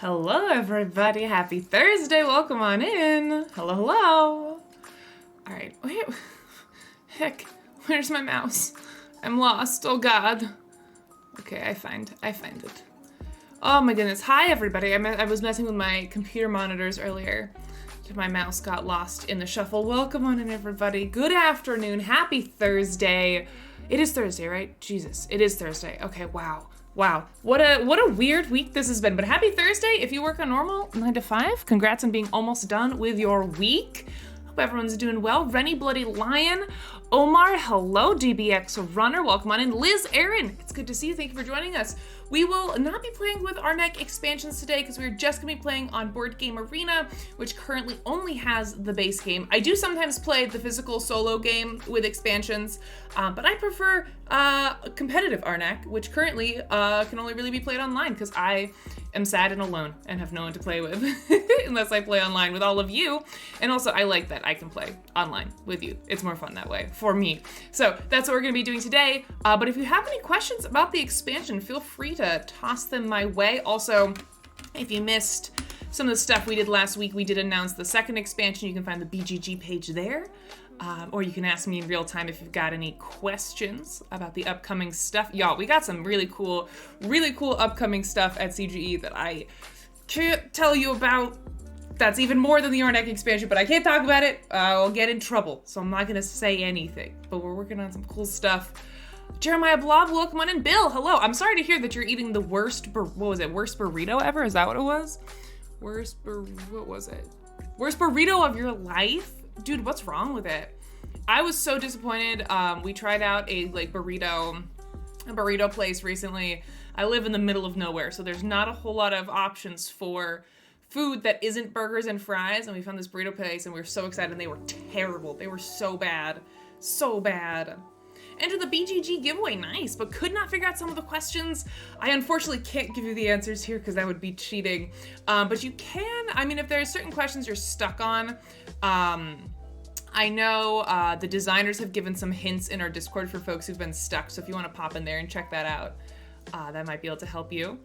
Hello, everybody. Happy Thursday. Welcome on in. Hello, hello. All right. Wait. Heck, where's my mouse? I'm lost. Oh, God. Okay, I find it. Oh, my goodness. Hi, everybody. I was messing with my computer monitors earlier. My mouse got lost in the shuffle. Welcome on in, everybody. Good afternoon. Happy Thursday. It is Thursday, right? Jesus, it is Thursday. Okay, wow. What a weird week this has been. But happy Thursday. If you work a normal 9 to 5, congrats on being almost done with your week. Hope everyone's doing well. Rennie Bloody Lion, Omar, hello, DBX Runner, welcome on in. Liz, Aaron, it's good to see you. Thank you for joining us. We will not be playing with Arnak expansions today because we're just going to be playing on Board Game Arena, which currently only has the base game. I do sometimes play the physical solo game with expansions, but I prefer competitive Arnak, which currently can only really be played online because I am sad and alone and have no one to play with unless I play online with all of you. And also, I like that I can play online with you. It's more fun that way for me. So that's what we're going to be doing today. But if you have any questions about the expansion, feel free to toss them my way. Also, if you missed some of the stuff we did last week, we did announce the second expansion. You can find the BGG page there. Or you can ask me in real time if you've got any questions about the upcoming stuff. Y'all, we got some really cool upcoming stuff at CGE that I can't tell you about. That's even more than the Arnak expansion, but I can't talk about it. I'll get in trouble, so I'm not gonna say anything. But we're working on some cool stuff. Jeremiah Blob, welcome on in. Bill, hello. I'm sorry to hear that you're eating the worst burrito ever? Is that what it was? Worst burrito of your life? Dude, what's wrong with it? I was so disappointed. We tried out a burrito place recently. I live in the middle of nowhere, so there's not a whole lot of options for food that isn't burgers and fries, and we found this burrito place, and we were so excited, and they were terrible. They were so bad. So bad. Enter the BGG giveaway, nice, but could not figure out some of the questions. I unfortunately can't give you the answers here because that would be cheating. But you can, if there are certain questions you're stuck on, I know the designers have given some hints in our Discord for folks who've been stuck, so if you want to pop in there and check that out, that might be able to help you.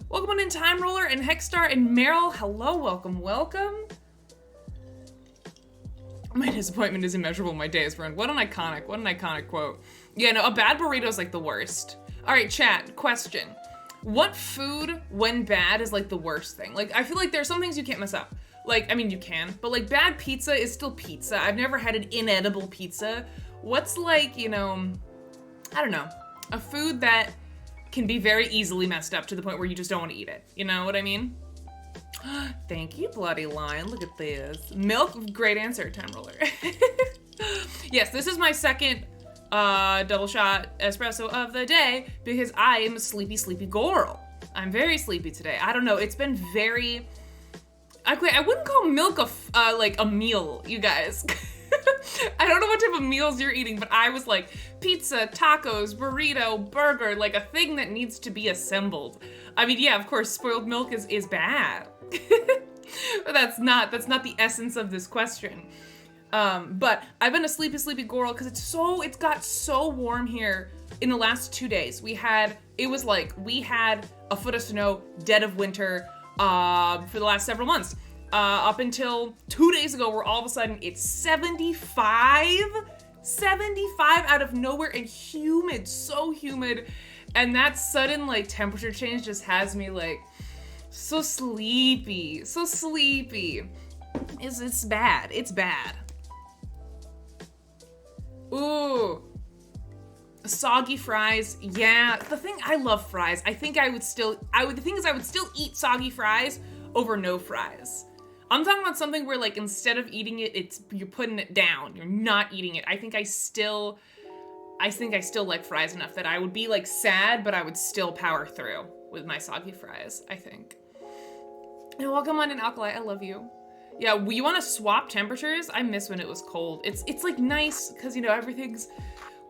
Welcome on in, Time Roller and Hexstar and Meryl. Hello, welcome. My disappointment is immeasurable. My day is ruined. What an iconic quote. Yeah, no, a bad burrito is like the worst. All right, chat, question. What food, when bad, is like the worst thing? Like, I feel like there's some things you can't mess up. Like, you can, but like bad pizza is still pizza. I've never had an inedible pizza. What's like, I don't know, a food that can be very easily messed up to the point where you just don't want to eat it. You know what I mean? Thank you, Bloody Lion. Look at this. Milk, great answer, Time Roller. Yes, this is my second double shot espresso of the day because I am a sleepy girl. I'm very sleepy today. I don't know. It's been very... I wouldn't call milk a meal, you guys. I don't know what type of meals you're eating, but I was like, pizza, tacos, burrito, burger, like a thing that needs to be assembled. Yeah, of course, spoiled milk is bad. But that's not the essence of this question. But I've been a sleepy girl because it's got so warm here in the last 2 days. We had a foot of snow, dead of winter, for the last several months. Up until 2 days ago, where all of a sudden it's 75 out of nowhere and humid, so humid. And that sudden temperature change just has me so sleepy. It's bad. Ooh. Soggy fries, yeah. I love fries. I would still eat soggy fries over no fries. I'm talking about something where instead of eating it, you're putting it down. You're not eating it. I think I still like fries enough that I would be sad, but I would still power through with my soggy fries, I think. And welcome on in, Alkali. I love you. Yeah, you want to swap temperatures? I miss when it was cold. It's nice because everything's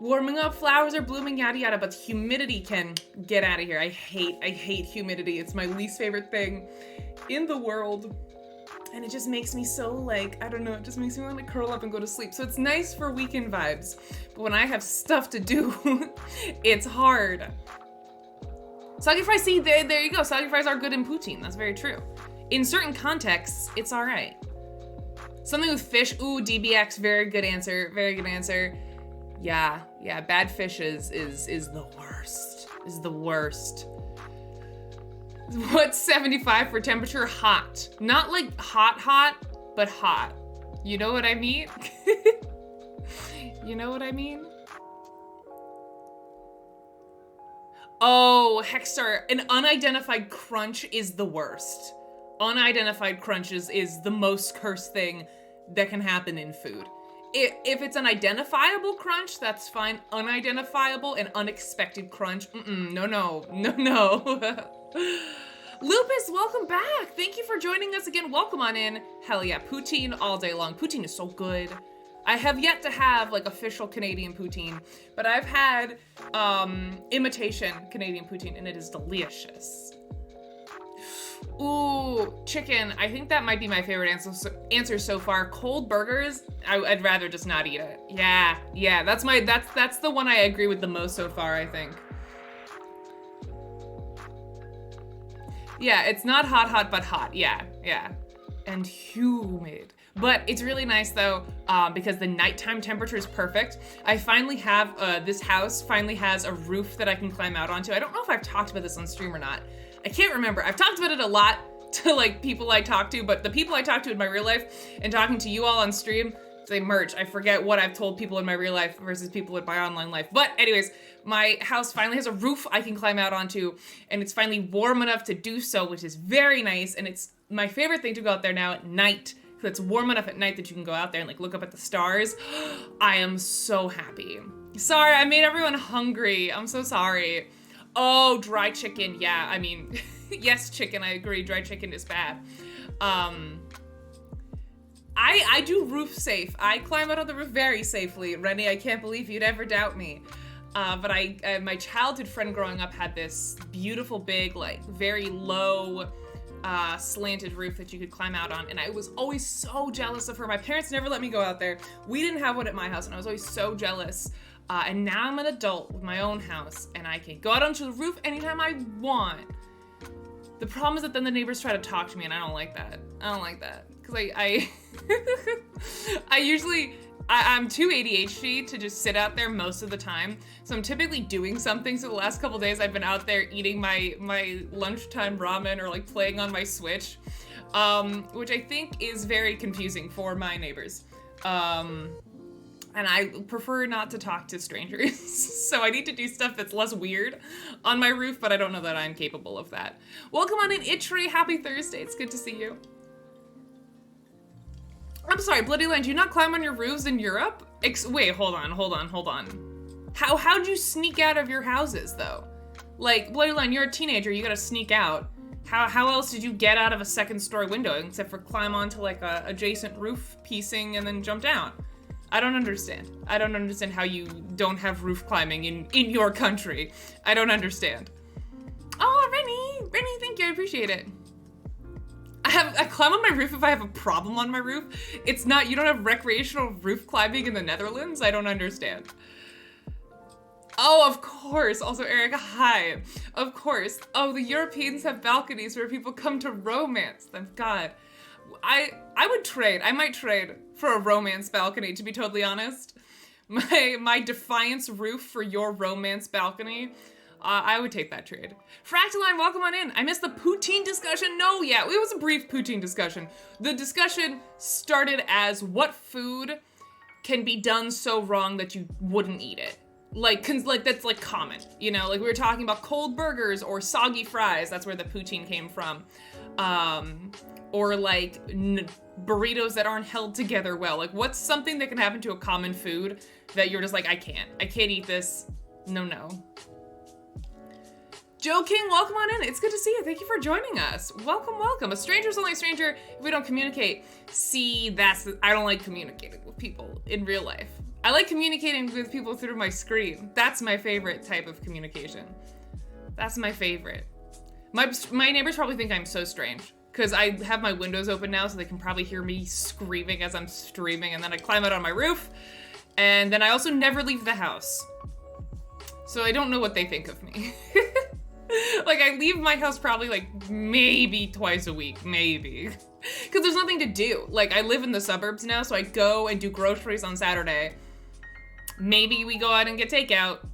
warming up, flowers are blooming, yada yada, but humidity can get out of here. I hate humidity. It's my least favorite thing in the world. And it just makes me so I don't know, it just makes me want to curl up and go to sleep. So it's nice for weekend vibes, but when I have stuff to do, it's hard. Soggy fries, see, there you go. Soggy fries are good in poutine. That's very true. In certain contexts, it's all right. Something with fish. Ooh, DBX, very good answer. Very good answer. Yeah, bad fish is the worst. Is the worst. What's 75 for temperature? Hot. Not like hot, but hot. You know what I mean? You know what I mean? Oh, Hexstar, an unidentified crunch is the worst. Unidentified crunches is the most cursed thing that can happen in food. If it's an identifiable crunch, that's fine. Unidentifiable and unexpected crunch, no. Lupus, welcome back. Thank you for joining us again. Welcome on in. Hell yeah, poutine all day long. Poutine is so good. I have yet to have like official Canadian poutine, but I've had imitation Canadian poutine and it is delicious. Ooh, chicken. I think that might be my favorite answer so far. Cold burgers, I'd rather just not eat it. Yeah, that's the one I agree with the most so far, I think. Yeah, it's not hot, but hot. Yeah. And humid. But it's really nice though, because the nighttime temperature is perfect. I finally have, this house finally has a roof that I can climb out onto. I don't know if I've talked about this on stream or not. I can't remember. I've talked about it a lot to like people I talk to, but the people I talk to in my real life and talking to you all on stream, they merge. I forget what I've told people in my real life versus people in my online life. But anyways, my house finally has a roof I can climb out onto, and it's finally warm enough to do so, which is very nice. And it's my favorite thing to go out there now at night, because it's warm enough at night that you can go out there and like look up at the stars. I am so happy. Sorry, I made everyone hungry. I'm so sorry. Oh, dry chicken. Yeah, I mean, yes, chicken, I agree. Dry chicken is bad. I do roof safe. I climb out of the roof very safely. Rennie, I can't believe you'd ever doubt me. But my childhood friend growing up had this beautiful, big, like very low, slanted roof that you could climb out on. And I was always so jealous of her. My parents never let me go out there. We didn't have one at my house and I was always so jealous. And now I'm an adult with my own house and I can go out onto the roof anytime I want. The problem is that then the neighbors try to talk to me and I don't like that. Because I'm too ADHD to just sit out there most of the time. So I'm typically doing something. So the last couple days I've been out there eating my lunchtime ramen or like playing on my Switch, which I think is very confusing for my neighbors. And I prefer not to talk to strangers. So I need to do stuff that's less weird on my roof, but I don't know that I'm capable of that. Welcome on in, Itri. Happy Thursday. It's good to see you. I'm sorry, Bloody Land, do you not climb on your roofs in Europe? Wait, hold on. How'd you sneak out of your houses, though? Like, Bloody Land, you're a teenager, you gotta sneak out. How else did you get out of a second story window, except for climb onto, like, a adjacent roof piecing and then jump down? I don't understand. I don't understand how you don't have roof climbing in your country. I don't understand. Oh, Rennie, thank you, I appreciate it. I climb on my roof if I have a problem on my roof. It's not, you don't have recreational roof climbing in the Netherlands? I don't understand. Oh, of course. Also, Eric, hi. Of course. Oh, the Europeans have balconies where people come to romance. Thank God. I would trade. I might trade for a romance balcony, to be totally honest. My Defiance roof for your romance balcony. I would take that trade. Fractaline, welcome on in. I missed the poutine discussion. No, yeah, it was a brief poutine discussion. The discussion started as what food can be done so wrong that you wouldn't eat it. Like that's like common, you know, like we were talking about cold burgers or soggy fries. That's where the poutine came from. Or like burritos that aren't held together well. Like what's something that can happen to a common food that you're just like, I can't eat this. No. Joe King, welcome on in. It's good to see you. Thank you for joining us. Welcome. A stranger's only a stranger if we don't communicate. See, I don't like communicating with people in real life. I like communicating with people through my screen. That's my favorite type of communication. That's my favorite. My neighbors probably think I'm so strange because I have my windows open now so they can probably hear me screaming as I'm streaming, and then I climb out on my roof, and then I also never leave the house. So I don't know what they think of me. Like, I leave my house probably like maybe twice a week, maybe. Because there's nothing to do. Like, I live in the suburbs now, so I go and do groceries on Saturday. Maybe we go out and get takeout.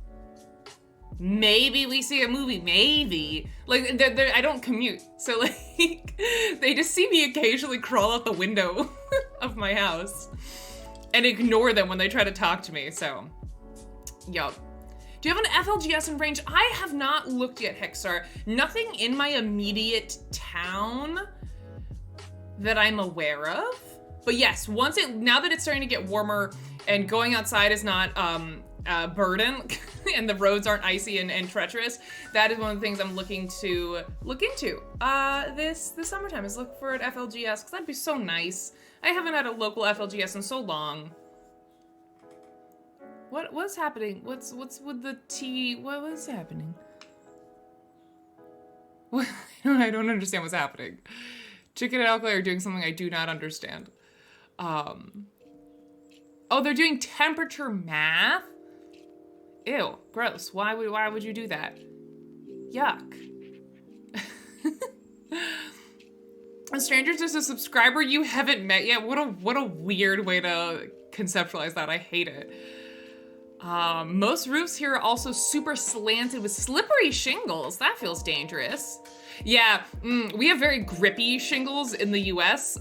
Maybe we see a movie, maybe. Like, I don't commute. So, like, they just see me occasionally crawl out the window of my house and ignore them when they try to talk to me, so, yup. Do you have an FLGS in range? I have not looked yet, Hexar. Nothing in my immediate town that I'm aware of. But yes, now that it's starting to get warmer and going outside is not a burden and the roads aren't icy and treacherous, that is one of the things I'm looking to look into this summertime, is look for an FLGS, because that'd be so nice. I haven't had a local FLGS in so long. What's happening? What's with the tea? What's happening? What? I don't understand what's happening. Chicken and Alkali are doing something I do not understand. Oh, they're doing temperature math? Ew, gross. Why would you do that? Yuck. A stranger's just a subscriber you haven't met yet? What a weird way to conceptualize that. I hate it. Most roofs here are also super slanted with slippery shingles. That feels dangerous. Yeah, we have very grippy shingles in the US.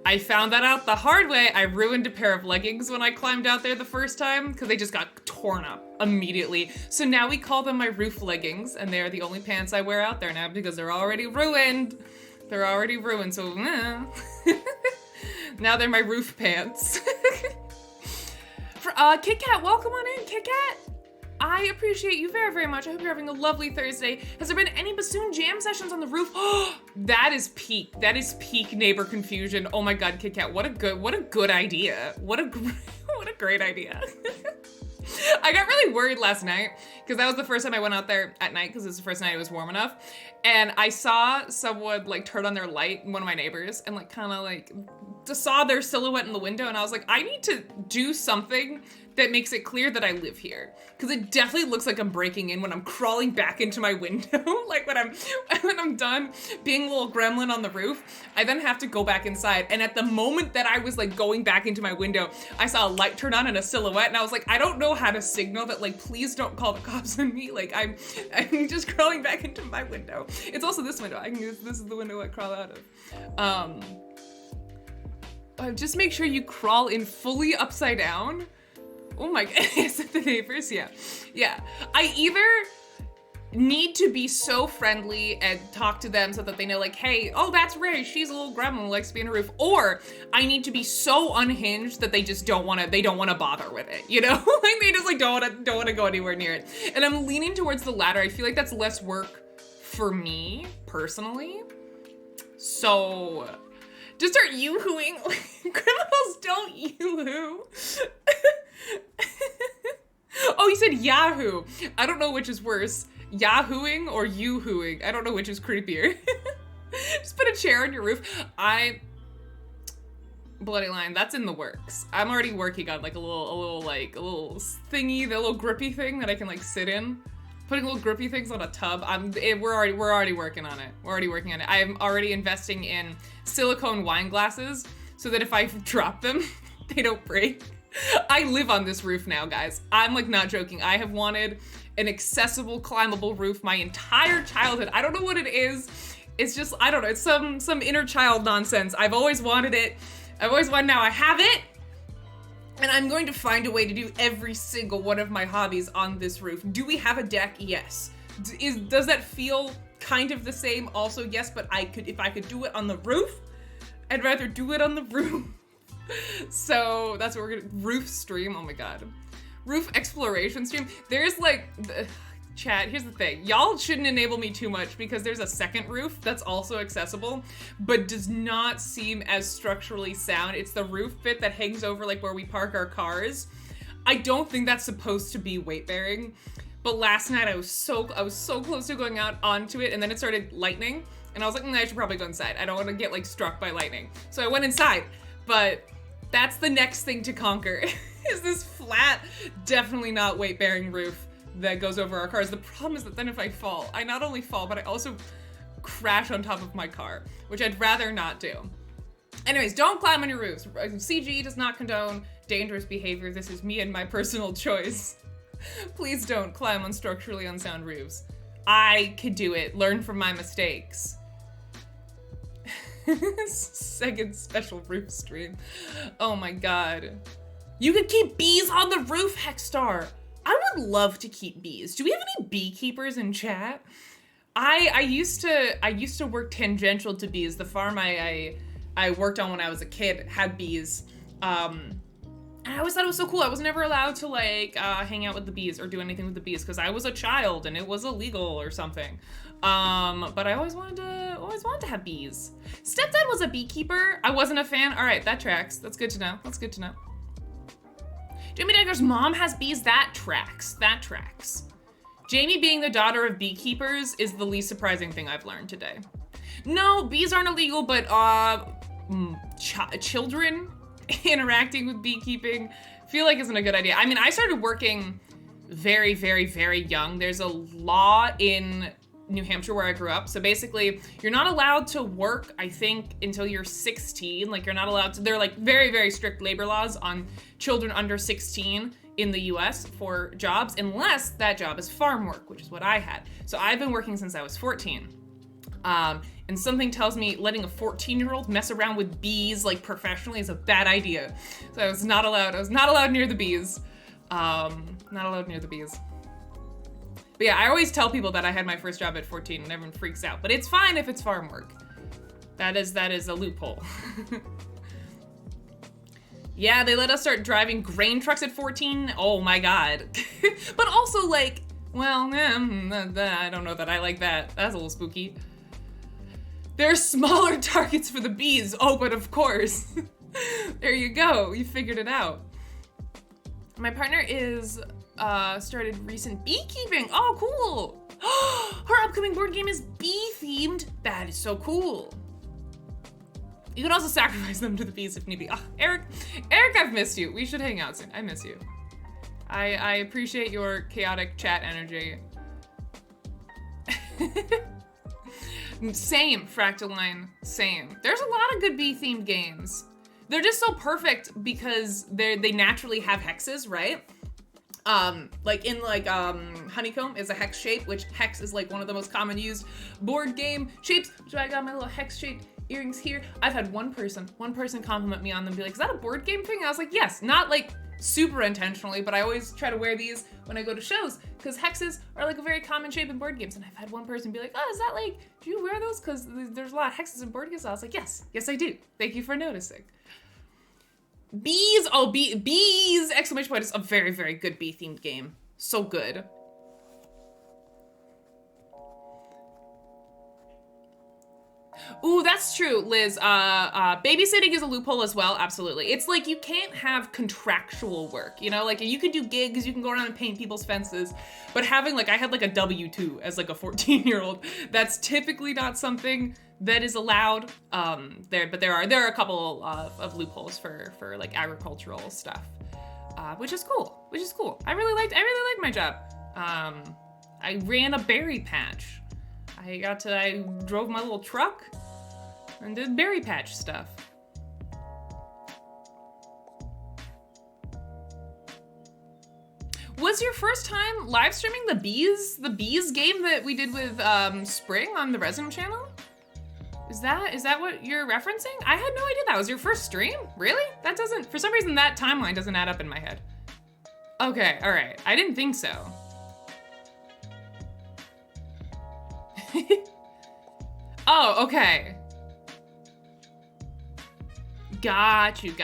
I found that out the hard way. I ruined a pair of leggings when I climbed out there the first time because they just got torn up immediately. So now we call them my roof leggings, and they're the only pants I wear out there now because they're already ruined. They're already ruined, so now they're my roof pants. Kit Kat, welcome on in, Kit Kat. I appreciate you very, very much. I hope you're having a lovely Thursday. Has there been any bassoon jam sessions on the roof? That is peak neighbor confusion. Oh my God, Kit Kat, what a good idea. What a great idea. I got really worried last night because that was the first time I went out there at night because it was the first night it was warm enough. And I saw someone like turn on their light, one of my neighbors, and like kind of like saw their silhouette in the window. And I was like, I need to do something that makes it clear that I live here. Because it definitely looks like I'm breaking in when I'm crawling back into my window. Like when I'm done being a little gremlin on the roof, I then have to go back inside. And at the moment that I was like going back into my window, I saw a light turn on and a silhouette. And I was like, I don't know how to signal that, like, please don't call the cops on me. Like I'm just crawling back into my window. It's also this window. This is the window I crawl out of. Just make sure you crawl in fully upside down. Oh my God, is it the neighbors? Yeah. I either need to be so friendly and talk to them so that they know, like, hey, oh, that's Ray, she's a little gremlin who likes to be on a roof, or I need to be so unhinged that they just don't want to bother with it, you know? Like they just like don't want to go anywhere near it. And I'm leaning towards the latter. I feel like that's less work for me personally. So just start yoo-hooing. Criminals don't yoo-hoo. Oh, you said Yahoo. I don't know which is worse, Yahooing or yoo-hooing. I don't know which is creepier. Just put a chair on your roof. Bloody line, that's in the works. I'm already working on like a little thingy, the little grippy thing that I can like sit in. Putting little grippy things on a tub. We're already working on it. I'm already investing in silicone wine glasses so that if I drop them, they don't break. I live on this roof now, guys. I'm like not joking. I have wanted an accessible, climbable roof my entire childhood. I don't know what it is. It's just, I don't know. It's some inner child nonsense. I've always wanted it. Now I have it. And I'm going to find a way to do every single one of my hobbies on this roof. Do we have a deck? Yes. Does that feel kind of the same? Also, yes, but if I could do it on the roof, I'd rather do it on the roof. So that's what we're gonna, roof stream, oh my God. Roof exploration stream. There's like, chat, here's the thing. Y'all shouldn't enable me too much because there's a second roof that's also accessible, but does not seem as structurally sound. It's the roof bit that hangs over like where we park our cars. I don't think that's supposed to be weight bearing, but last night I was so close to going out onto it and then it started lightning and I was like, I should probably go inside. I don't want to get like struck by lightning. So I went inside, but that's the next thing to conquer is this flat, definitely not weight bearing roof that goes over our cars. The problem is that then if I fall, I not only fall, but I also crash on top of my car, which I'd rather not do. Anyways, don't climb on your roofs. CG does not condone dangerous behavior. This is me and my personal choice. Please don't climb on structurally unsound roofs. I could do it. Learn from my mistakes. Second special roof stream. Oh my god. You could keep bees on the roof, Hexstar. I would love to keep bees. Do we have any beekeepers in chat? I used to work tangential to bees. The farm I worked on when I was a kid had bees. And I always thought it was so cool. I was never allowed to like hang out with the bees or do anything with the bees because I was a child and it was illegal or something. But I always wanted to have bees. Stepdad was a beekeeper. I wasn't a fan. All right, that tracks. That's good to know. That's good to know. Jamie Dagger's mom has bees. That tracks. That tracks. Jamie being the daughter of beekeepers is the least surprising thing I've learned today. No, bees aren't illegal, but children interacting with beekeeping feel like isn't a good idea. I mean, I started working very, very, very young. There's a law in New Hampshire where I grew up. So basically, you're not allowed to work, I think, until you're 16. Like, you're not allowed to, they're like very, very strict labor laws on children under 16 in the US for jobs, unless that job is farm work, which is what I had. So I've been working since I was 14. And something tells me letting a 14-year-old mess around with bees like professionally is a bad idea. So I was not allowed near the bees. Not allowed near the bees. But yeah, I always tell people that I had my first job at 14 and everyone freaks out, but it's fine if it's farm work. That is a loophole. Yeah, they let us start driving grain trucks at 14. Oh my God. But also like, well, I don't know that I like that. That's a little spooky. There's smaller targets for the bees. Oh, but of course. There you go. You figured it out. My partner is started recent beekeeping. Oh, cool. Her upcoming board game is bee themed. That is so cool. You can also sacrifice them to the bees if need be. Oh, Eric, I've missed you. We should hang out soon. I miss you. I appreciate your chaotic chat energy. Same, Fractaline, same. There's a lot of good bee-themed games. They're just so perfect because they naturally have hexes, right? Honeycomb is a hex shape, which hex is like one of the most common used board game shapes, which I got my little hex-shaped earrings here. I've had one person compliment me on them, be like, is that a board game thing? I was like, yes, not like super intentionally, but I always try to wear these when I go to shows because hexes are like a very common shape in board games. And I've had one person be like, oh, is that like, do you wear those? Because there's a lot of hexes in board games. I was like, yes, I do. Thank you for noticing. Bees, bees, exclamation point. It's a very, very good bee themed game. So good. Ooh, that's true, Liz. Babysitting is a loophole as well, absolutely. It's like you can't have contractual work, you know? Like you can do gigs, you can go around and paint people's fences, but having like, I had like a W-2 as like a 14-year-old, that's typically not something that is allowed. But there are a couple of loopholes for like agricultural stuff, which is cool. I really liked my job. I ran a berry patch. I drove my little truck and did berry patch stuff. Was your first time live streaming the bees game that we did with Spring on the Resin channel? Is that what you're referencing? I had no idea that was your first stream. Really? That doesn't, for some reason that timeline doesn't add up in my head. Okay, all right. I didn't think so. Oh, okay. Got you.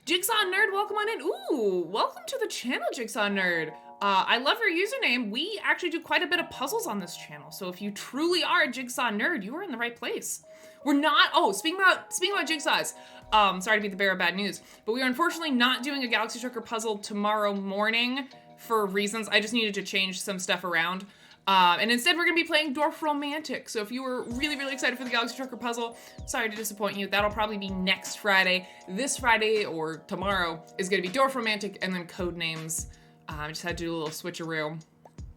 Jigsaw Nerd, welcome on in. Ooh, welcome to the channel, Jigsaw Nerd. I love your username. We actually do quite a bit of puzzles on this channel, so if you truly are a Jigsaw Nerd, you are in the right place. We're not, speaking about jigsaws, sorry to be the bearer of bad news, but we are unfortunately not doing a Galaxy Trucker puzzle tomorrow morning for reasons. I just needed to change some stuff around. And instead we're gonna be playing Dwarf Romantic. So if you were really, really excited for the Galaxy Trucker puzzle, sorry to disappoint you. That'll probably be next Friday. This Friday or tomorrow is gonna be Dwarf Romantic and then Codenames. I just had to do a little switcheroo.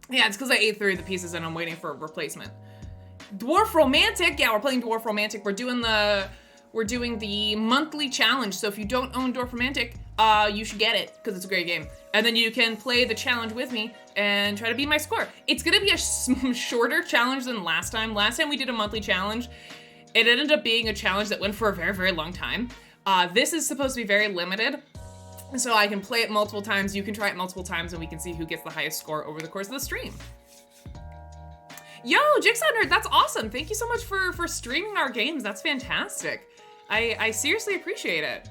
Yeah, it's because I ate 3 of the pieces and I'm waiting for a replacement. Dwarf Romantic. Yeah, we're playing Dwarf Romantic. We're doing the monthly challenge. So if you don't own Dwarf Romantic, you should get it because it's a great game. And then you can play the challenge with me and try to beat my score. It's gonna be a shorter challenge than last time. Last time we did a monthly challenge, it ended up being a challenge that went for a very, very long time. This is supposed to be very limited. So I can play it multiple times, you can try it multiple times, and we can see who gets the highest score over the course of the stream. Yo, Jigsaw Nerd, that's awesome. Thank you so much for streaming our games. That's fantastic. I seriously appreciate it.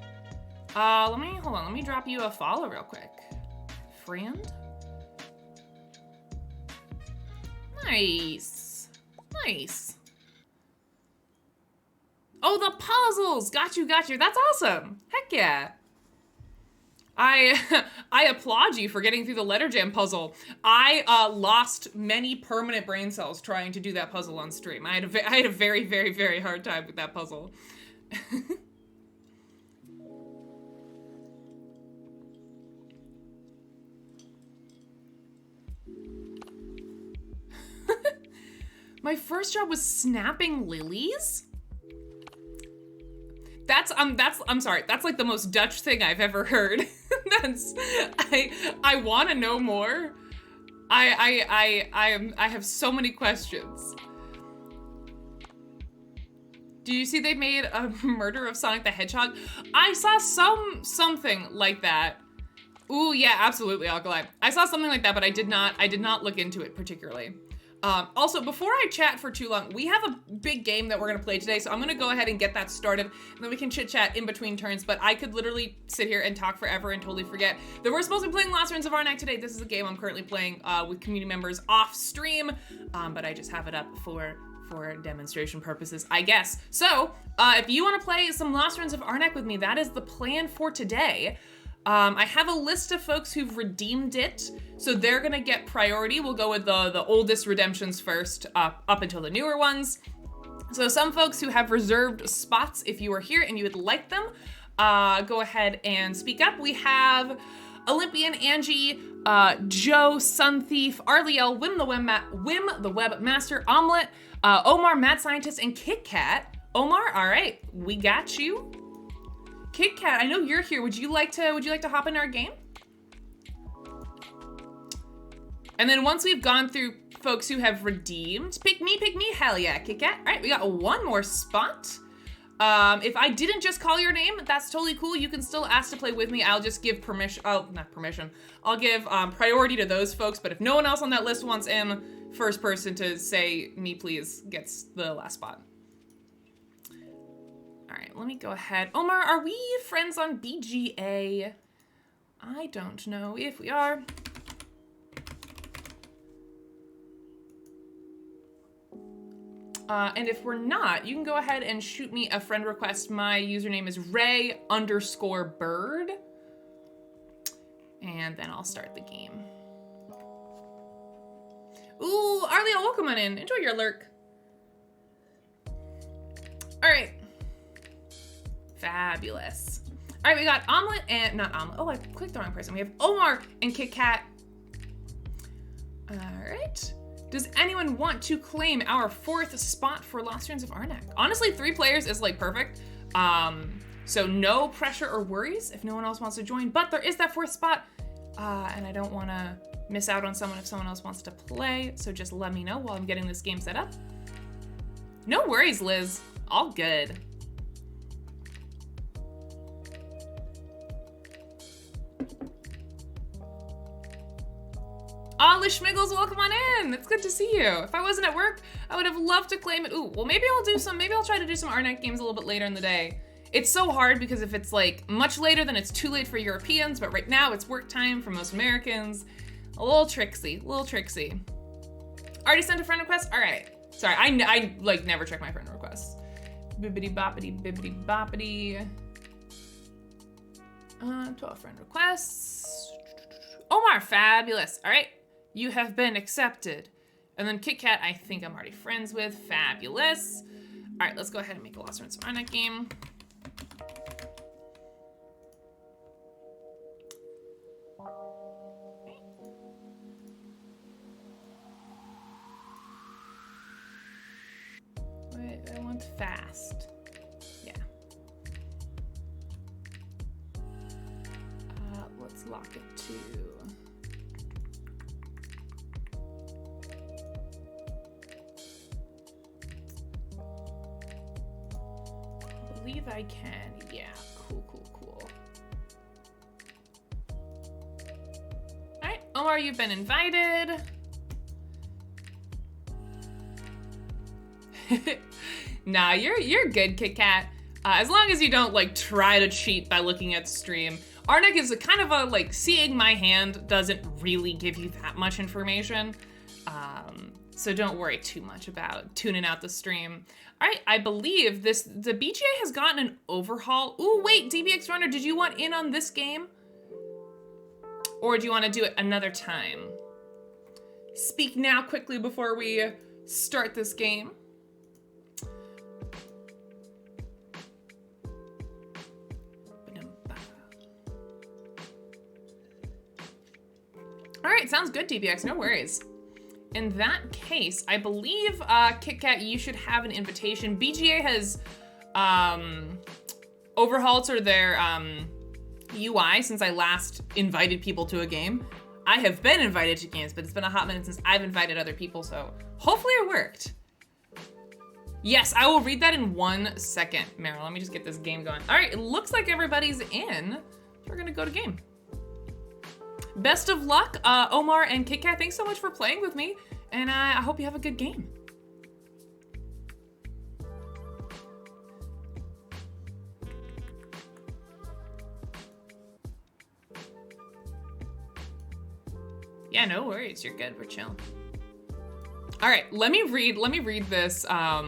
Hold on, let me drop you a follow real quick. Friend? Nice. Nice. Oh, the puzzles! Got you. That's awesome. Heck yeah. I applaud you for getting through the letter jam puzzle. I lost many permanent brain cells trying to do that puzzle on stream. I had a very, very, very hard time with that puzzle. My first job was snapping lilies? I'm sorry, that's like the most Dutch thing I've ever heard. I want to know more. I have so many questions. Do you see they made a murder of Sonic the Hedgehog? I saw something like that. Ooh, yeah, absolutely, Alkali. I saw something like that, but I did not look into it particularly. Also, before I chat for too long, we have a big game that we're gonna play today, so I'm gonna go ahead and get that started, and then we can chit-chat in between turns, but I could literally sit here and talk forever and totally forget that we're supposed to be playing Lost Ruins of Arnak today. This is a game I'm currently playing with community members off stream, but I just have it up for demonstration purposes, I guess. So, if you wanna play some Lost Ruins of Arnak with me, that is the plan for today. I have a list of folks who've redeemed it, so they're gonna get priority. We'll go with the oldest redemptions first, up until the newer ones. So some folks who have reserved spots, if you are here and you would like them, go ahead and speak up. We have Olympian, Angie, Joe, Sun Thief, Arliel, Wim the Webmaster, Omelette, Omar, Mad Scientist, and Kit Kat. Omar, all right, we got you. Kit Kat, I know you're here. Would you like to hop in our game? And then once we've gone through folks who have redeemed, pick me, hell yeah, Kit Kat. All right, we got one more spot. If I didn't just call your name, that's totally cool. You can still ask to play with me. I'll just give permission, not permission. I'll give priority to those folks, but if no one else on that list wants in, first person to say me please gets the last spot. All right, let me go ahead. Omar, are we friends on BGA? I don't know if we are. And if we're not, you can go ahead and shoot me a friend request. My username is Ray_bird. And then I'll start the game. Ooh, Arlia, welcome on in. Enjoy your lurk. All right. Fabulous. All right, we got Omelette and, not Omelette. Oh, I clicked the wrong person. We have Omar and Kit Kat. All right. Does anyone want to claim our 4th spot for Lost Ruins of Arnak? Honestly, 3 players is like perfect. So no pressure or worries if no one else wants to join, but there is that 4th spot. And I don't want to miss out on someone if someone else wants to play. So just let me know while I'm getting this game set up. No worries, Liz. All good. Liz Schmiggles, welcome on in. It's good to see you. If I wasn't at work, I would have loved to claim it. Ooh, well, maybe I'll try to do some Arnak games a little bit later in the day. It's so hard because if it's like much later, then it's too late for Europeans, but right now it's work time for most Americans. A little tricksy. Already sent a friend request? All right. Sorry, I like never check my friend requests. Bibbidi boppity, bibbidi boppity. 12 friend requests. Omar, fabulous. All right. You have been accepted. And then Kit Kat, I think I'm already friends with. Fabulous. All right, let's go ahead and make a Lost Ruins of Arnak game. and fast. Yeah. Let's lock it to... I believe I can. Yeah, cool. All right, Omar, you've been invited. Nah, you're good, Kit Kat. As long as you don't like try to cheat by looking at the stream. Arnak is a kind of a like seeing my hand doesn't really give you that much information. So don't worry too much about tuning out the stream. All right, I believe the BGA has gotten an overhaul. Ooh, wait, DBX Runner, did you want in on this game? Or do you want to do it another time? Speak now quickly before we start this game. All right, sounds good, DBX, no worries. In that case, I believe, Kit Kat, you should have an invitation. BGA has overhauled sort of their UI since I last invited people to a game. I have been invited to games, but it's been a hot minute since I've invited other people, so hopefully it worked. Yes, I will read that in 1 second, Meryl. Let me just get this game going. All right, it looks like everybody's in. We're gonna go to game. Best of luck, Omar and Kit Kat. Thanks so much for playing with me, and I hope you have a good game. Yeah, no worries. You're good. We're chilling. All right, let me read this. Yeah,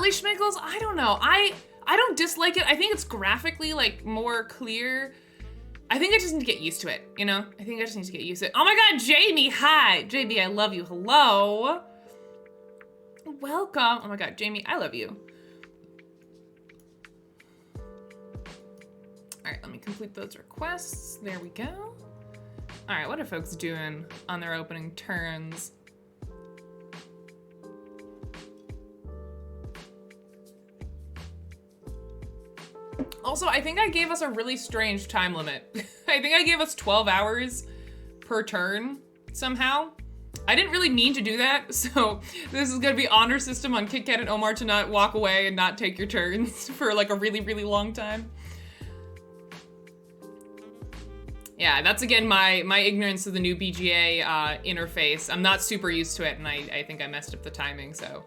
Lee Schmiggles, I don't know. I don't dislike it. I think it's graphically like more clear. I think I just need to get used to it, you know? I think I just need to get used to it. Oh my God, Jamie, hi. JB, I love you, hello. Welcome. Oh my God, Jamie, I love you. All right, let me complete those requests. There we go. All right, what are folks doing on their opening turns? Also, I think I gave us a really strange time limit. I think I gave us 12 hours per turn somehow. I didn't really mean to do that, so this is gonna be honor system on Kit Kat and Omar to not walk away and not take your turns for like a really, really long time. Yeah, that's again my ignorance of the new BGA interface. I'm not super used to it, and I think I messed up the timing, so.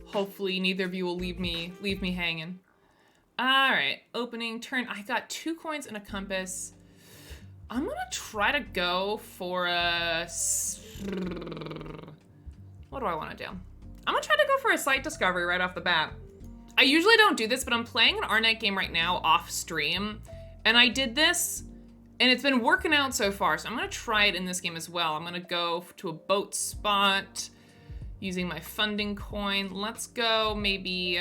Hopefully neither of you will leave me hanging. All right, opening turn. I got 2 coins and a compass. I'm gonna try to go for a, what do I wanna do? I'm gonna try to go for a site discovery right off the bat. I usually don't do this, but I'm playing an Arnak game right now off stream, and I did this, and it's been working out so far, so I'm gonna try it in this game as well. I'm gonna go to a boat spot, using my funding coin. Let's go maybe,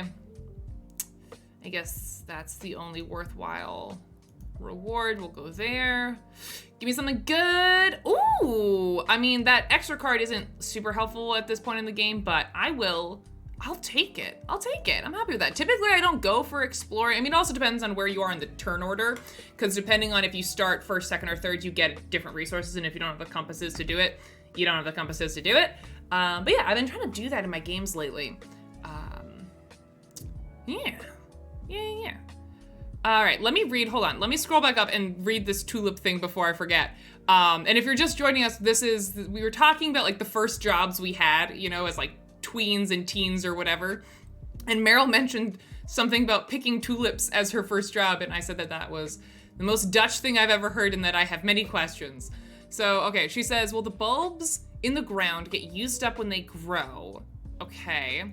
I guess that's the only worthwhile reward. We'll go there. Give me something good. Ooh, I mean, that extra card isn't super helpful at this point in the game, but I'll take it. I'll take it. I'm happy with that. Typically, I don't go for exploring. I mean, it also depends on where you are in the turn order, because depending on if you start first, second, or third, you get different resources, and if you don't have the compasses to do it, you don't have the compasses to do it. But yeah, I've been trying to do that in my games lately. Yeah. All right, let me read, hold on. Let me scroll back up and read this tulip thing before I forget. And if you're just joining us, we were talking about like the first jobs we had, you know, as like tweens and teens or whatever. And Meryl mentioned something about picking tulips as her first job, and I said that was the most Dutch thing I've ever heard and that I have many questions. So, okay, she says, well, the bulbs in the ground get used up when they grow. Okay.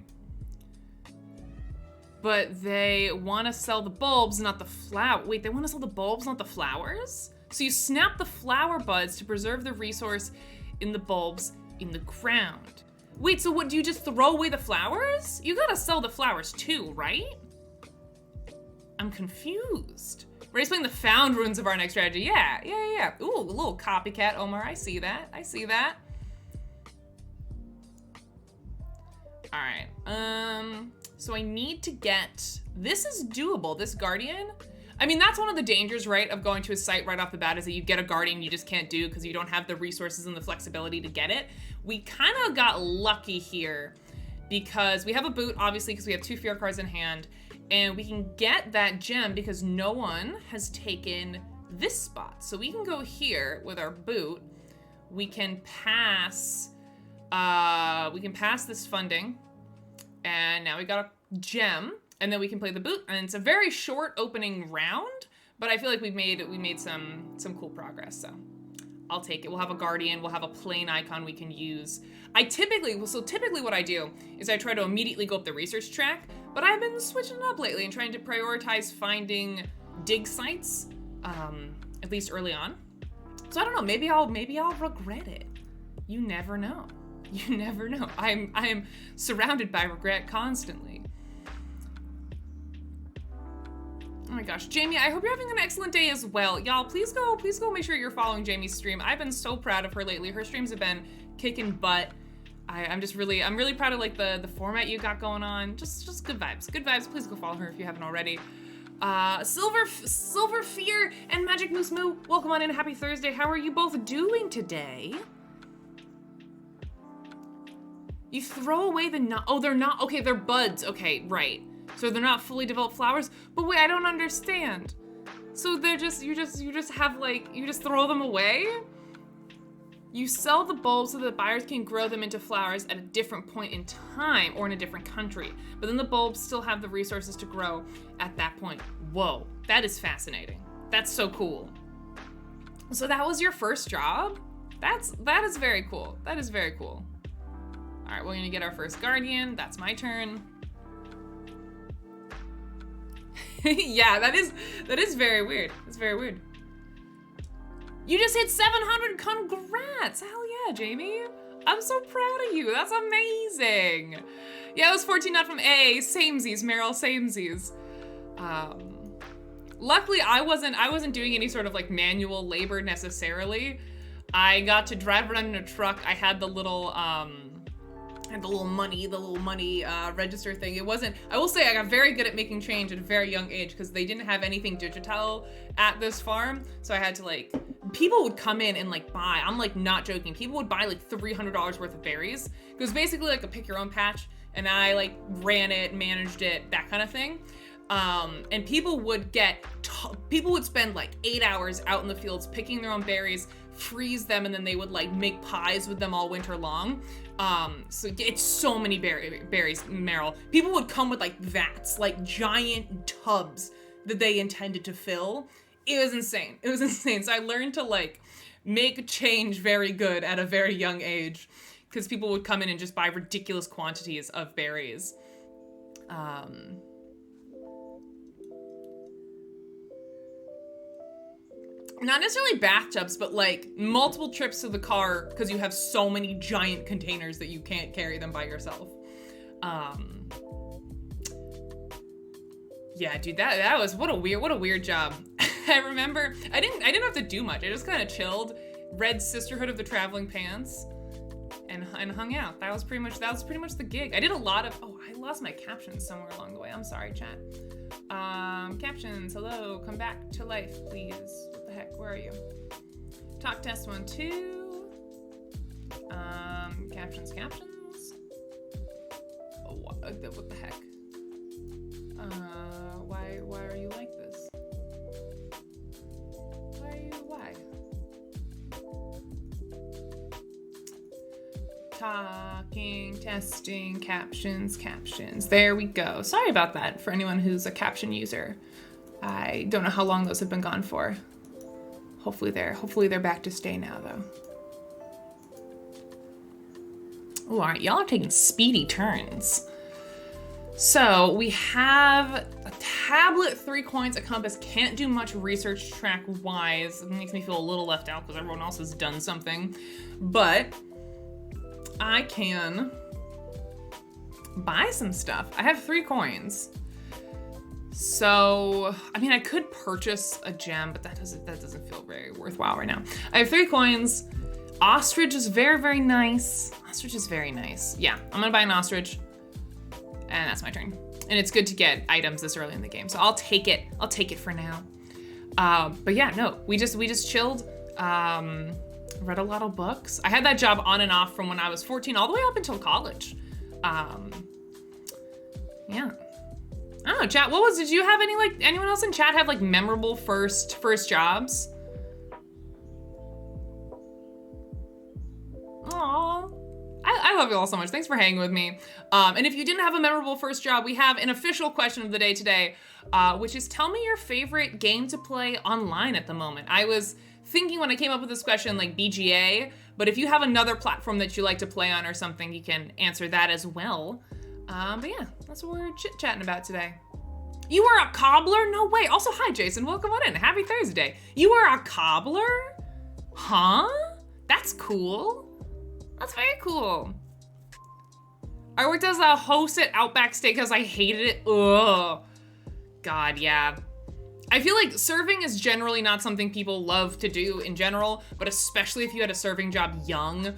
But they want to sell the bulbs, not the flower. Wait, they want to sell the bulbs, not the flowers? So you snap the flower buds to preserve the resource in the bulbs in the ground. Wait, so what, do you just throw away the flowers? You gotta sell the flowers too, right? I'm confused. We're just playing the Found Ruins of Arnak strategy. Yeah. Ooh, a little copycat, Omar. I see that. All right. So I need to get, this is doable, this guardian. I mean, that's one of the dangers, right, of going to a site right off the bat is that you get a guardian you just can't do because you don't have the resources and the flexibility to get it. We kind of got lucky here because we have a boot, obviously, because we have 2 fear cards in hand, and we can get that gem because no one has taken this spot. So we can go here with our boot. We can pass this funding, and now we got a gem, and then we can play the boot, and it's a very short opening round, but I feel like we made some cool progress, so I'll take it. We'll have a guardian, we'll have a plain icon we can use. Typically what I do is I try to immediately go up the research track, but I've been switching it up lately and trying to prioritize finding dig sites, at least early on. So I don't know, maybe I'll regret it. You never know. You never know. I am surrounded by regret constantly. Oh my gosh, Jamie, I hope you're having an excellent day as well. Y'all, please go make sure you're following Jamie's stream. I've been so proud of her lately. Her streams have been kicking butt. I'm really proud of like the format you got going on. Just good vibes. Good vibes. Please go follow her if you haven't already. Silver Fear and Magic Moose Moo, welcome on in. Happy Thursday. How are you both doing today? You throw away the oh, they're not, okay, they're buds. Okay, right. So they're not fully developed flowers, but wait, I don't understand. So they're just, you just have like, you just throw them away? You sell the bulbs so that buyers can grow them into flowers at a different point in time or in a different country. But then the bulbs still have the resources to grow at that point. Whoa, that is fascinating. That's so cool. So that was your first job? That is very cool. That is very cool. All right, we're gonna get our first guardian. That's my turn. Yeah, that is very weird. It's very weird. You just hit 700, congrats! Hell yeah, Jamie. I'm so proud of you, that's amazing. Yeah, it was 14 not from A, samesies, Meryl, samesies. Luckily, I wasn't doing any sort of like manual labor necessarily. I got to drive around in a truck. I had the little money register thing. It wasn't, I will say I got very good at making change at a very young age because they didn't have anything digital at this farm. So I had to like, people would come in and like buy, I'm like not joking, people would buy like $300 worth of berries. It was basically like a pick your own patch, and I like ran it, managed it, that kind of thing. And people would spend like 8 hours out in the fields picking their own berries, freeze them, and then they would like make pies with them all winter long. So it's so many berries, Meryl. People would come with like vats, like giant tubs that they intended to fill. It was insane. It was insane. So I learned to like make change very good at a very young age because people would come in and just buy ridiculous quantities of berries. Not necessarily bathtubs, but like multiple trips to the car because you have so many giant containers that you can't carry them by yourself. Yeah, dude, that was what a weird job. I remember I didn't have to do much. I just kind of chilled, read Sisterhood of the Traveling Pants, and hung out. That was pretty much the gig. I did a lot of, oh, I lost my captions somewhere along the way. I'm sorry, chat. Captions, hello, come back to life, please. What the heck, where are you? Talk test 1, 2. Captions. Oh, what the heck? Why are you like this? Why? Talking, testing, captions. There we go. Sorry about that for anyone who's a caption user. I don't know how long those have been gone for. Hopefully they're back to stay now though. Oh, all right, y'all are taking speedy turns. So we have a tablet, 3 coins, a compass. Can't do much research track wise. It makes me feel a little left out because everyone else has done something. But I can buy some stuff. I have 3 coins. So, I mean, I could purchase a gem, but that doesn't feel very worthwhile right now. I have 3 coins. Ostrich is very, very nice. Ostrich is very nice. Yeah, I'm gonna buy an ostrich. And that's my turn. And it's good to get items this early in the game, so I'll take it. I'll take it for now. But yeah, no, we just chilled. Read a lot of books. I had that job on and off from when I was 14 all the way up until college. Yeah. I don't know, chat. Did you have any, like, anyone else in chat have, like, memorable first jobs? Aww. I love you all so much. Thanks for hanging with me. And if you didn't have a memorable first job, we have an official question of the day today, which is, tell me your favorite game to play online at the moment. I was thinking when I came up with this question, like BGA, but if you have another platform that you like to play on or something, you can answer that as well. But yeah, that's what we're chit-chatting about today. You are a cobbler? No way. Also, hi, Jason. Welcome on in. Happy Thursday. You are a cobbler? Huh? That's cool. That's very cool. I worked as a host at Outback Steakhouse. I hated it. Ugh. God, yeah. I feel like serving is generally not something people love to do in general, but especially if you had a serving job young,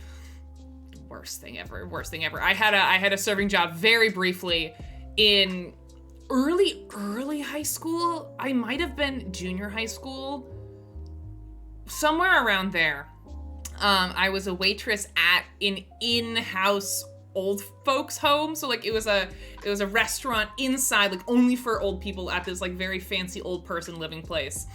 worst thing ever. I had a serving job very briefly in early high school. I might have been junior high school, somewhere around there. I was a waitress at an in-house old folks home. So like it was a restaurant inside, like only for old people at this like very fancy old person living place.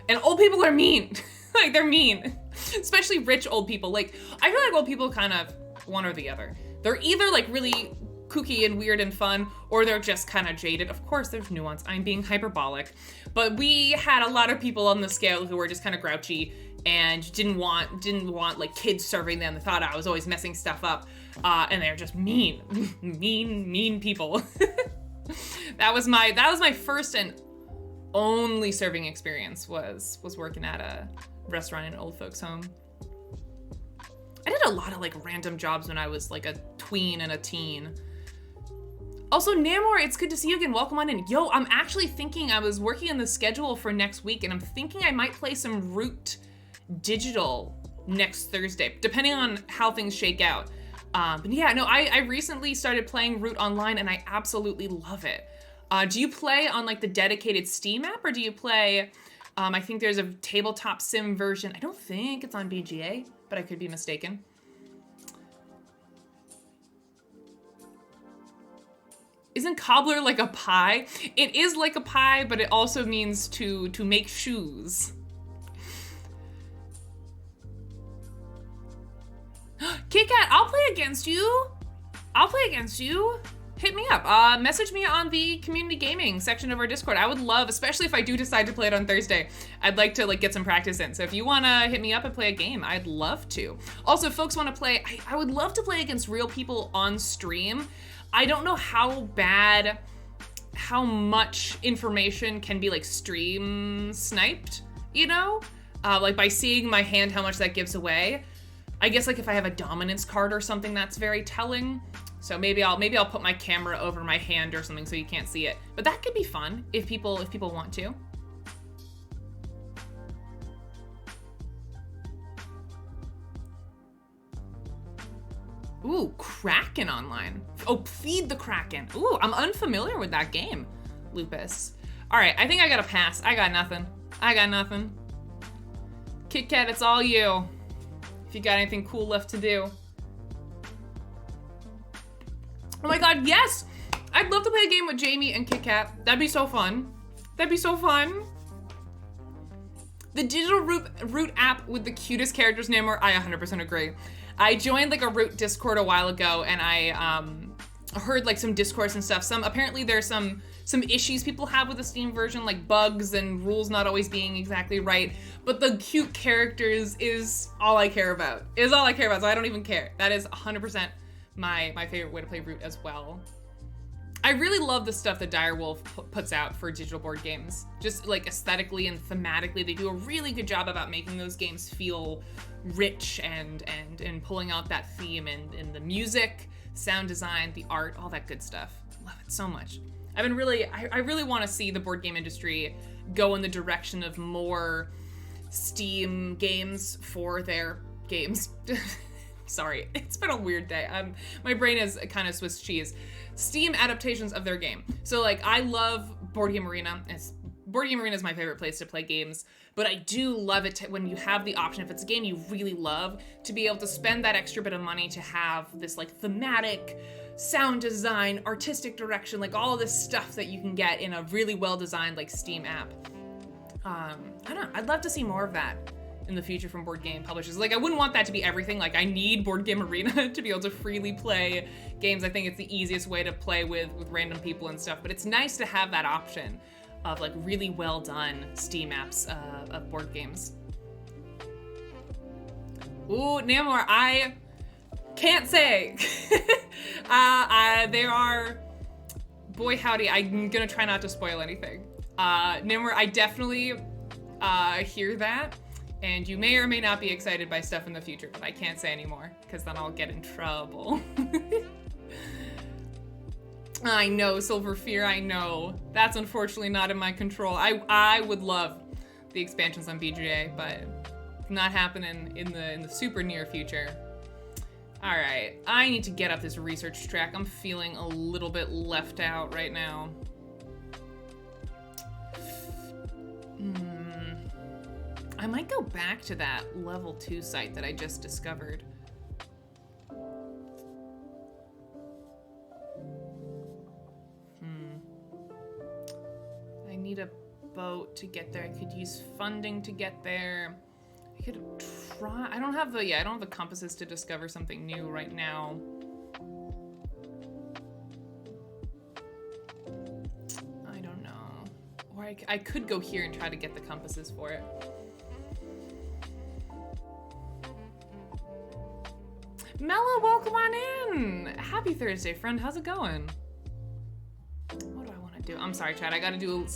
And old people are mean. Like they're mean, especially rich old people. Like I feel like old people kind of one or the other. They're either like really kooky and weird and fun, or they're just kind of jaded. Of course, there's nuance. I'm being hyperbolic. But we had a lot of people on the scale who were just kind of grouchy and didn't want like kids serving them. They thought I was always messing stuff up. And they're just mean people. That was my first and only serving experience was working at a restaurant in an old folks home. I did a lot of like random jobs when I was like a tween and a teen. Also, Namor, it's good to see you again. Welcome on in. Yo, I'm actually thinking, I was working on the schedule for next week, and I'm thinking I might play some Root Digital next Thursday, depending on how things shake out. But yeah, no, I recently started playing Root online, and I absolutely love it. Do you play on like the dedicated Steam app, or do you play, I think there's a tabletop sim version. I don't think it's on BGA, but I could be mistaken. Isn't cobbler like a pie? It is like a pie, but it also means to make shoes. Kit Kat, I'll play against you. Hit me up. Message me on the community gaming section of our Discord. I would love, especially if I do decide to play it on Thursday, I'd like to like get some practice in. So if you wanna hit me up and play a game, I'd love to. Also, if folks wanna play, I would love to play against real people on stream. I don't know how much information can be like stream sniped, you know? Like by seeing my hand, how much that gives away. I guess like if I have a dominance card or something, that's very telling. So maybe I'll put my camera over my hand or something so you can't see it. But that could be fun if people want to. Ooh, Kraken online. Oh, Feed the Kraken. Ooh, I'm unfamiliar with that game, Lupus. All right, I think I gotta pass. I got nothing. Kit Kat, it's all you. If you got anything cool left to do. Oh my God, yes! I'd love to play a game with Jamie and Kit Kat. That'd be so fun. The digital Root app with the cutest characters, Namor, I 100% agree. I joined like a Root Discord a while ago, and I heard like some discourse and stuff. Apparently there's some issues people have with the Steam version, like bugs and rules not always being exactly right. But the cute characters is all I care about. So I don't even care. That is 100% my favorite way to play Root as well. I really love the stuff that Direwolf puts out for digital board games. Just like aesthetically and thematically, they do a really good job about making those games feel rich and pulling out that theme and the music, sound design, the art, all that good stuff. Love it so much. I really want to see the board game industry go in the direction of more Steam games for their games. Sorry, it's been a weird day. My brain is kind of Swiss cheese. Steam adaptations of their game. So like, I love Board Game Arena. Board Game Arena is my favorite place to play games, but I do love it when you have the option, if it's a game you really love, to be able to spend that extra bit of money to have this like thematic, sound design, artistic direction, like all of this stuff that you can get in a really well-designed like Steam app. I don't know, I'd love to see more of that in the future from board game publishers. Like, I wouldn't want that to be everything. Like, I need Board Game Arena to be able to freely play games. I think it's the easiest way to play with random people and stuff, but it's nice to have that option of like really well done Steam apps of board games. Ooh, Namor, I can't say. They are, boy howdy, I'm gonna try not to spoil anything. Namor, I definitely hear that. And you may or may not be excited by stuff in the future, but I can't say anymore, because then I'll get in trouble. I know, Silver Fear, I know. That's unfortunately not in my control. I would love the expansions on BGA, but it's not happening in the super near future. All right, I need to get up this research track. I'm feeling a little bit left out right now. I might go back to that level 2 site that I just discovered. I need a boat to get there. I could use funding to get there. I could try. I don't have the compasses to discover something new right now. I don't know. Or I could go here and try to get the compasses for it. Mella, welcome on in! Happy Thursday, friend. How's it going? What do I want to do? I'm sorry, Chad. I gotta do a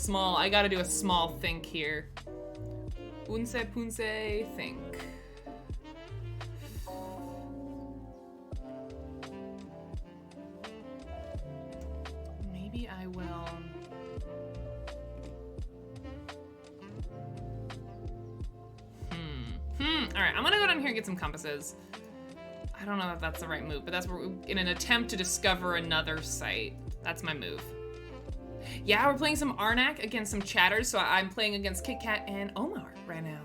small think here. Unse punse think. Maybe I will. All right, I'm gonna go down here and get some compasses. I don't know if that's the right move, but that's where in an attempt to discover another site. That's my move. Yeah, we're playing some Arnak against some chatters, so I'm playing against Kit Kat and Omar right now.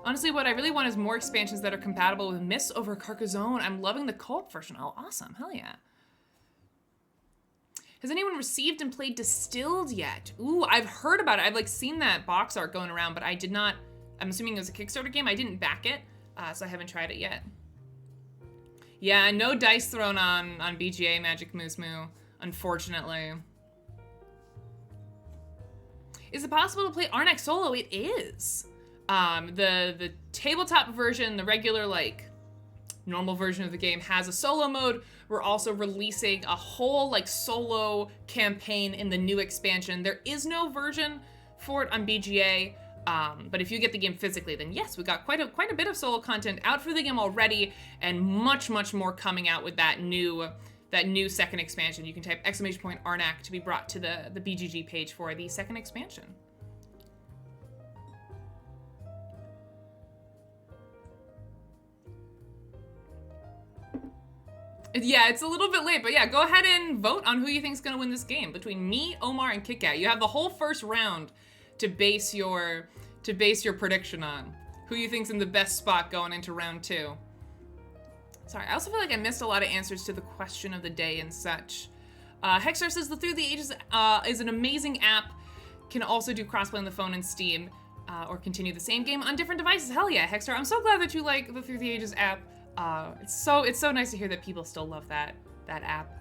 Honestly, what I really want is more expansions that are compatible with Mists over Carcassonne. I'm loving the co-op version. Oh, awesome. Hell yeah. Has anyone received and played Distilled yet? Ooh, I've heard about it. I've like seen that box art going around, but I did not. I'm assuming it was a Kickstarter game. I didn't back it, so I haven't tried it yet. Yeah, no dice thrown on BGA Magic Moo Moo, unfortunately. Is it possible to play Arnak solo? It is. The tabletop version, the regular like normal version of the game has a solo mode. We're also releasing a whole like solo campaign in the new expansion. There is no version for it on BGA. But if you get the game physically, then yes, we got quite a bit of solo content out for the game already, and much more coming out with that new second expansion. You can type !Arnak to be brought to the BGG page for the second expansion. Yeah, it's a little bit late, but yeah, go ahead and vote on who you think is going to win this game between me, Omar, and Kit Kat. You have the whole first round to base your prediction on. Who you think's in the best spot going into round 2. Sorry, I also feel like I missed a lot of answers to the question of the day and such. Hexar says the Through the Ages is an amazing app. Can also do crossplay on the phone and Steam, or continue the same game on different devices. Hell yeah, Hexar. I'm so glad that you like the Through the Ages app. It's so nice to hear that people still love that app.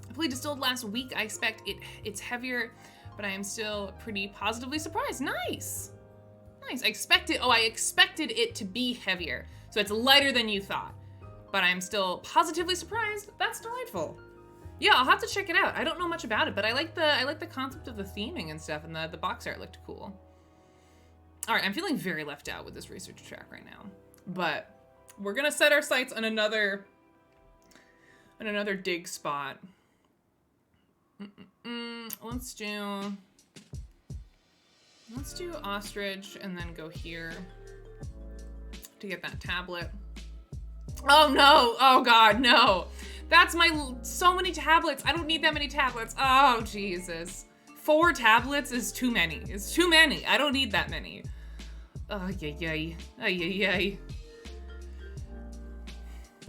I played Distilled last week. I expect it's heavier, but I am still pretty positively surprised. Nice. I expected it to be heavier. So it's lighter than you thought, but I'm still positively surprised. That's delightful. Yeah, I'll have to check it out. I don't know much about it, but I like the concept of the theming and stuff, and the box art looked cool. All right, I'm feeling very left out with this research track right now, but we're gonna set our sights on another dig spot. Let's do. Let's do ostrich and then go here to get that tablet. Oh no, oh God, no. That's so many tablets. I don't need that many tablets. Oh, Jesus. 4 tablets is too many. It's too many. I don't need that many. Oh, yay.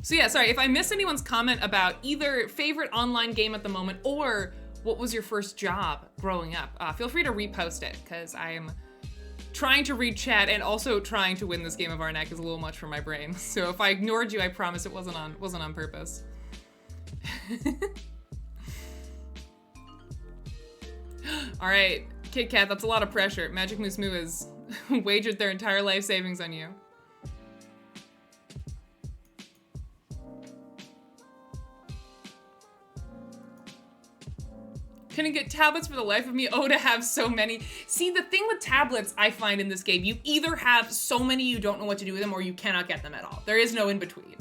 So yeah, sorry, if I miss anyone's comment about either favorite online game at the moment or what was your first job growing up, feel free to repost it, because I am trying to read chat and also trying to win this game of Arnak is a little much for my brain. So if I ignored you, I promise it wasn't on purpose. All right, Kit Kat, that's a lot of pressure. Magic Moose Moo has wagered their entire life savings on you. Couldn't get tablets for the life of me. Oh, to have so many. See, the thing with tablets I find in this game, you either have so many you don't know what to do with them or you cannot get them at all. There is no in between.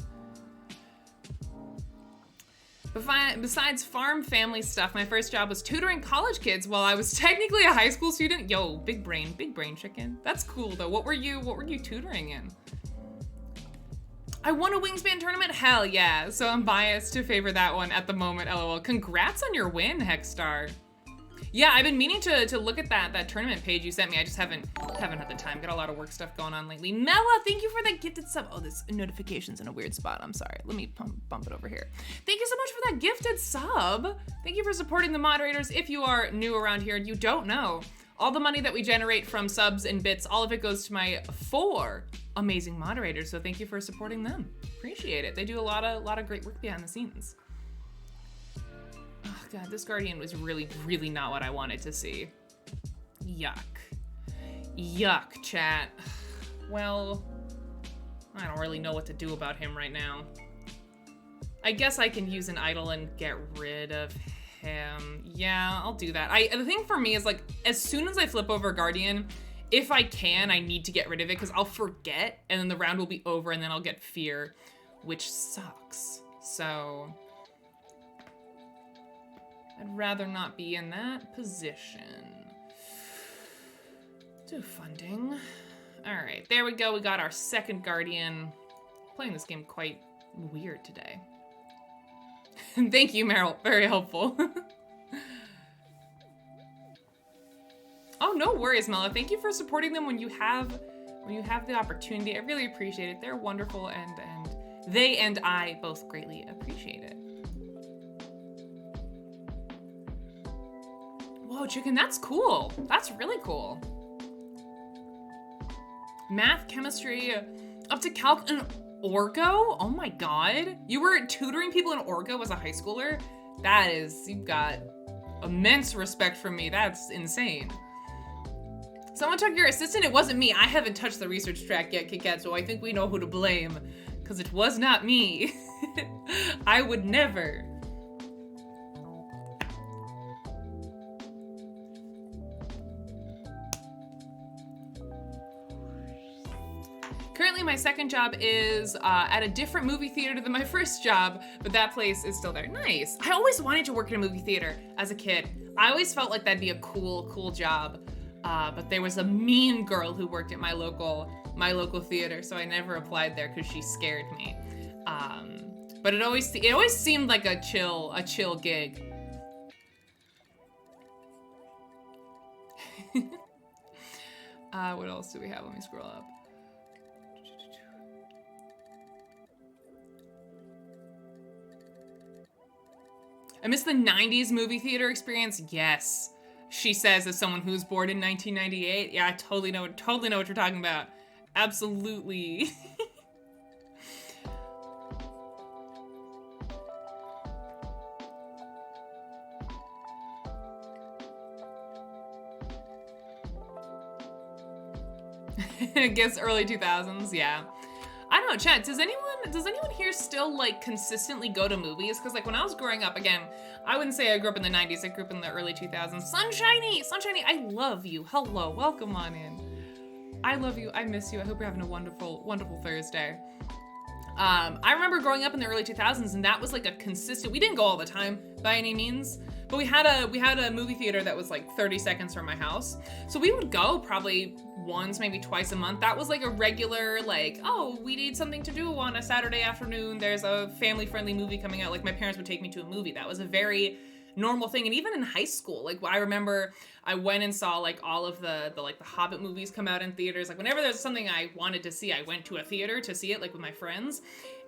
Besides farm family stuff, my first job was tutoring college kids while I was technically a high school student. Yo, big brain chicken. That's cool though. What were you tutoring in? I won a Wingspan tournament? Hell yeah. So I'm biased to favor that one at the moment, LOL. Congrats on your win, Hexstar. Yeah, I've been meaning to look at that tournament page you sent me. I just haven't had the time. Got a lot of work stuff going on lately. Mela, thank you for that gifted sub. Oh, this notification's in a weird spot. I'm sorry. Let me bump it over here. Thank you so much for that gifted sub. Thank you for supporting the moderators. If you are new around here and you don't know, all the money that we generate from subs and bits, all of it goes to my 4 amazing moderators. So thank you for supporting them. Appreciate it. They do a lot of great work behind the scenes. Oh God, this Guardian was really, really not what I wanted to see. Yuck. Yuck, chat. Well, I don't really know what to do about him right now. I guess I can use an idol and get rid of him. Yeah, I'll do that. The thing for me is, like, as soon as I flip over Guardian, if I can, I need to get rid of it because I'll forget and then the round will be over and then I'll get fear, which sucks. So I'd rather not be in that position. Do funding. All right, there we go. We got our second Guardian. Playing this game quite weird today. Thank you, Meryl. Very helpful. Oh, no worries, Mela. Thank you for supporting them when you have the opportunity. I really appreciate it. They're wonderful, and they and I both greatly appreciate it. Whoa, chicken, that's cool. That's really cool. Math, chemistry, up to calc and Orgo? Oh my God. You were tutoring people in Orgo as a high schooler? You've got immense respect from me. That's insane. Someone took your assistant? It wasn't me. I haven't touched the research track yet, Kit Kat, so I think we know who to blame. Because it was not me. I would never. Currently, my second job is at a different movie theater than my first job, but that place is still there. Nice. I always wanted to work in a movie theater as a kid. I always felt like that'd be a cool job. But there was a mean girl who worked at my local theater, so I never applied there because she scared me. But it always seemed like a chill gig. What else do we have? Let me scroll up. I miss the 90s movie theater experience. Yes. She says as someone who's born in 1998. Yeah, I totally know what you're talking about. Absolutely. I guess early 2000s, yeah. I don't know, chat, does anyone here still, like, consistently go to movies? Because, like, when I was growing up, again, I wouldn't say I grew up in the 90s, I grew up in the early 2000s. Sunshiny, I love you. Hello, welcome on in. I love you, I miss you, I hope you're having a wonderful, wonderful Thursday. I remember growing up in the early 2000s, and that was like a consistent, we didn't go all the time by any means, but we had a movie theater that was like 30 seconds from my house. So we would go probably once, maybe twice a month. That was like a regular, like, oh, we need something to do on a Saturday afternoon. There's a family-friendly movie coming out. Like, my parents would take me to a movie. That was a very normal thing. And even in high school, like, I remember I went and saw like all of the Hobbit movies come out in theaters. Like, whenever there's something I wanted to see, I went to a theater to see it, like with my friends.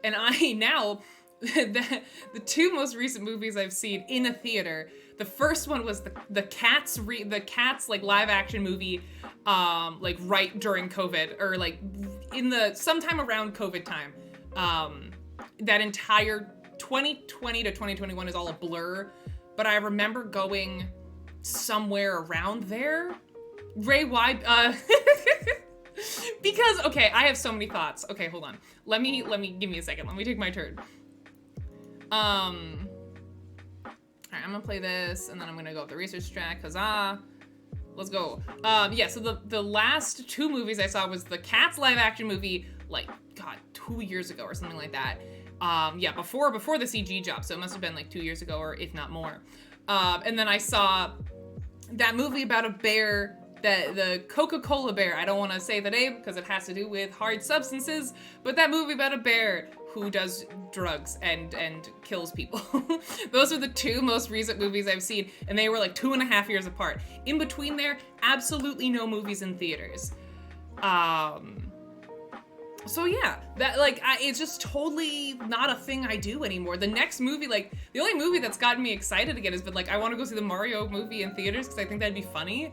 And I now, the two most recent movies I've seen in a theater, the first one was the Cats like live action movie, like right during COVID, or like sometime around COVID time. That entire 2020 to 2021 is all a blur, but I remember going somewhere around there. Ray, why? Because, okay, I have so many thoughts. Okay, hold on. Let me give me a second. Let me take my turn. All right, I'm gonna play this, and then I'm gonna go with the research track. Huzzah! Let's go. Yeah. So the last two movies I saw was the Cats live action movie, like, God, 2 years ago or something like that. Yeah, before the CG job, so it must have been like 2 years ago, or if not more. And then I saw that movie about a bear, the Coca-Cola bear. I don't want to say the name because it has to do with hard substances, but that movie about a bear who does drugs and kills people. Those are the two most recent movies I've seen, and they were like 2.5 years apart. In between there, absolutely no movies in theaters. So yeah, that it's just totally not a thing I do anymore. The next movie, like, the only movie that's gotten me excited again has been like, I want to go see the Mario movie in theaters because I think that'd be funny.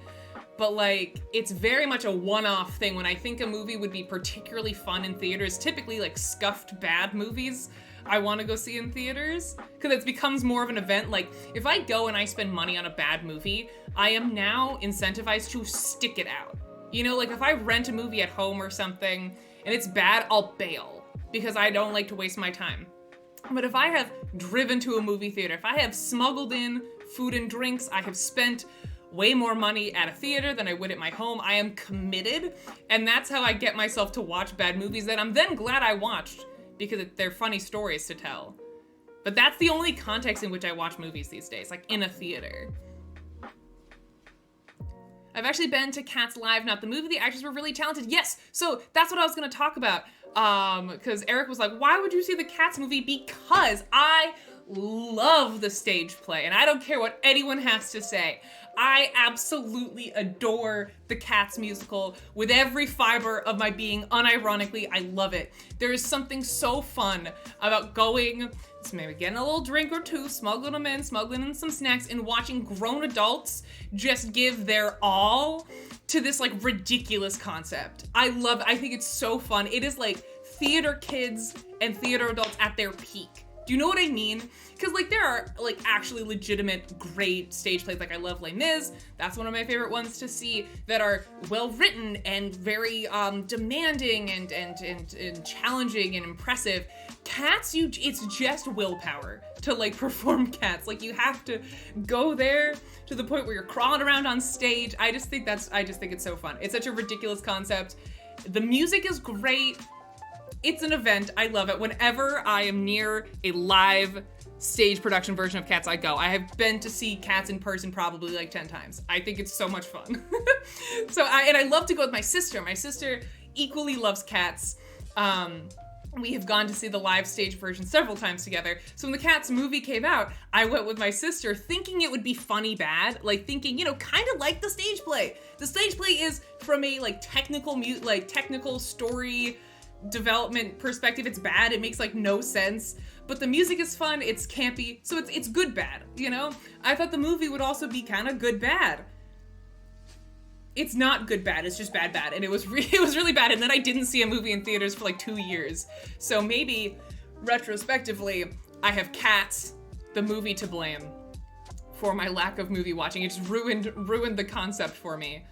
But like, it's very much a one-off thing. When I think a movie would be particularly fun in theaters, typically like scuffed bad movies, I want to go see in theaters because it becomes more of an event. Like, if I go and I spend money on a bad movie, I am now incentivized to stick it out. You know, like if I rent a movie at home or something and it's bad, I'll bail because I don't like to waste my time. But if I have driven to a movie theater, if I have smuggled in food and drinks, I have spent way more money at a theater than I would at my home, I am committed, and that's how I get myself to watch bad movies that I'm then glad I watched because they're funny stories to tell. But that's the only context in which I watch movies these days, like in a theater. I've actually been to Cats Live, not the movie. The actors were really talented. Yes, so that's what I was gonna talk about. Because Eric was like, why would you see the Cats movie? Because I love the stage play, and I don't care what anyone has to say. I absolutely adore the Cats musical with every fiber of my being. Unironically, I love it. There is something so fun about going, so maybe getting a little drink or two, smuggling in some snacks, and watching grown adults just give their all to this like ridiculous concept. I think it's so fun. It is like theater kids and theater adults at their peak. Do you know what I mean? Because like there are like actually legitimate great stage plays. Like I love Les Mis. That's one of my favorite ones to see that are well written and very demanding and challenging and impressive. Cats, it's just willpower to like perform Cats. Like you have to go there to the point where you're crawling around on stage. I just think it's so fun. It's such a ridiculous concept. The music is great. It's an event. I love it. Whenever I am near a live stage production version of Cats, I go. I have been to see Cats in person probably like 10 times. I think it's so much fun. I love to go with my sister. My sister equally loves Cats. We have gone to see the live stage version several times together. So when the Cats movie came out, I went with my sister thinking it would be funny bad, like thinking, kind of like the stage play. The stage play is from a like technical story development perspective, it's bad. It makes like no sense, but the music is fun. It's campy, so it's good bad. I thought the movie would also be kind of good bad. It's not good bad. It's just bad, and it was really bad. And then I didn't see a movie in theaters for like 2 years. So maybe retrospectively, I have Cats, the movie, to blame for my lack of movie watching. It just ruined the concept for me.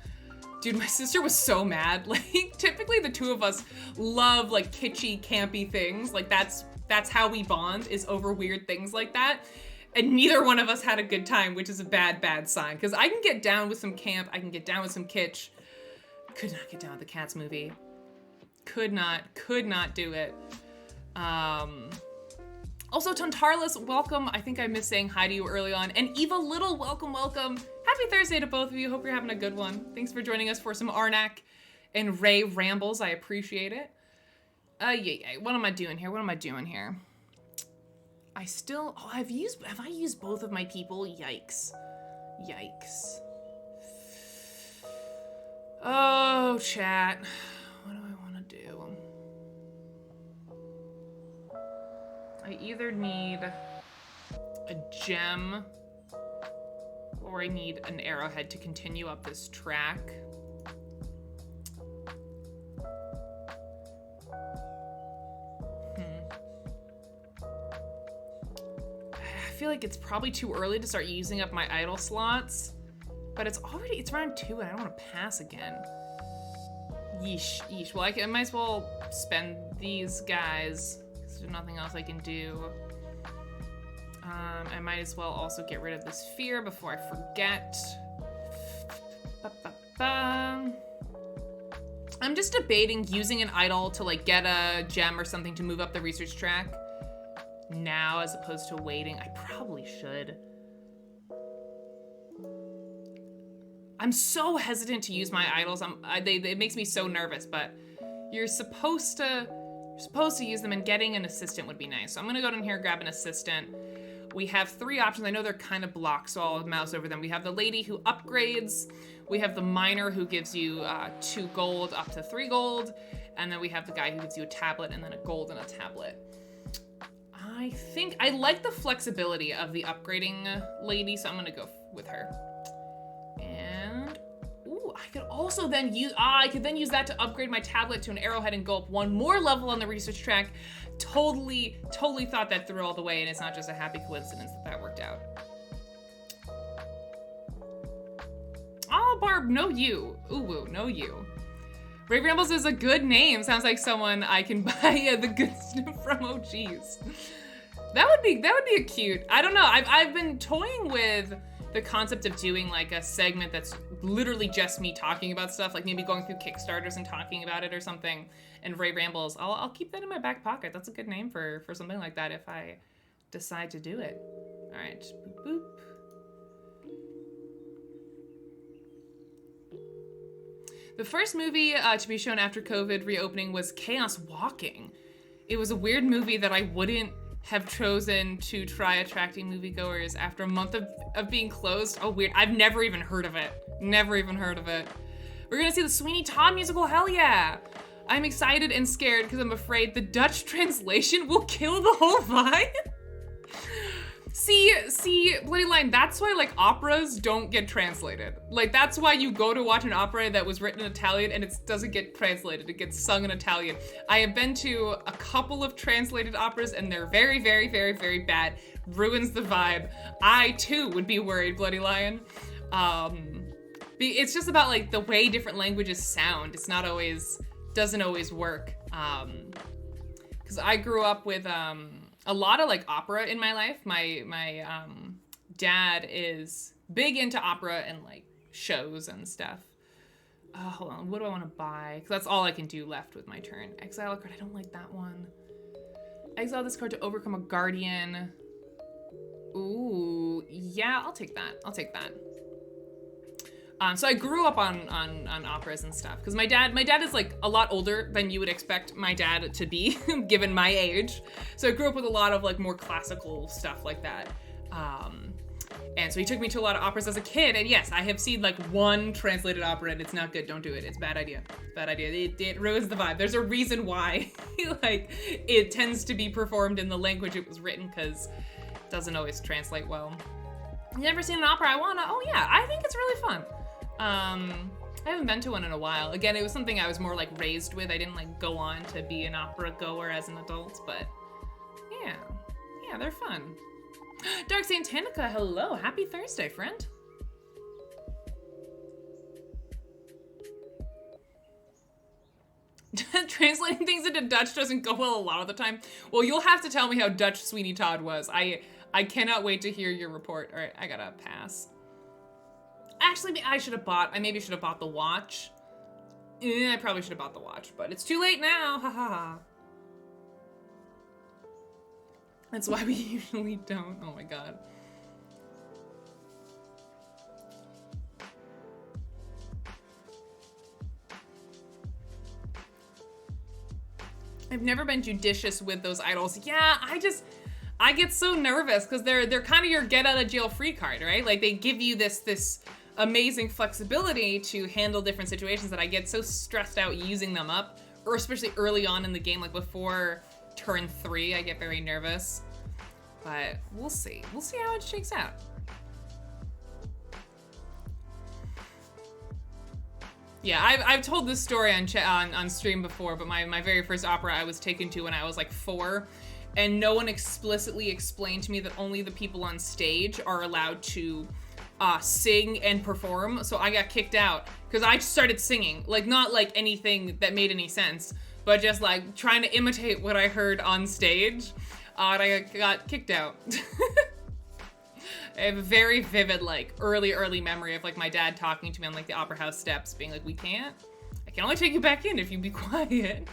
Dude, my sister was so mad. Like, typically the two of us love like kitschy, campy things. Like that's how we bond, is over weird things like that. And neither one of us had a good time, which is a bad sign. Because I can get down with some camp, I can get down with some kitsch. Could not get down with the Cats movie. Could not do it. Also, Tontarless, welcome. I think I missed saying hi to you early on. And Eva Little, welcome, welcome. Happy Thursday to both of you. Hope you're having a good one. Thanks for joining us for some Arnak and Ray rambles. I appreciate it. Yeah. What am I doing here? Have I used both of my people? Yikes. Oh, chat. What do I want to do? I either need a gem or I need an arrowhead to continue up this track. I feel like it's probably too early to start using up my idle slots, but it's round 2 and I don't want to pass again. Yeesh. Well, I might as well spend these guys. There's nothing else I can do. I might as well also get rid of this fear before I forget. I'm just debating using an idol to like get a gem or something to move up the research track now as opposed to waiting. I probably should. I'm so hesitant to use my idols. It makes me so nervous, but you're supposed to use them, and getting an assistant would be nice. So I'm gonna go down here and grab an assistant. We have 3 options. I know they're kind of blocked, so I'll mouse over them. We have the lady who upgrades. We have the miner who gives you 2 gold up to 3 gold. And then we have the guy who gives you a tablet and then a gold and a tablet. I think I like the flexibility of the upgrading lady, so I'm gonna go with her. And I could also then use that to upgrade my tablet to an arrowhead and go up 1 more level on the research track. Totally thought that through all the way, and it's not just a happy coincidence that worked out. Oh, Barb, no you. Ooh, no you. Ray Rambles is a good name. Sounds like someone I can buy the good stuff from. Oh, geez. That would be a cute. I don't know. I've been toying with the concept of doing like a segment that's literally just me talking about stuff, like maybe going through Kickstarters and talking about it or something. And Ray Rambles, I'll keep that in my back pocket. That's a good name for something like that if I decide to do it. All right, boop, boop. The first movie to be shown after COVID reopening was Chaos Walking. It was a weird movie that I wouldn't have chosen to try attracting moviegoers after a month of being closed. Oh, weird. I've never even heard of it. We're gonna see the Sweeney Todd musical, hell yeah. I'm excited and scared because I'm afraid the Dutch translation will kill the whole vibe. See, Bloody Lion, that's why like operas don't get translated. Like that's why you go to watch an opera that was written in Italian and it doesn't get translated, it gets sung in Italian. I have been to a couple of translated operas and they're very, very, very, very bad. Ruins the vibe. I too would be worried, Bloody Lion. It's just about like the way different languages sound. It's not always, doesn't always work. Cause I grew up with, a lot of like opera in my life. My dad is big into opera and like shows and stuff. Hold on, what do I want to buy? Cause that's all I can do left with my turn. Exile a card, I don't like that one. Exile this card to overcome a guardian. Ooh, yeah, I'll take that. So I grew up on operas and stuff because my dad is like a lot older than you would expect my dad to be given my age. So I grew up with a lot of like more classical stuff like that. And so he took me to a lot of operas as a kid. And yes, I have seen like one translated opera and it's not good. Don't do it. It's a bad idea. It ruins the vibe. There's a reason why like it tends to be performed in the language it was written because it doesn't always translate well. You never seen an opera? I wanna. Oh yeah, I think it's really fun. I haven't been to one in a while. Again, it was something I was more like raised with. I didn't like go on to be an opera goer as an adult, but yeah, they're fun. Dark Santanica, hello, happy Thursday, friend. Translating things into Dutch doesn't go well a lot of the time. Well, you'll have to tell me how Dutch Sweeney Todd was. I cannot wait to hear your report. All right, I gotta pass. Actually, I maybe should have bought the watch. I probably should have bought the watch, but it's too late now. Ha ha ha. That's why we usually don't. Oh my god. I've never been judicious with those idols. Yeah, I get so nervous because they're kind of your get out of jail free card, right? Like they give you this amazing flexibility to handle different situations that I get so stressed out using them up, or especially early on in the game, like before turn 3, I get very nervous. But we'll see. We'll see how it shakes out. Yeah, I've told this story on stream before, but my very first opera I was taken to when I was like 4, and no one explicitly explained to me that only the people on stage are allowed to sing and perform. So I got kicked out because I started singing, like not like anything that made any sense, but just like trying to imitate what I heard on stage, and I got kicked out. I have a very vivid, like, early memory of, like, my dad talking to me on, like, the Opera House steps, being like, I can only take you back in if you be quiet.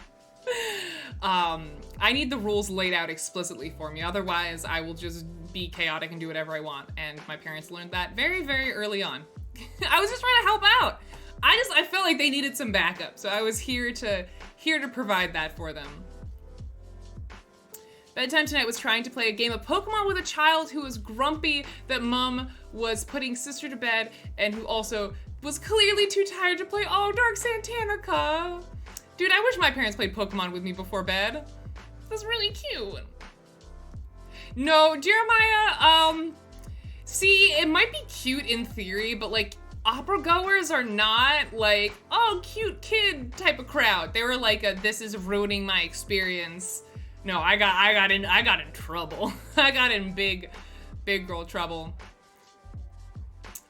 I need the rules laid out explicitly for me, otherwise I will just be chaotic and do whatever I want, and my parents learned that very, very early on. I was just trying to help out. I felt like they needed some backup, so I was here to provide that for them. Bedtime tonight was trying to play a game of Pokemon with a child who was grumpy that mom was putting sister to bed and who also was clearly too tired to play Oh Dark Santanica. Dude, I wish my parents played Pokemon with me before bed. That's really cute. No, Jeremiah, see, it might be cute in theory, but like opera goers are not like, oh, cute kid type of crowd. They were like this is ruining my experience. No, I got in trouble. I got in big girl trouble.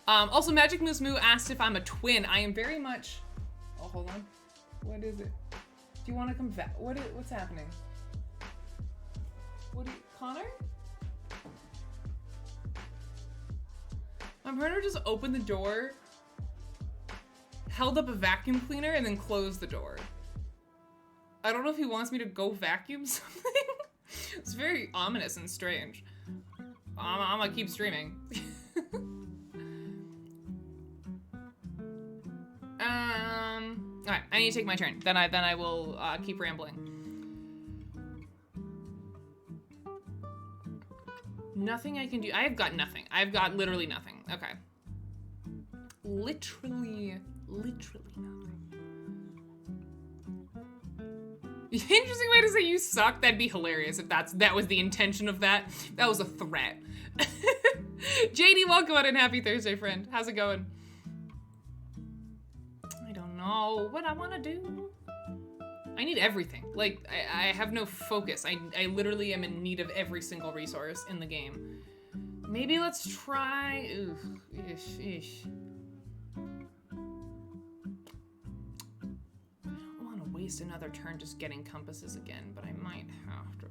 Also, Magic Moose Moo asked if I'm a twin. I am very much. Oh, hold on. What is it? Do you want to come back? What's happening? Connor? My partner just opened the door, held up a vacuum cleaner, and then closed the door. I don't know if he wants me to go vacuum something. It's very ominous and strange. I'm gonna keep streaming. Alright, I need to take my turn. Then I will keep rambling. Nothing I can do. I have got nothing. I've got literally nothing. Okay. Literally nothing. Interesting way to say you suck. That'd be hilarious if that was the intention of that. That was a threat. JD, welcome on and happy Thursday, friend. How's it going? I don't know what I want to do. I need everything. Like, I have no focus. I literally am in need of every single resource in the game. Maybe let's try... Ooh, ish. Waste another turn just getting compasses again, but I might have to.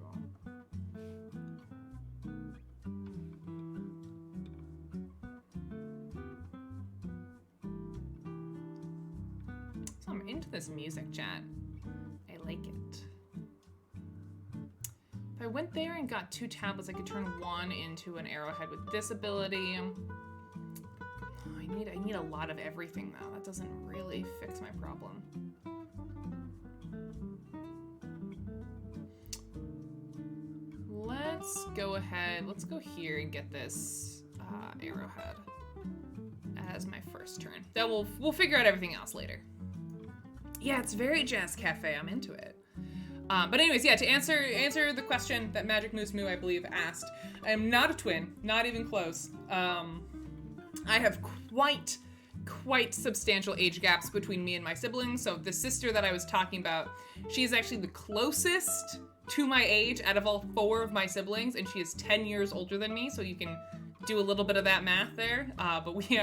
So I'm into this music, chat. I like it. If I went there and got 2 tablets, I could turn 1 into an arrowhead with this ability. I need a lot of everything though. That doesn't really fix my problem. Let's go ahead. Let's go here and get this arrowhead as my first turn. Then we'll figure out everything else later. Yeah, it's very Jazz Cafe. I'm into it. But anyways, yeah, to answer the question that Magic Moose Moo, I believe, asked, I am not a twin, not even close. I have quite substantial age gaps between me and my siblings. So the sister that I was talking about, she's actually the closest to my age out of all 4 of my siblings, and she is 10 years older than me, so you can do a little bit of that math there. But we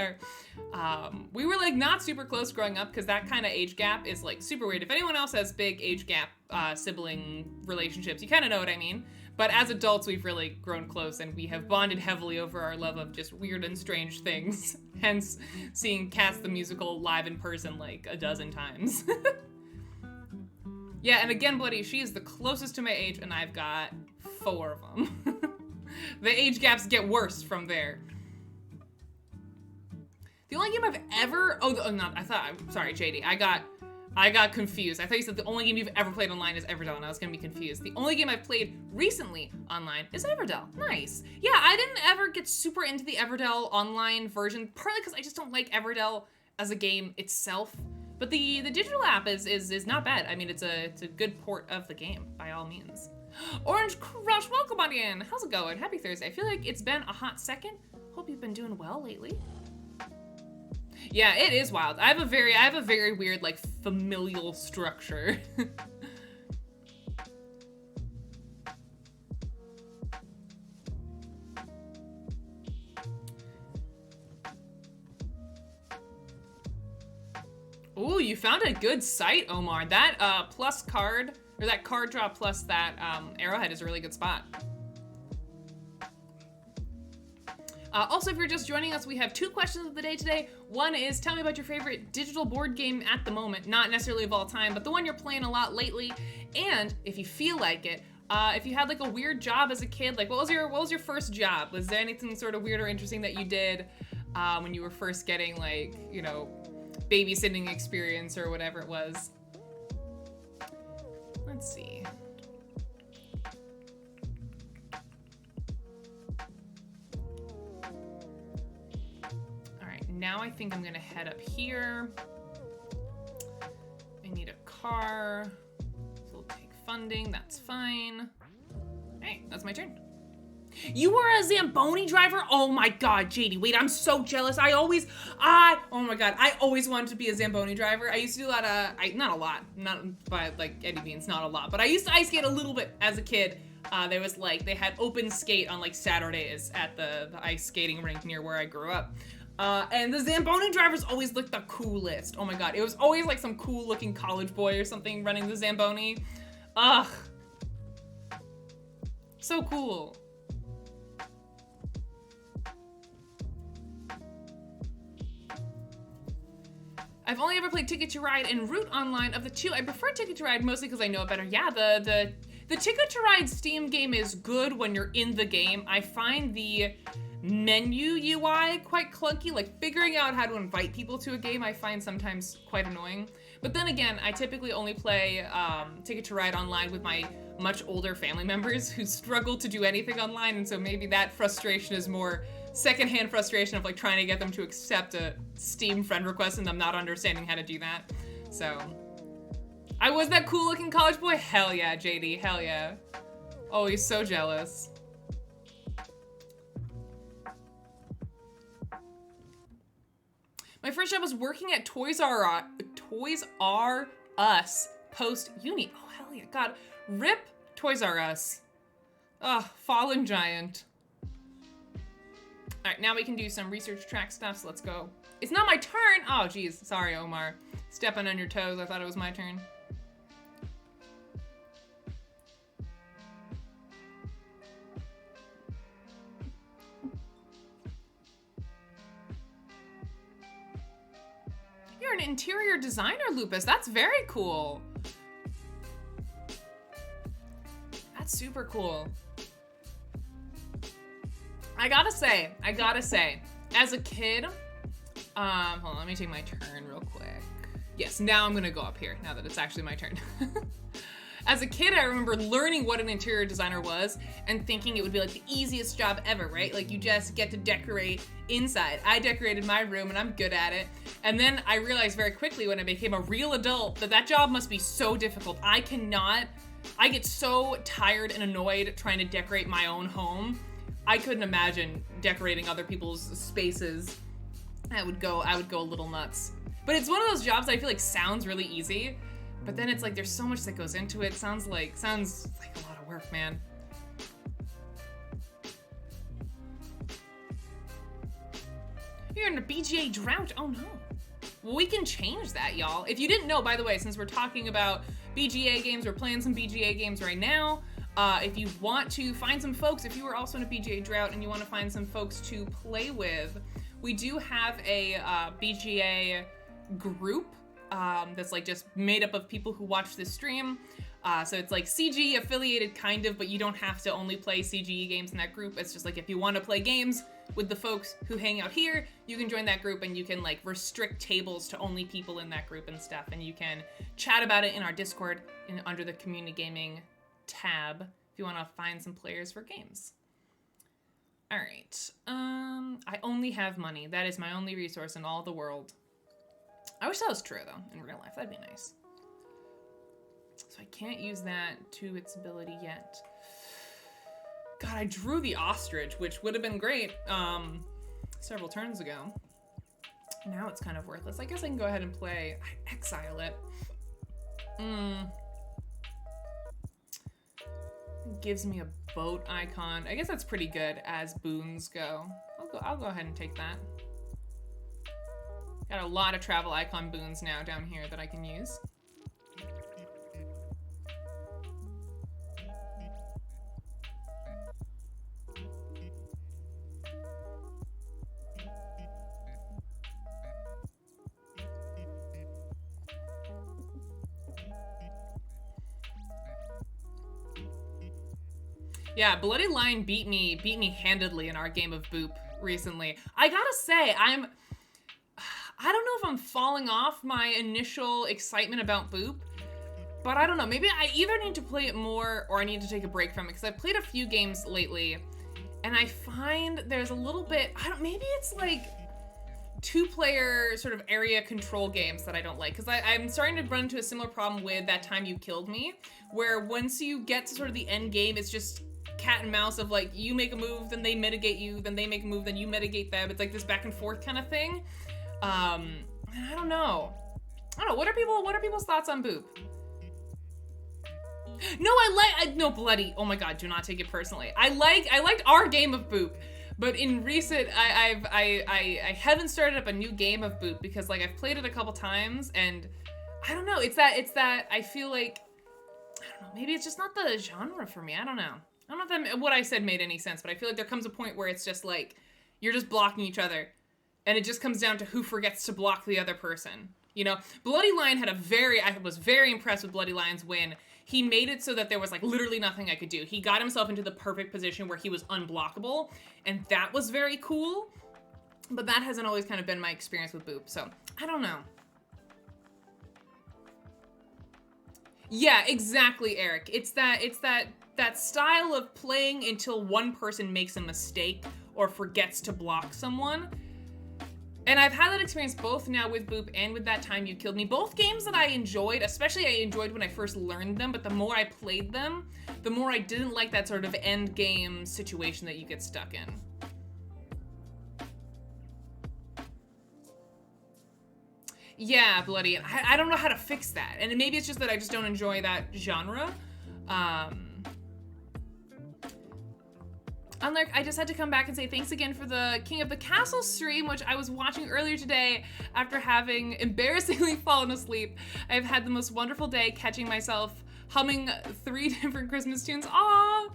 were like not super close growing up because that kind of age gap is like super weird. If anyone else has big age gap sibling relationships, you kind of know what I mean. But as adults, we've really grown close, and we have bonded heavily over our love of just weird and strange things. Hence, seeing Cats the Musical live in person like a dozen times. Yeah, and again, Bloody, she is the closest to my age, and I've got 4 of them. The age gaps get worse from there. The only game I've ever, sorry, JD, I got confused. I thought you said the only game you've ever played online is Everdell, and I was gonna be confused. The only game I've played recently online is Everdell. Nice. Yeah, I didn't ever get super into the Everdell online version, partly because I just don't like Everdell as a game itself. But the digital app is not bad. I mean, it's a good port of the game, by all means. Orange Crush, welcome on in. How's it going? Happy Thursday. I feel like it's been a hot second. Hope you've been doing well lately. Yeah, it is wild. I have a very weird, like, familial structure. Ooh, you found a good site, Omar. That plus card, or that card draw plus that arrowhead is a really good spot. Also, if you're just joining us, we have 2 questions of the day today. One is, tell me about your favorite digital board game at the moment, not necessarily of all time, but the one you're playing a lot lately. And if you feel like it, if you had like a weird job as a kid, like what was your first job? Was there anything sort of weird or interesting that you did when you were first getting, like, you know, babysitting experience or whatever it was? Let's see. Now I think I'm gonna head up here. I need a car, so we'll take funding, that's fine. Hey, that's my turn. You were a Zamboni driver? Oh my God, JD, wait, I'm so jealous. Oh my God, I always wanted to be a Zamboni driver. I used to do a lot of, not a lot, not by like any means, not a lot, but I used to ice skate a little bit as a kid. There was like, they had open skate on like Saturdays at the ice skating rink near where I grew up. And the Zamboni drivers always looked the coolest. Oh my God, it was always like some cool looking college boy or something running the Zamboni. Ugh. So cool. I've only ever played Ticket to Ride and Route Online. Of the 2, I prefer Ticket to Ride mostly because I know it better. Yeah, the Ticket to Ride Steam game is good when you're in the game. I find the menu UI quite clunky, like figuring out how to invite people to a game I find sometimes quite annoying. But then again, I typically only play Ticket to Ride online with my much older family members who struggle to do anything online, and so maybe that frustration is more secondhand frustration of like trying to get them to accept a Steam friend request and them not understanding how to do that. So, I was that cool looking college boy? Hell yeah, JD, hell yeah. Oh, he's so jealous. My first job was working at Toys R Us post-uni. Oh, hell yeah. God, rip Toys R Us. Ugh, fallen giant. All right, now we can do some research track stuff, so let's go. It's not my turn. Oh, geez. Sorry, Omar. Stepping on your toes. I thought it was my turn. You're an interior designer, Lupus. That's very cool. That's super cool. I gotta say, as a kid, hold on, let me take my turn real quick. Yes, now I'm gonna go up here, now that it's actually my turn. As a kid, I remember learning what an interior designer was and thinking it would be like the easiest job ever, right? Like you just get to decorate inside. I decorated my room and I'm good at it. And then I realized very quickly when I became a real adult that that job must be so difficult. I get so tired and annoyed trying to decorate my own home. I couldn't imagine decorating other people's spaces. I would go a little nuts. But it's one of those jobs that I feel like sounds really easy, but then it's like there's so much that goes into it. Sounds like a lot of work, man. You're in a BGA drought. Oh no. Well, we can change that, y'all. If you didn't know, by the way, since we're talking about BGA games, we're playing some BGA games right now. If you want to find some folks, if you are also in a BGA drought and you want to find some folks to play with, we do have a BGA group that's like just made up of people who watch this stream. So it's like CG affiliated kind of, but you don't have to only play CGE games in that group. It's just like if you want to play games with the folks who hang out here, you can join that group and you can like restrict tables to only people in that group and stuff. And you can chat about it in our Discord under the community gaming tab if you want to find some players for games. All right. I only have money. That is my only resource in all the world. I wish that was true though, in real life. That'd be nice. So I can't use that to its ability yet. God, I drew the ostrich, which would have been great several turns ago. Now it's kind of worthless. I guess I can go ahead and play. I exile it. It gives me a boat icon. I guess that's pretty good as boons go. I'll go ahead and take that. Got a lot of travel icon boons now down here that I can use. Yeah, Bloody Lion beat me handedly in our game of Boop recently. I gotta say, I don't know if I'm falling off my initial excitement about Boop, but I don't know. Maybe I either need to play it more or I need to take a break from it, because I've played a few games lately, and I find there's a little bit, maybe it's like two-player sort of area control games that I don't like, because I'm starting to run into a similar problem with That Time You Killed Me, where once you get to sort of the end game, it's just cat and mouse of like, you make a move, then they mitigate you, then they make a move, then you mitigate them. It's like this back and forth kind of thing. I don't know. What are people's thoughts on Boop? No, bloody. Oh my God, do not take it personally. I liked our game of Boop, but in recent, I haven't started up a new game of Boop because like I've played it a couple times and I don't know. It's that I feel like, I don't know. Maybe it's just not the genre for me. I don't know. I don't know if what I said made any sense, but I feel like there comes a point where it's just like, you're just blocking each other. And it just comes down to who forgets to block the other person. You know, Bloody Lion I was very impressed with Bloody Lion's win. He made it so that there was like literally nothing I could do. He got himself into the perfect position where he was unblockable. And that was very cool. But that hasn't always kind of been my experience with Boop. So I don't know. Yeah, exactly, Eric. It's that style of playing until one person makes a mistake or forgets to block someone. And I've had that experience both now with Boop and with That Time You Killed Me. Both games that I enjoyed, especially I enjoyed when I first learned them, but the more I played them, the more I didn't like that sort of end game situation that you get stuck in. Yeah, Bloody. I don't know how to fix that. And maybe it's just that I just don't enjoy that genre. Unlike, I just had to come back and say thanks again for the King of the Castle stream, which I was watching earlier today after having embarrassingly fallen asleep. I've had the most wonderful day catching myself humming 3 different Christmas tunes. Aw,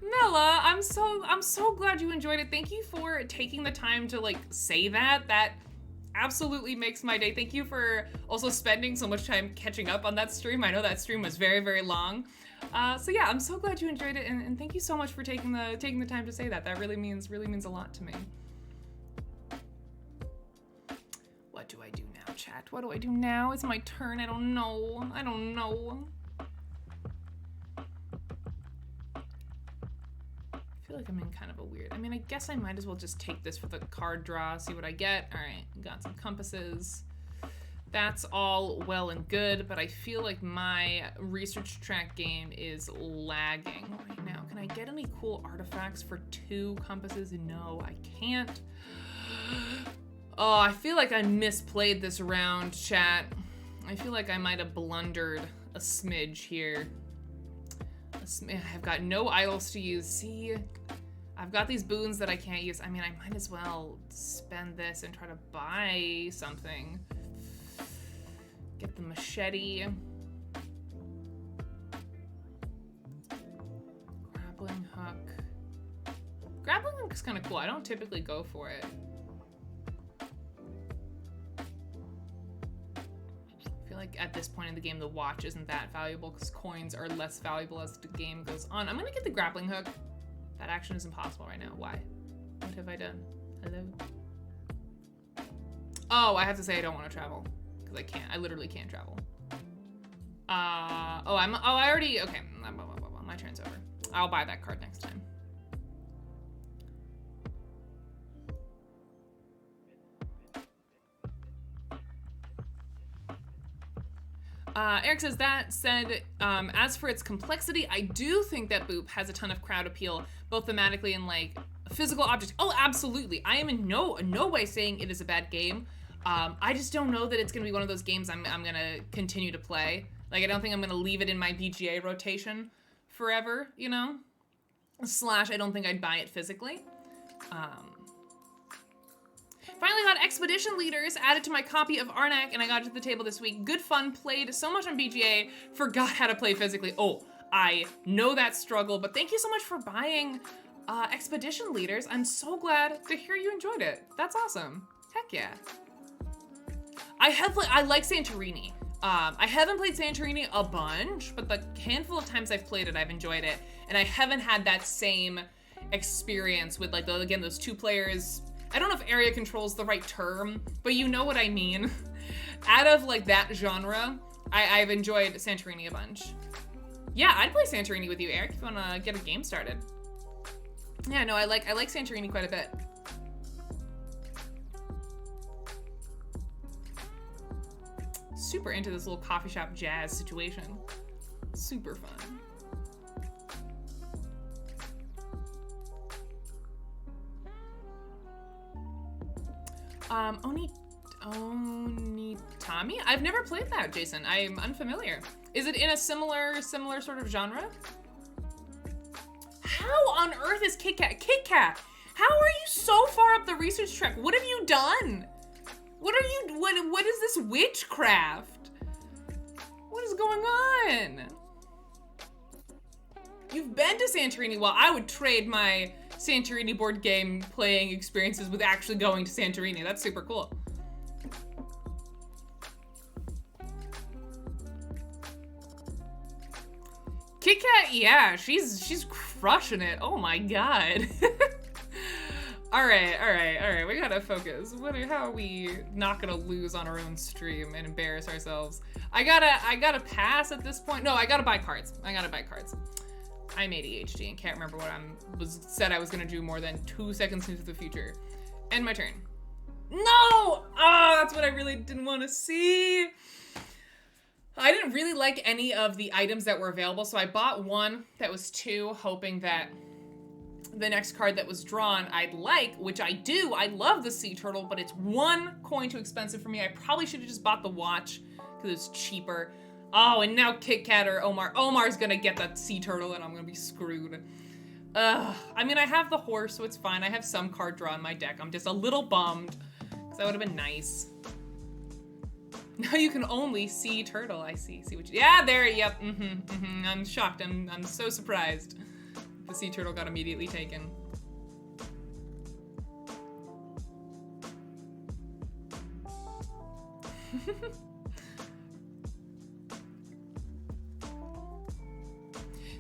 Mela, I'm so glad you enjoyed it. Thank you for taking the time to like say that. That absolutely makes my day. Thank you for also spending so much time catching up on that stream. I know that stream was very, very long. So yeah, I'm so glad you enjoyed it, and thank you so much for taking the time to say that. That really means a lot to me. What do I do now, chat? What do I do now? It's my turn. I don't know. I feel like I'm in kind of a weird. I mean, I guess I might as well just take this for the card draw, see what I get. All right, got some compasses. That's all well and good, but I feel like my research track game is lagging right now. Can I get any cool artifacts for 2 compasses? No, I can't. Oh, I feel like I misplayed this round, chat. I feel like I might have blundered a smidge here. I've got no idols to use. See, I've got these boons that I can't use. I mean, I might as well spend this and try to buy something. Get the machete. Grappling hook. Grappling hook is kind of cool. I don't typically go for it. at this point in the game, the watch isn't that valuable because coins are less valuable as the game goes on. I'm gonna get the grappling hook. That action is impossible right now. Why? What have I done? Hello? Oh, I have to say I don't want to travel because I can't. I literally can't travel. Okay. My turn's over. I'll buy that card next time. Eric says, that said, as for its complexity, I do think that Boop has a ton of crowd appeal, both thematically and like physical objects. Oh, absolutely. I am in no way saying it is a bad game. I just don't know that it's gonna be one of those games I'm gonna continue to play. Like, I don't think I'm gonna leave it in my BGA rotation forever, you know? / I don't think I'd buy it physically. Finally got Expedition Leaders added to my copy of Arnak, and I got it to the table this week. Good fun, played so much on BGA, forgot how to play physically. Oh, I know that struggle, but thank you so much for buying Expedition Leaders. I'm so glad to hear you enjoyed it. That's awesome. Heck yeah. I like Santorini. I haven't played Santorini a bunch, but the handful of times I've played it, I've enjoyed it. And I haven't had that same experience with, like, again, those 2 players. I don't know if area control is the right term, but you know what I mean. Out of, like, that genre, I've enjoyed Santorini a bunch. Yeah, I'd play Santorini with you, Eric, if you want to get a game started. Yeah, no, I like Santorini quite a bit. Super into this little coffee shop jazz situation. Super fun. Onitami? I've never played that, Jason. I'm unfamiliar. Is it in a similar sort of genre? How on earth is Kit Kat? Kit Kat, how are you so far up the research track? What have you done? What is this witchcraft? What is going on? You've been to Santorini. Well, I would trade my Santorini board game playing experiences with actually going to Santorini. That's super cool. Kit Kat, yeah, she's crushing it. Oh my god. All right. We gotta focus. How are we not gonna lose on our own stream and embarrass ourselves? I gotta pass at this point. No, I gotta buy cards. I'm ADHD and can't remember what said I was gonna do more than 2 seconds into the future. End my turn. No! Oh, that's what I really didn't want to see. I didn't really like any of the items that were available, so I bought one that was 2, hoping that the next card that was drawn I'd like, which I do. I love the sea turtle, but it's 1 coin too expensive for me. I probably should have just bought the watch because it's cheaper. Oh, and now Kit Kat or Omar. Omar's gonna get that sea turtle and I'm gonna be screwed. I mean, I have the horse, so it's fine. I have some card draw in my deck. I'm just a little bummed because that would have been nice. Now you can only see turtle. I see what you, yeah, there, yep, I'm shocked, I'm so surprised. The sea turtle got immediately taken.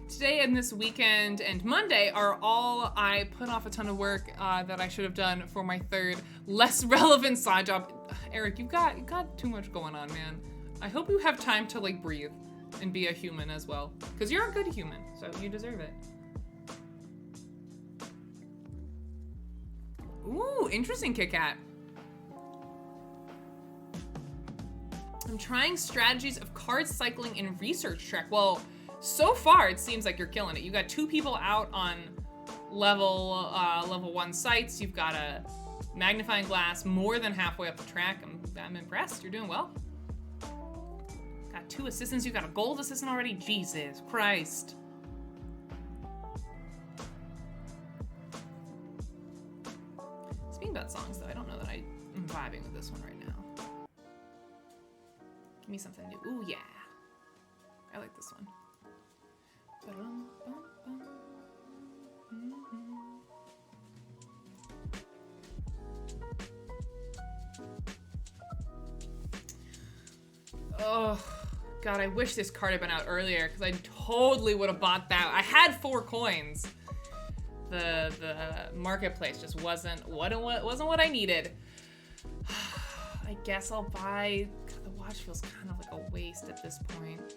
Today and this weekend and Monday are all I put off a ton of work that I should have done for my 3rd less relevant side job. Eric, you've got too much going on, man. I hope you have time to like breathe and be a human as well, because you're a good human, so you deserve it. Ooh, interesting, Kit Kat. I'm trying strategies of card cycling in research track. Well, so far it seems like you're killing it. You got 2 people out on level 1 sites. You've got a magnifying glass more than halfway up the track. I'm impressed. You're doing well. Got 2 assistants. You got a gold assistant already. Jesus Christ. Speaking about songs, though, I don't know that I'm vibing with this one right now. Give me something new. Ooh, yeah. I like this one. Oh, God, I wish this card had been out earlier because I totally would have bought that. I had 4 coins. The marketplace just wasn't what I needed. I guess I'll buy. God, the watch feels kind of like a waste at this point.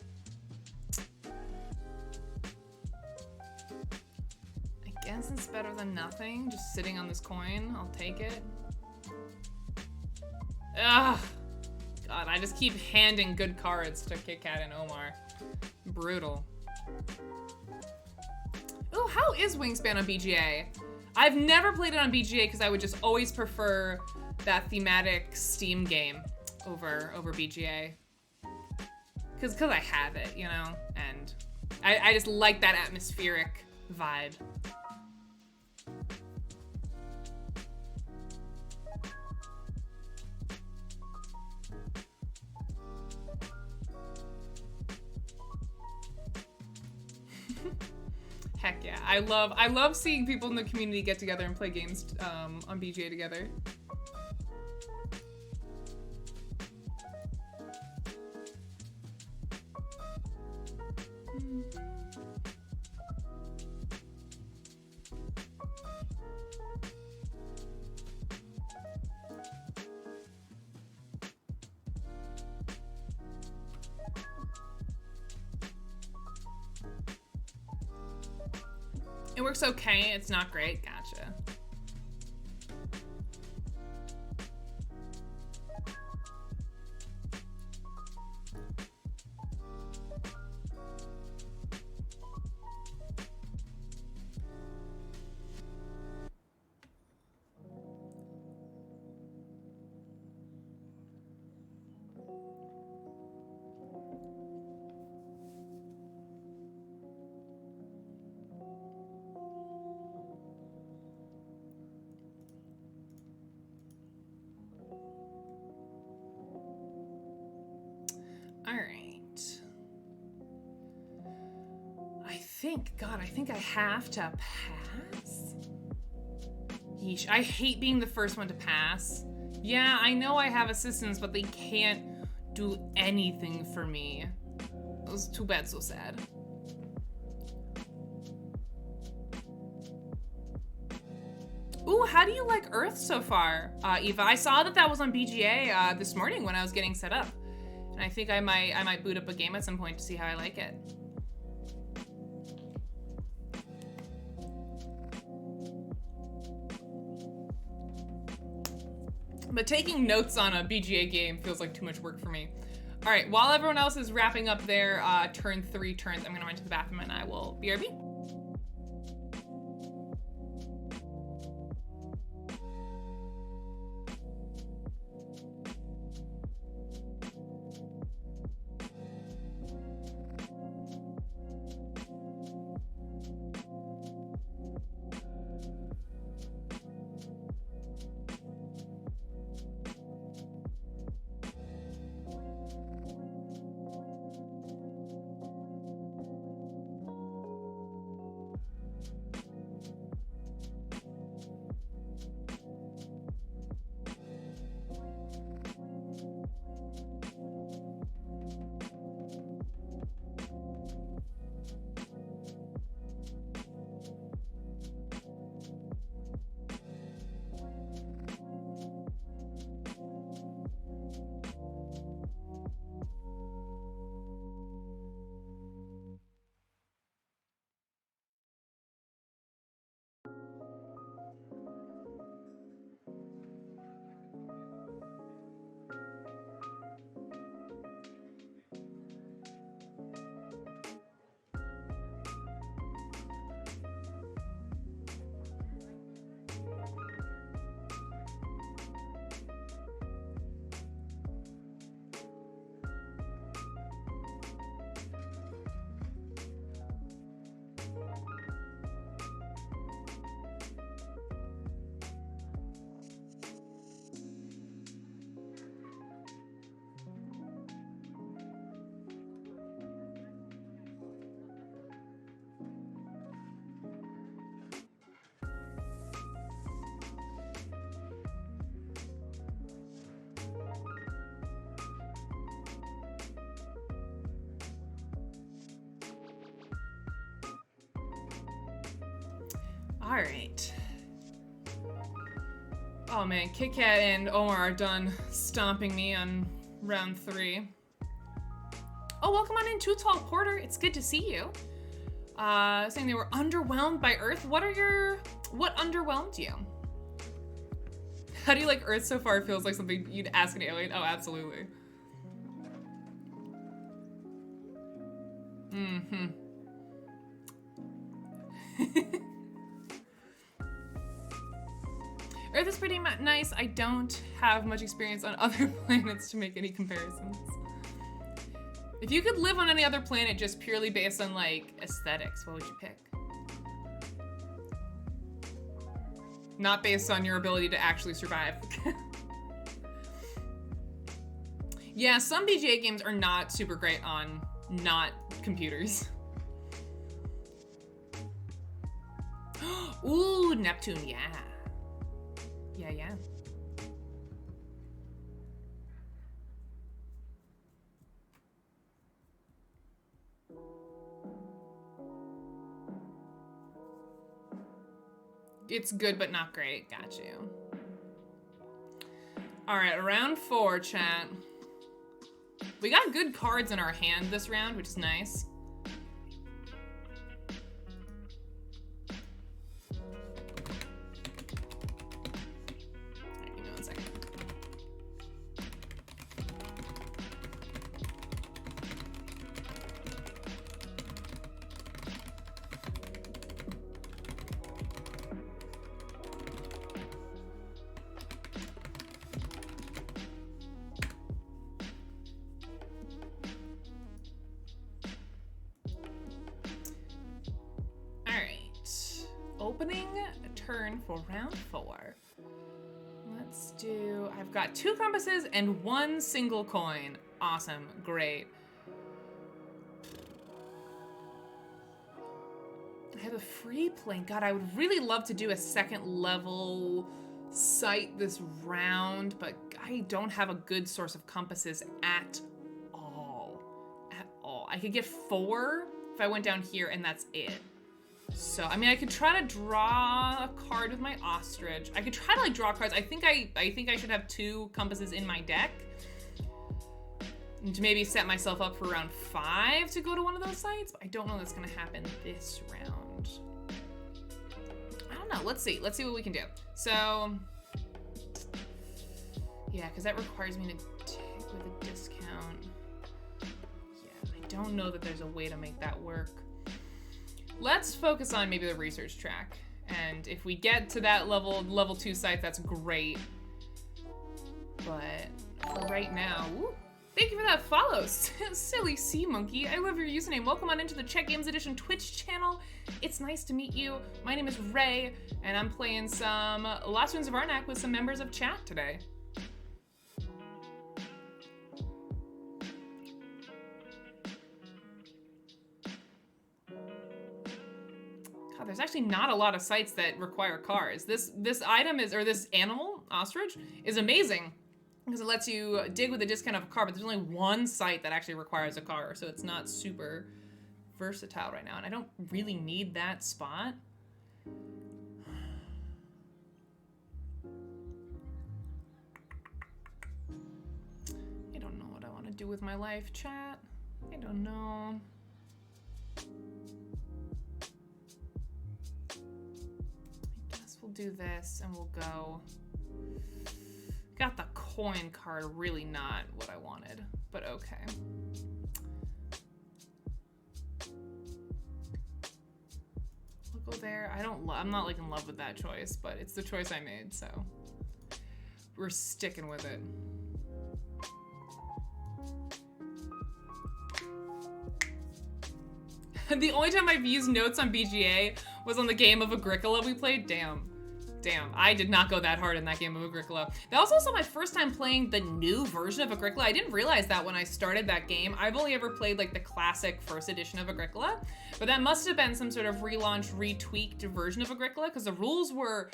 I guess it's better than nothing. Just sitting on this coin, I'll take it. Ugh. God, I just keep handing good cards to Kit Kat and Omar. Brutal. Oh, how is Wingspan on BGA? I've never played it on BGA because I would just always prefer that thematic Steam game over BGA. Because I have it, you know? And I just like that atmospheric vibe. Heck yeah. I love seeing people in the community get together and play games on BGA together. It works okay, it's not great, gotcha. I think I have to pass. Yeesh, I hate being the first one to pass. Yeah, I know I have assistants, but they can't do anything for me. It was too bad, so sad. Ooh, how do you like Earth so far, Eva? I saw that was on BGA this morning when I was getting set up. And I think I might boot up a game at some point to see how I like it. But taking notes on a BGA game feels like too much work for me. All right, while everyone else is wrapping up their turn 3 turns, I'm gonna run to the bathroom and I will BRB. right. Oh man, Kit Kat and Omar are done stomping me on round 3. Oh, welcome on in, Too Tall Porter. It's good to see you. Saying they were underwhelmed by Earth. What underwhelmed you? How do you like Earth so far? It feels like something you'd ask an alien. Oh, absolutely. Mm-hmm. Earth is pretty nice. I don't have much experience on other planets to make any comparisons. If you could live on any other planet just purely based on like aesthetics, what would you pick? Not based on your ability to actually survive. Yeah, some BGA games are not super great on not computers. Ooh, Neptune, yeah. Yeah. It's good, but not great. Got you. All right, round 4, chat. We got good cards in our hand this round, which is nice. All right, give me 1 second. Opening turn for round 4. Let's do, I've got 2 compasses and 1 single coin. Awesome, great. I have a free plane. God, I would really love to do a 2nd level site this round, but I don't have a good source of compasses at all. At all. I could get 4 if I went down here and that's it. So, I mean, I could try to draw a card with my ostrich. I could try to like draw cards. I think I should have 2 compasses in my deck. And to maybe set myself up for round 5 to go to one of those sites. But I don't know that's gonna happen this round. I don't know. Let's see. Let's see what we can do. So, yeah, because that requires me to take with a discount. Yeah, I don't know that there's a way to make that work. Let's focus on maybe the research track. And if we get to that level 2 site, that's great. But for right now, woo, thank you for that follow, Silly Sea Monkey. I love your username. Welcome on into the Czech Games Edition Twitch channel. It's nice to meet you. My name is Ray, and I'm playing some Lost Ruins of Arnak with some members of chat today. God, there's actually not a lot of sites that require cars. This item is, or this animal, ostrich, is amazing because it lets you dig with a discount of a car, but there's only 1 site that actually requires a car, so it's not super versatile right now, and I don't really need that spot. I don't know what I want to do with my life, chat. I don't know. We'll do this and we'll go. Got the coin card, really not what I wanted, but okay. We'll go there. I'm not like in love with that choice, but it's the choice I made, so we're sticking with it. The only time I've used notes on BGA was on the game of Agricola we played. Damn, I did not go that hard in that game of Agricola. That was also my first time playing the new version of Agricola. I didn't realize that when I started that game. I've only ever played like the classic first edition of Agricola, but that must have been some sort of relaunched, retweaked version of Agricola because the rules were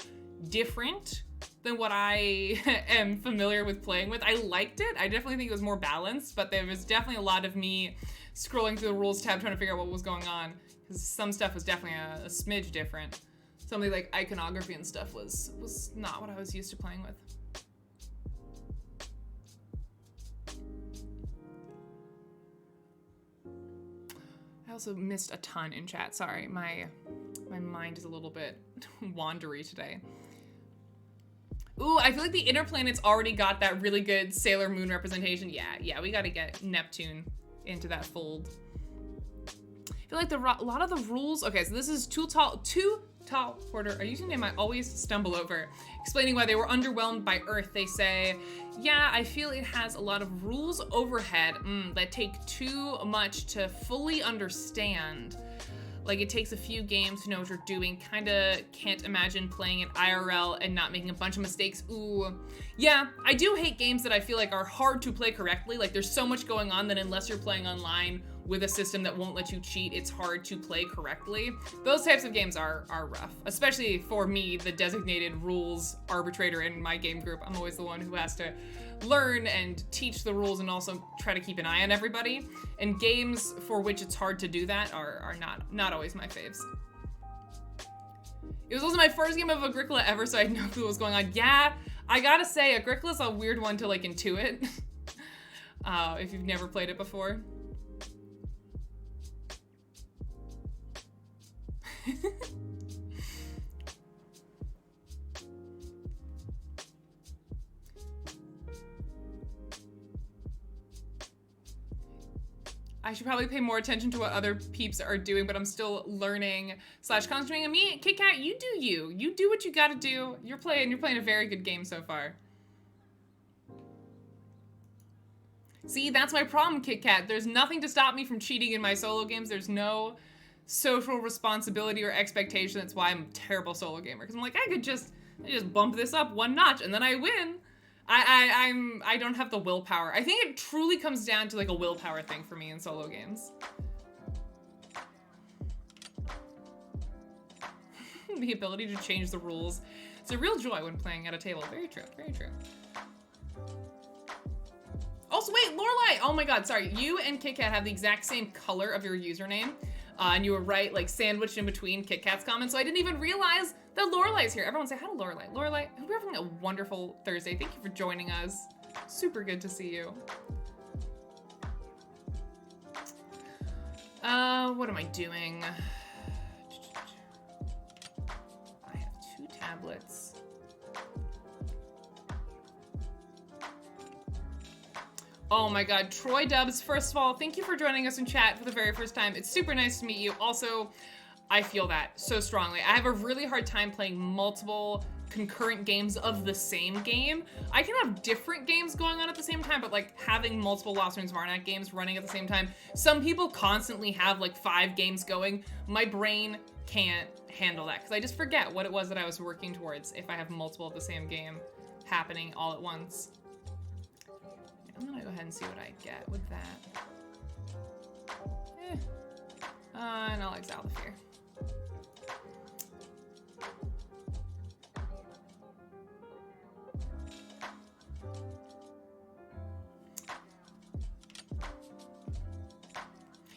different than what I am familiar with playing with. I liked it. I definitely think it was more balanced, but there was definitely a lot of me scrolling through the rules tab trying to figure out what was going on because some stuff was definitely a smidge different. some of the like iconography and stuff was not what I was used to playing with. I also missed a ton in chat. Sorry, my mind is a little bit wandery today. Ooh, I feel like the inner planets already got that really good Sailor Moon representation. Yeah, we gotta get Neptune into that fold. I feel like a lot of the rules, okay, so this is Too Tall Porter, a username I always stumble over, explaining why they were underwhelmed by Earth. They say, yeah, I feel it has a lot of rules overhead that take too much to fully understand. Like, it takes a few games to know what you're doing. Kinda can't imagine playing it IRL and not making a bunch of mistakes. Ooh. Yeah, I do hate games that I feel like are hard to play correctly. Like, there's so much going on that unless you're playing online with a system that won't let you cheat, it's hard to play correctly. Those types of games are rough. Especially for me, the designated rules arbitrator in my game group. I'm always the one who has to learn and teach the rules and also try to keep an eye on everybody. And games for which it's hard to do that are not always my faves. It was also my first game of Agricola ever, so I had no clue what was going on. Yeah, I gotta say, Agricola's a weird one to like intuit. If you've never played it before. I should probably pay more attention to what other peeps are doing, but I'm still learning / concentrating on me. Kit Kat, you do you. You do what you gotta do. You're playing a very good game so far. See, that's my problem, Kit Kat. There's nothing to stop me from cheating in my solo games. There's no social responsibility or expectation. That's why I'm a terrible solo gamer. Because I'm like, I just bump this up one notch and then I win. I don't have the willpower. I think it truly comes down to like a willpower thing for me in solo games. The ability to change the rules. It's a real joy when playing at a table. Very true, very true. Also, wait, Lorelai! Oh my god, sorry. You and Kit Kat have the exact same color of your username. And you were right, like sandwiched in between Kit Kat's comments, so I didn't even realize that Lorelai's here. Everyone say hi to Lorelai. Lorelai, I hope you're having a wonderful Thursday. Thank you for joining us. Super good to see you. What am I doing? I have 2 tablets. Oh my god, Troy Dubs, first of all, thank you for joining us in chat for the very first time. It's super nice to meet you. Also, I feel that so strongly. I have a really hard time playing multiple concurrent games of the same game. I can have different games going on at the same time, but like having multiple Lost Ruins of Arnak games running at the same time, some people constantly have like 5 games going. My brain can't handle that because I just forget what it was that I was working towards if I have multiple of the same game happening all at once. I'm gonna go ahead and see what I get with that. And I'll exile the fear.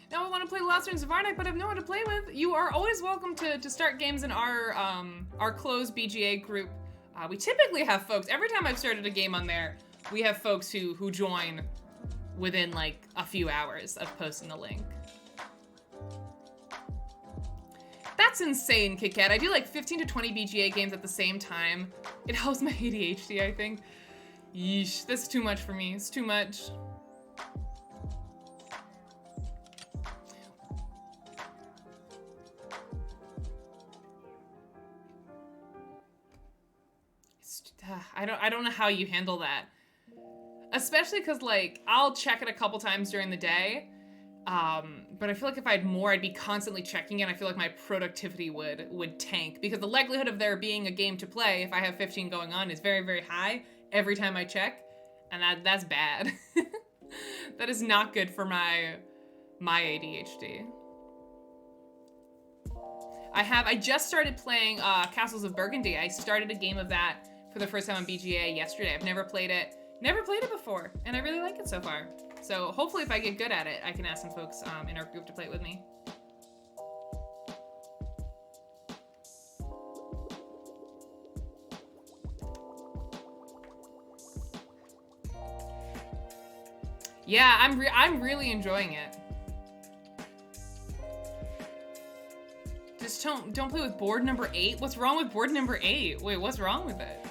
Now I want to play Lost Ruins of Arnak, but I have no one to play with. You are always welcome to start games in our closed BGA group. We typically have folks, every time I've started a game on there, we have folks who join within like a few hours of posting the link. That's insane, Kit Kat. I do like 15 to 20 BGA games at the same time. It helps my ADHD, I think. Yeesh, this is too much for me. It's too much. I don't know how you handle that. Especially because, like, I'll check it a couple times during the day, but I feel like if I had more, I'd be constantly checking it, and I feel like my productivity would tank, because the likelihood of there being a game to play, if I have 15 going on, is very, very high every time I check, and that's bad. That is not good for my ADHD. I just started playing Castles of Burgundy. I started a game of that for the first time on BGA yesterday. I've never played it before, and I really like it so far. So hopefully if I get good at it, I can ask some folks in our group to play it with me. Yeah, I'm really enjoying it. Just don't play with board number 8. What's wrong with board number 8? Wait, what's wrong with it?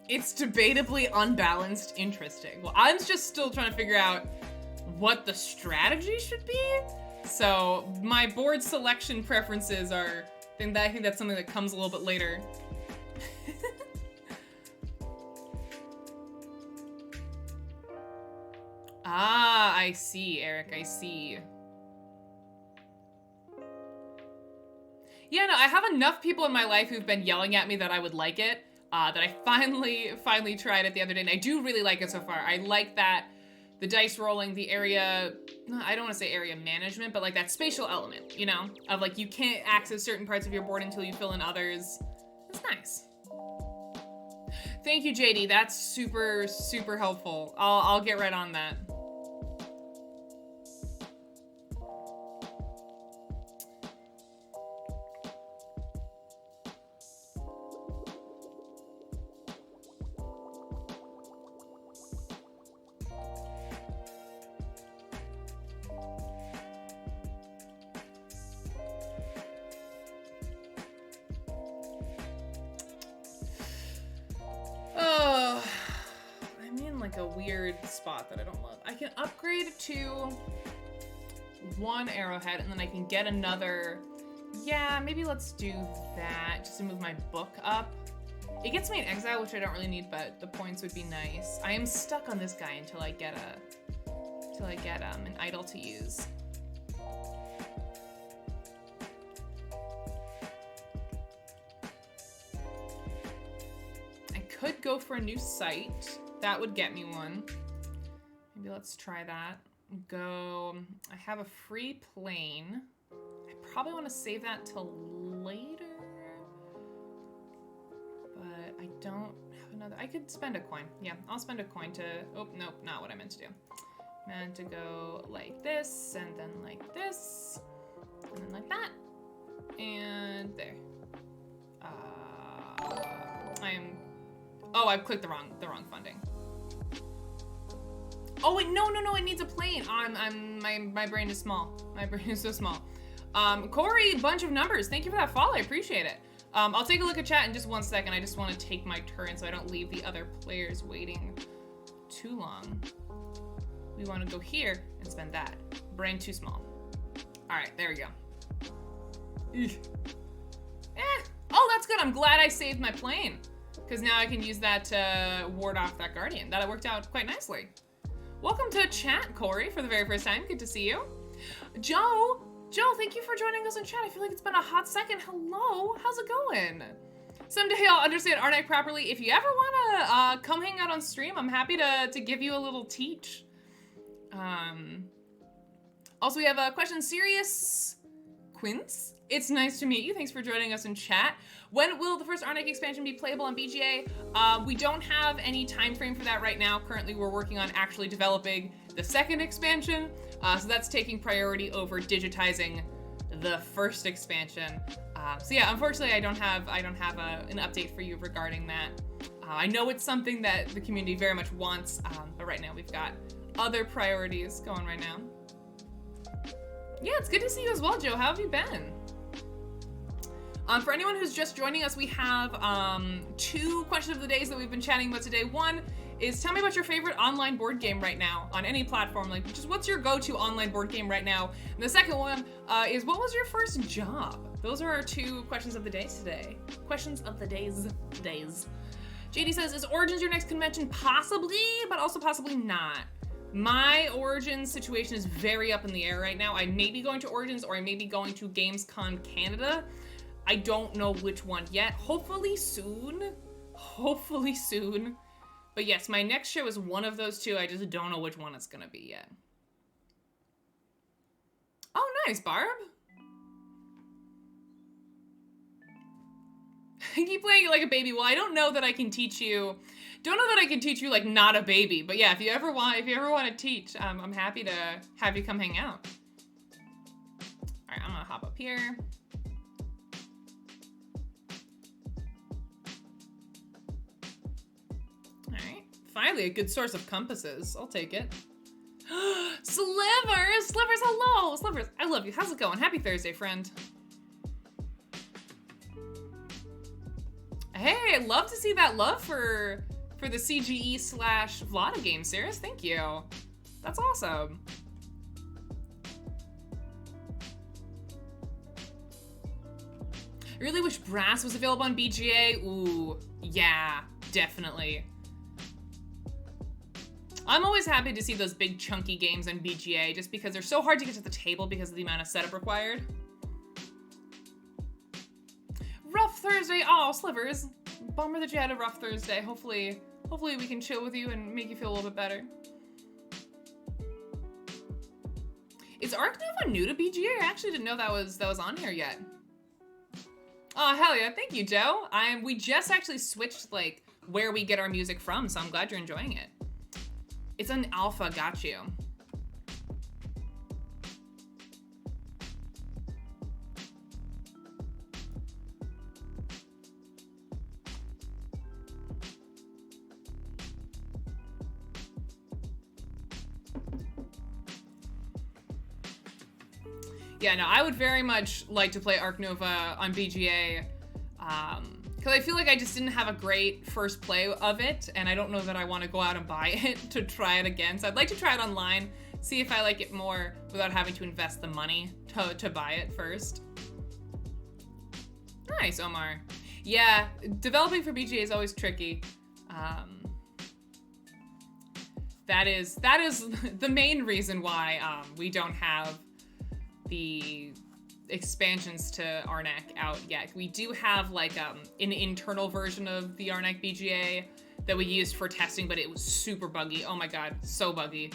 It's debatably unbalanced interesting. Well, I'm just still trying to figure out what the strategy should be. So my board selection preferences are, I think that's something that comes a little bit later. Ah, I see, Eric, I see. Yeah, no, I have enough people in my life who've been yelling at me that I would like it, that I finally tried it the other day, and I do really like it so far. I like that the dice rolling, the area, I don't want to say area management, but like that spatial element, you know? Of like, you can't access certain parts of your board until you fill in others. It's nice. Thank you, JD. That's super, super helpful. I'll get right on that. A weird spot that I don't love. I can upgrade to 1 arrowhead and then I can get another. Yeah, maybe let's do that just to move my book up. It gets me an exile, which I don't really need, but the points would be nice. I am stuck on this guy until I get an idol to use. I could go for a new site. That would get me one. Maybe let's try that. Go, I have a free plane. I probably want to save that till later. But I don't have another, I could spend a coin. Yeah, I'll spend a coin to, oh, nope, not what I meant to do. Meant to go like this, and then like this, and then like that, and there. Oh, I've clicked the wrong funding. Oh wait, no, it needs a plane. My brain is small. My brain is so small. Corey, bunch of numbers. Thank you for that follow, I appreciate it. I'll take a look at chat in just 1 second. I just want to take my turn so I don't leave the other players waiting too long. We want to go here and spend that. Brain too small. All right, there we go. Oh, that's good. I'm glad I saved my plane, because now I can use that to ward off that guardian. That worked out quite nicely. Welcome to chat, Corey, for the very first time. Good to see you. Joe, thank you for joining us in chat. I feel like it's been a hot second. Hello, how's it going? Someday I'll understand Arnak properly. If you ever wanna come hang out on stream, I'm happy to give you a little teach. Also, we have a question. Serious Quince, it's nice to meet you. Thanks for joining us in chat. When will the first Arnak expansion be playable on BGA? We don't have any time frame for that right now. Currently, we're working on actually developing the second expansion, so that's taking priority over digitizing the first expansion. So yeah, unfortunately, I don't have an update for you regarding that. I know it's something that the community very much wants, but right now we've got other priorities going right now. Yeah, it's good to see you as well, Joe. How have you been? For anyone who's just joining us, we have 2 questions of the days that we've been chatting about today. One is, tell me about your favorite online board game right now on any platform. Like, just what's your go-to online board game right now? And the second one is, what was your first job? Those are our 2 questions of the day today. Questions of the days. JD says, is Origins your next convention? Possibly, but also possibly not. My Origins situation is very up in the air right now. I may be going to Origins, or I may be going to Gamescom Canada. I don't know which one yet. Hopefully soon. But yes, my next show is one of those 2. I just don't know which one it's gonna be yet. Oh, nice, Barb. I keep playing it like a baby. Well, I don't know that I can teach you. Don't know that I can teach you like not a baby. But yeah, if you ever want to teach, I'm happy to have you come hang out. All right, I'm gonna hop up here. All right, finally a good source of compasses. I'll take it. Slivers, hello, Slivers. I love you. How's it going? Happy Thursday, friend. Hey, I'd love to see that love for the CGE / Vlada game, Sarah. Thank you. That's awesome. I really wish Brass was available on BGA. Ooh, yeah, definitely. I'm always happy to see those big chunky games on BGA just because they're so hard to get to the table because of the amount of setup required. Rough Thursday. Oh, Slivers. Bummer that you had a rough Thursday. Hopefully we can chill with you and make you feel a little bit better. Is Ark Nova new to BGA? I actually didn't know that was on here yet. Oh, hell yeah. Thank you, Joe. We just actually switched like where we get our music from, so I'm glad you're enjoying it. It's an alpha, got you. Yeah, no, I would very much like to play Ark Nova on BGA, because I feel like I just didn't have a great first play of it, and I don't know that I want to go out and buy it to try it again. So I'd like to try it online, see if I like it more without having to invest the money to buy it first. Nice, Omar. Yeah, developing for BGA is always tricky. That is the main reason why we don't have the expansions to Arnak out yet. We do have like an internal version of the Arnak BGA that we used for testing, but it was super buggy. Oh my god, so buggy.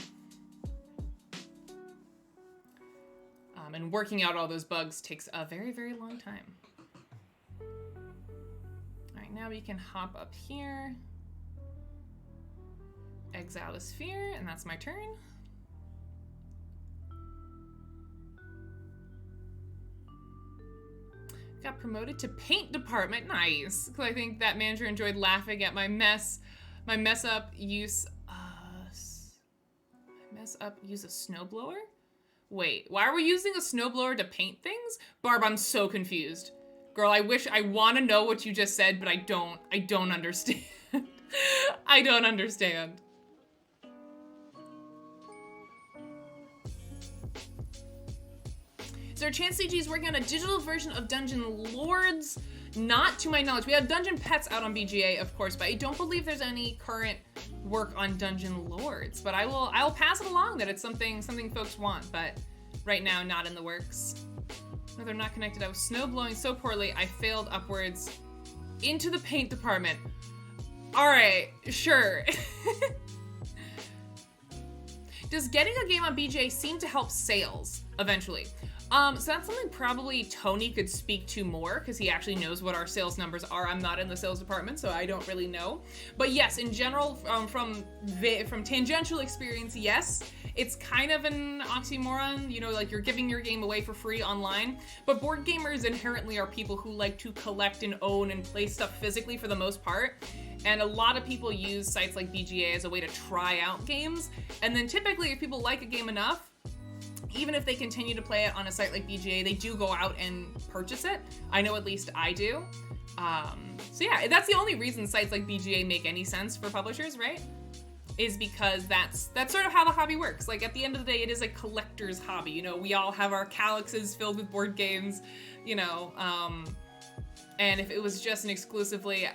And working out all those bugs takes a very, very long time. All right, now we can hop up here. Exile the sphere, and that's my turn. Got promoted to paint department. Nice. Because I think that manager enjoyed laughing at my mess up use use a snowblower? Wait, why are we using a snowblower to paint things? Barb, I'm so confused. Girl, I want to know what you just said, but I don't understand. I don't understand. Is there a chance CG is working on a digital version of Dungeon Lords? Not to my knowledge. We have Dungeon Pets out on BGA, of course, but I don't believe there's any current work on Dungeon Lords. But I'll pass it along that it's something folks want, but right now not in the works. No, they're not connected. I was snow blowing so poorly I failed upwards into the paint department. All right, sure. Does getting a game on BGA seem to help sales eventually? So that's something probably Tony could speak to more because he actually knows what our sales numbers are. I'm not in the sales department, so I don't really know. But yes, in general, from tangential experience, yes, it's kind of an oxymoron. You know, like you're giving your game away for free online. But board gamers inherently are people who like to collect and own and play stuff physically for the most part. And a lot of people use sites like BGA as a way to try out games. And then typically, if people like a game enough, even if they continue to play it on a site like BGA, they do go out and purchase it. I know at least I do. So yeah, that's the only reason sites like BGA make any sense for publishers, right? Is because that's sort of how the hobby works. Like at the end of the day, it is a collector's hobby. You know, we all have our calyxes filled with board games, you know, and if it was just an exclusively,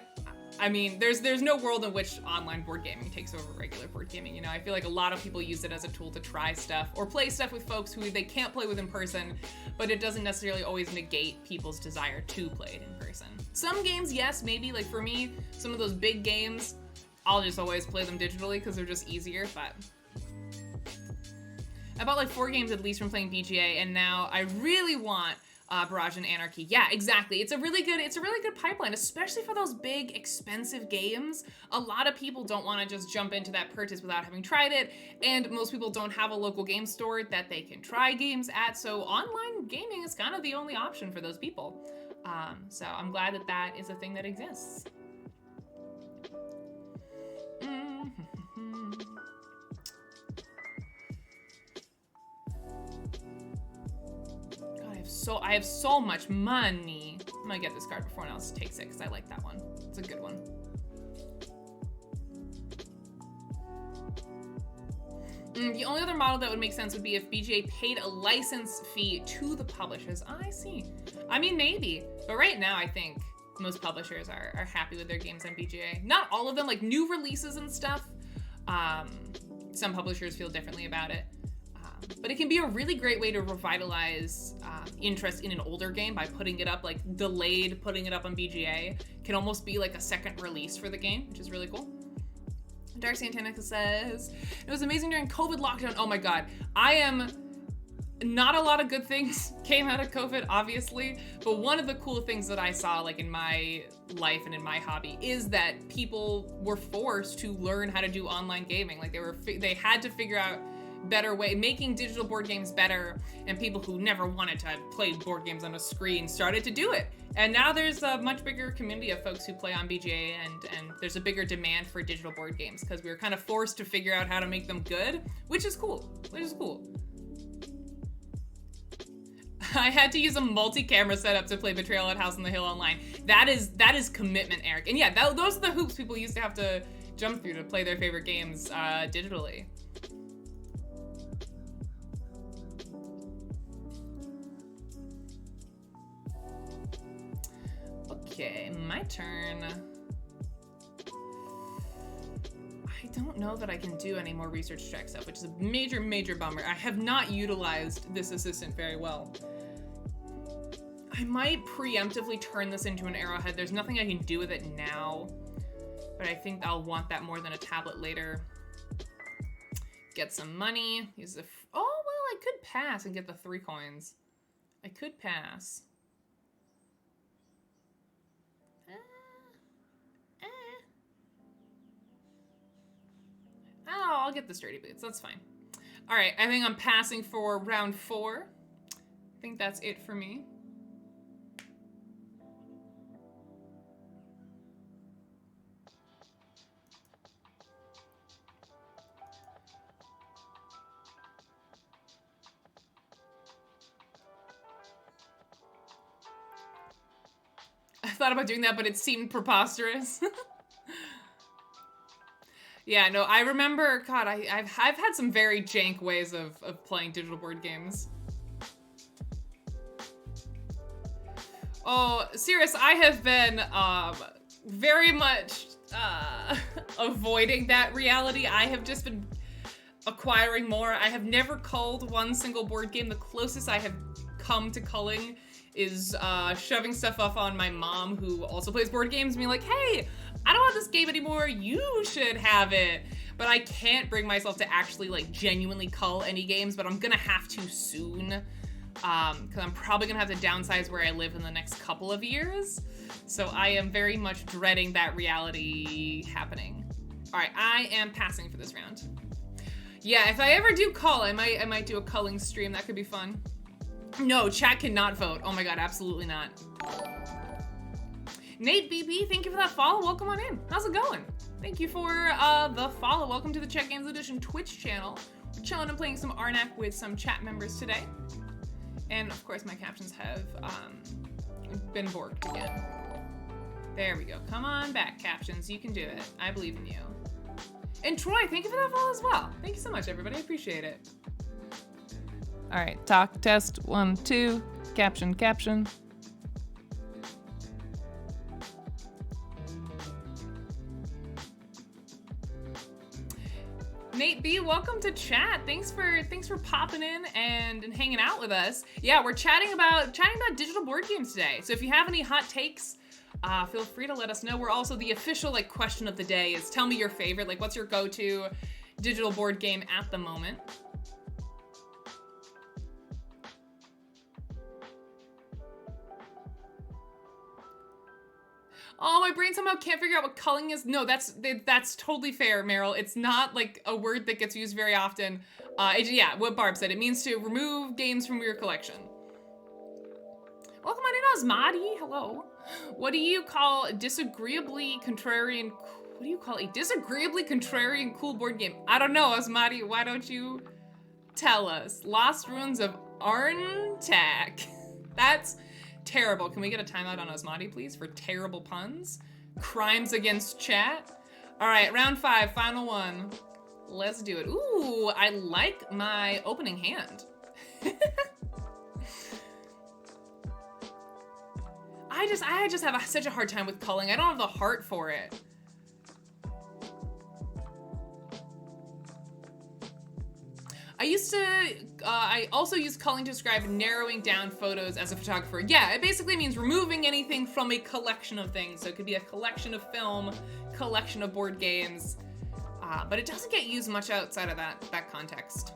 I mean, there's no world in which online board gaming takes over regular board gaming, you know? I feel like a lot of people use it as a tool to try stuff or play stuff with folks who they can't play with in person, but it doesn't necessarily always negate people's desire to play it in person. Some games, yes, maybe, like for me, some of those big games, I'll just always play them digitally because they're just easier, but I bought like 4 games at least from playing BGA, and now I really want Barrage and Anarchy. Yeah, exactly. It's a really good pipeline, especially for those big, expensive games. A lot of people don't want to just jump into that purchase without having tried it, and most people don't have a local game store that they can try games at, so online gaming is kind of the only option for those people. So I'm glad that that is a thing that exists. I have so much money. I'm gonna get this card before anyone else takes it because I like that one. It's a good one. The only other model that would make sense would be if BGA paid a license fee to the publishers. I see. I mean, maybe. But right now, I think most publishers are happy with their games on BGA. Not all of them, like new releases and stuff. Some publishers feel differently about it. But it can be a really great way to revitalize interest in an older game by putting it up, like delayed putting it up on BGA. Can almost be like a second release for the game, which is really cool. Dark Santanica says, it was amazing during COVID lockdown. Oh my God. Not a lot of good things came out of COVID, obviously, but one of the cool things that I saw like in my life and in my hobby is that people were forced to learn how to do online gaming. Like they had to figure out better way, making digital board games better, and people who never wanted to play board games on a screen started to do it. And now there's a much bigger community of folks who play on BGA, and there's a bigger demand for digital board games because we were kind of forced to figure out how to make them good, which is cool. I had to use a multi-camera setup to play Betrayal at House on the Hill online. That is commitment, Eric. And yeah, those are the hoops people used to have to jump through to play their favorite games digitally. Okay, my turn. I don't know that I can do any more research check stuff, which is a major, major bummer. I have not utilized this assistant very well. I might preemptively turn this into an arrowhead. There's nothing I can do with it now, but I think I'll want that more than a tablet later. Get some money. Use the. Oh, well, I could pass and get the 3 coins. I could pass. Oh, I'll get the sturdy boots. That's fine. All right, I think I'm passing for round 4. I think that's it for me. I thought about doing that, but it seemed preposterous. Yeah, no, I remember, God, I've had some very jank ways of playing digital board games. Oh, Cirrus, I have been very much avoiding that reality. I have just been acquiring more. I have never culled one single board game. The closest I have come to culling is shoving stuff off on my mom, who also plays board games, and being like, hey, I don't want this game anymore, you should have it. But I can't bring myself to actually like genuinely cull any games, but I'm gonna have to soon. Because I'm probably gonna have to downsize where I live in the next couple of years. So I am very much dreading that reality happening. All right, I am passing for this round. Yeah, if I ever do cull, I might do a culling stream. That could be fun. No, chat cannot vote. Oh my God, absolutely not. Nate BB, thank you for that follow. Welcome on in. How's it going? Thank you for the follow. Welcome to the Chat Games Edition Twitch channel. We're chilling and playing some Arnak with some chat members today. And of course, my captions have been borked again. There we go. Come on back, captions. You can do it. I believe in you. And Troy, thank you for that follow as well. Thank you so much, everybody. I appreciate it. All right, talk, test, 1, 2, caption, caption. Nate B, welcome to chat. Thanks for popping in and hanging out with us. Yeah, we're chatting about digital board games today. So if you have any hot takes, feel free to let us know. We're also the official like question of the day is tell me your favorite, like what's your go-to digital board game at the moment. Oh, my brain somehow can't figure out what culling is. No, that's totally fair, Meryl. It's not like a word that gets used very often. Yeah, what Barb said. It means to remove games from your collection. Welcome on in, Osmati. Hello. What do you call disagreeably contrarian? What do you call a disagreeably contrarian cool board game? I don't know, Osmati. Why don't you tell us? Lost Ruins of Arnak. That's terrible. Can we get a timeout on Osmati, please, for terrible puns? Crimes against chat. All right, round 5, final one. Let's do it. Ooh, I like my opening hand. I just have such a hard time with culling. I don't have the heart for it. I also use culling to describe narrowing down photos as a photographer. Yeah, it basically means removing anything from a collection of things. So it could be a collection of film, collection of board games, but it doesn't get used much outside of that context.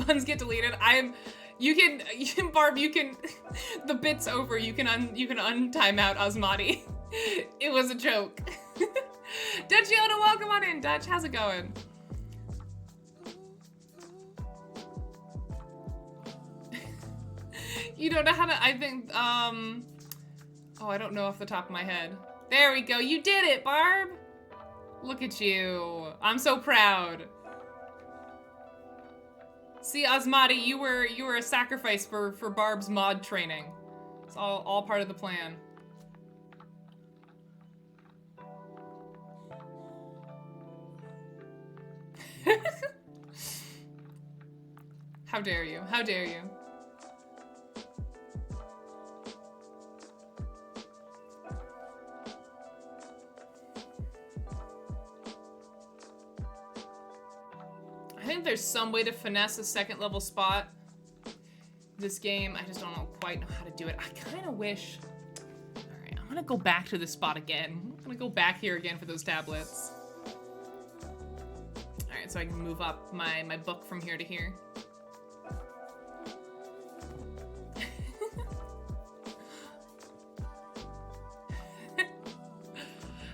Puns get deleted. You can Barb, the bit's over. You can untime out Osmati. It was a joke. Dutch Yoda, welcome on in. Dutch, how's it going? You don't know how to, I think, oh, I don't know off the top of my head. There we go. You did it, Barb. Look at you. I'm so proud. See, Osmati, you were a sacrifice for Barb's mod training. It's all part of the plan. How dare you? How dare you? I think there's some way to finesse a second level spot. This game, I just don't quite know how to do it. I kind of wish. All right, I'm gonna go back to this spot again. I'm gonna go back here again for those tablets. All right, so I can move up my book from here to here.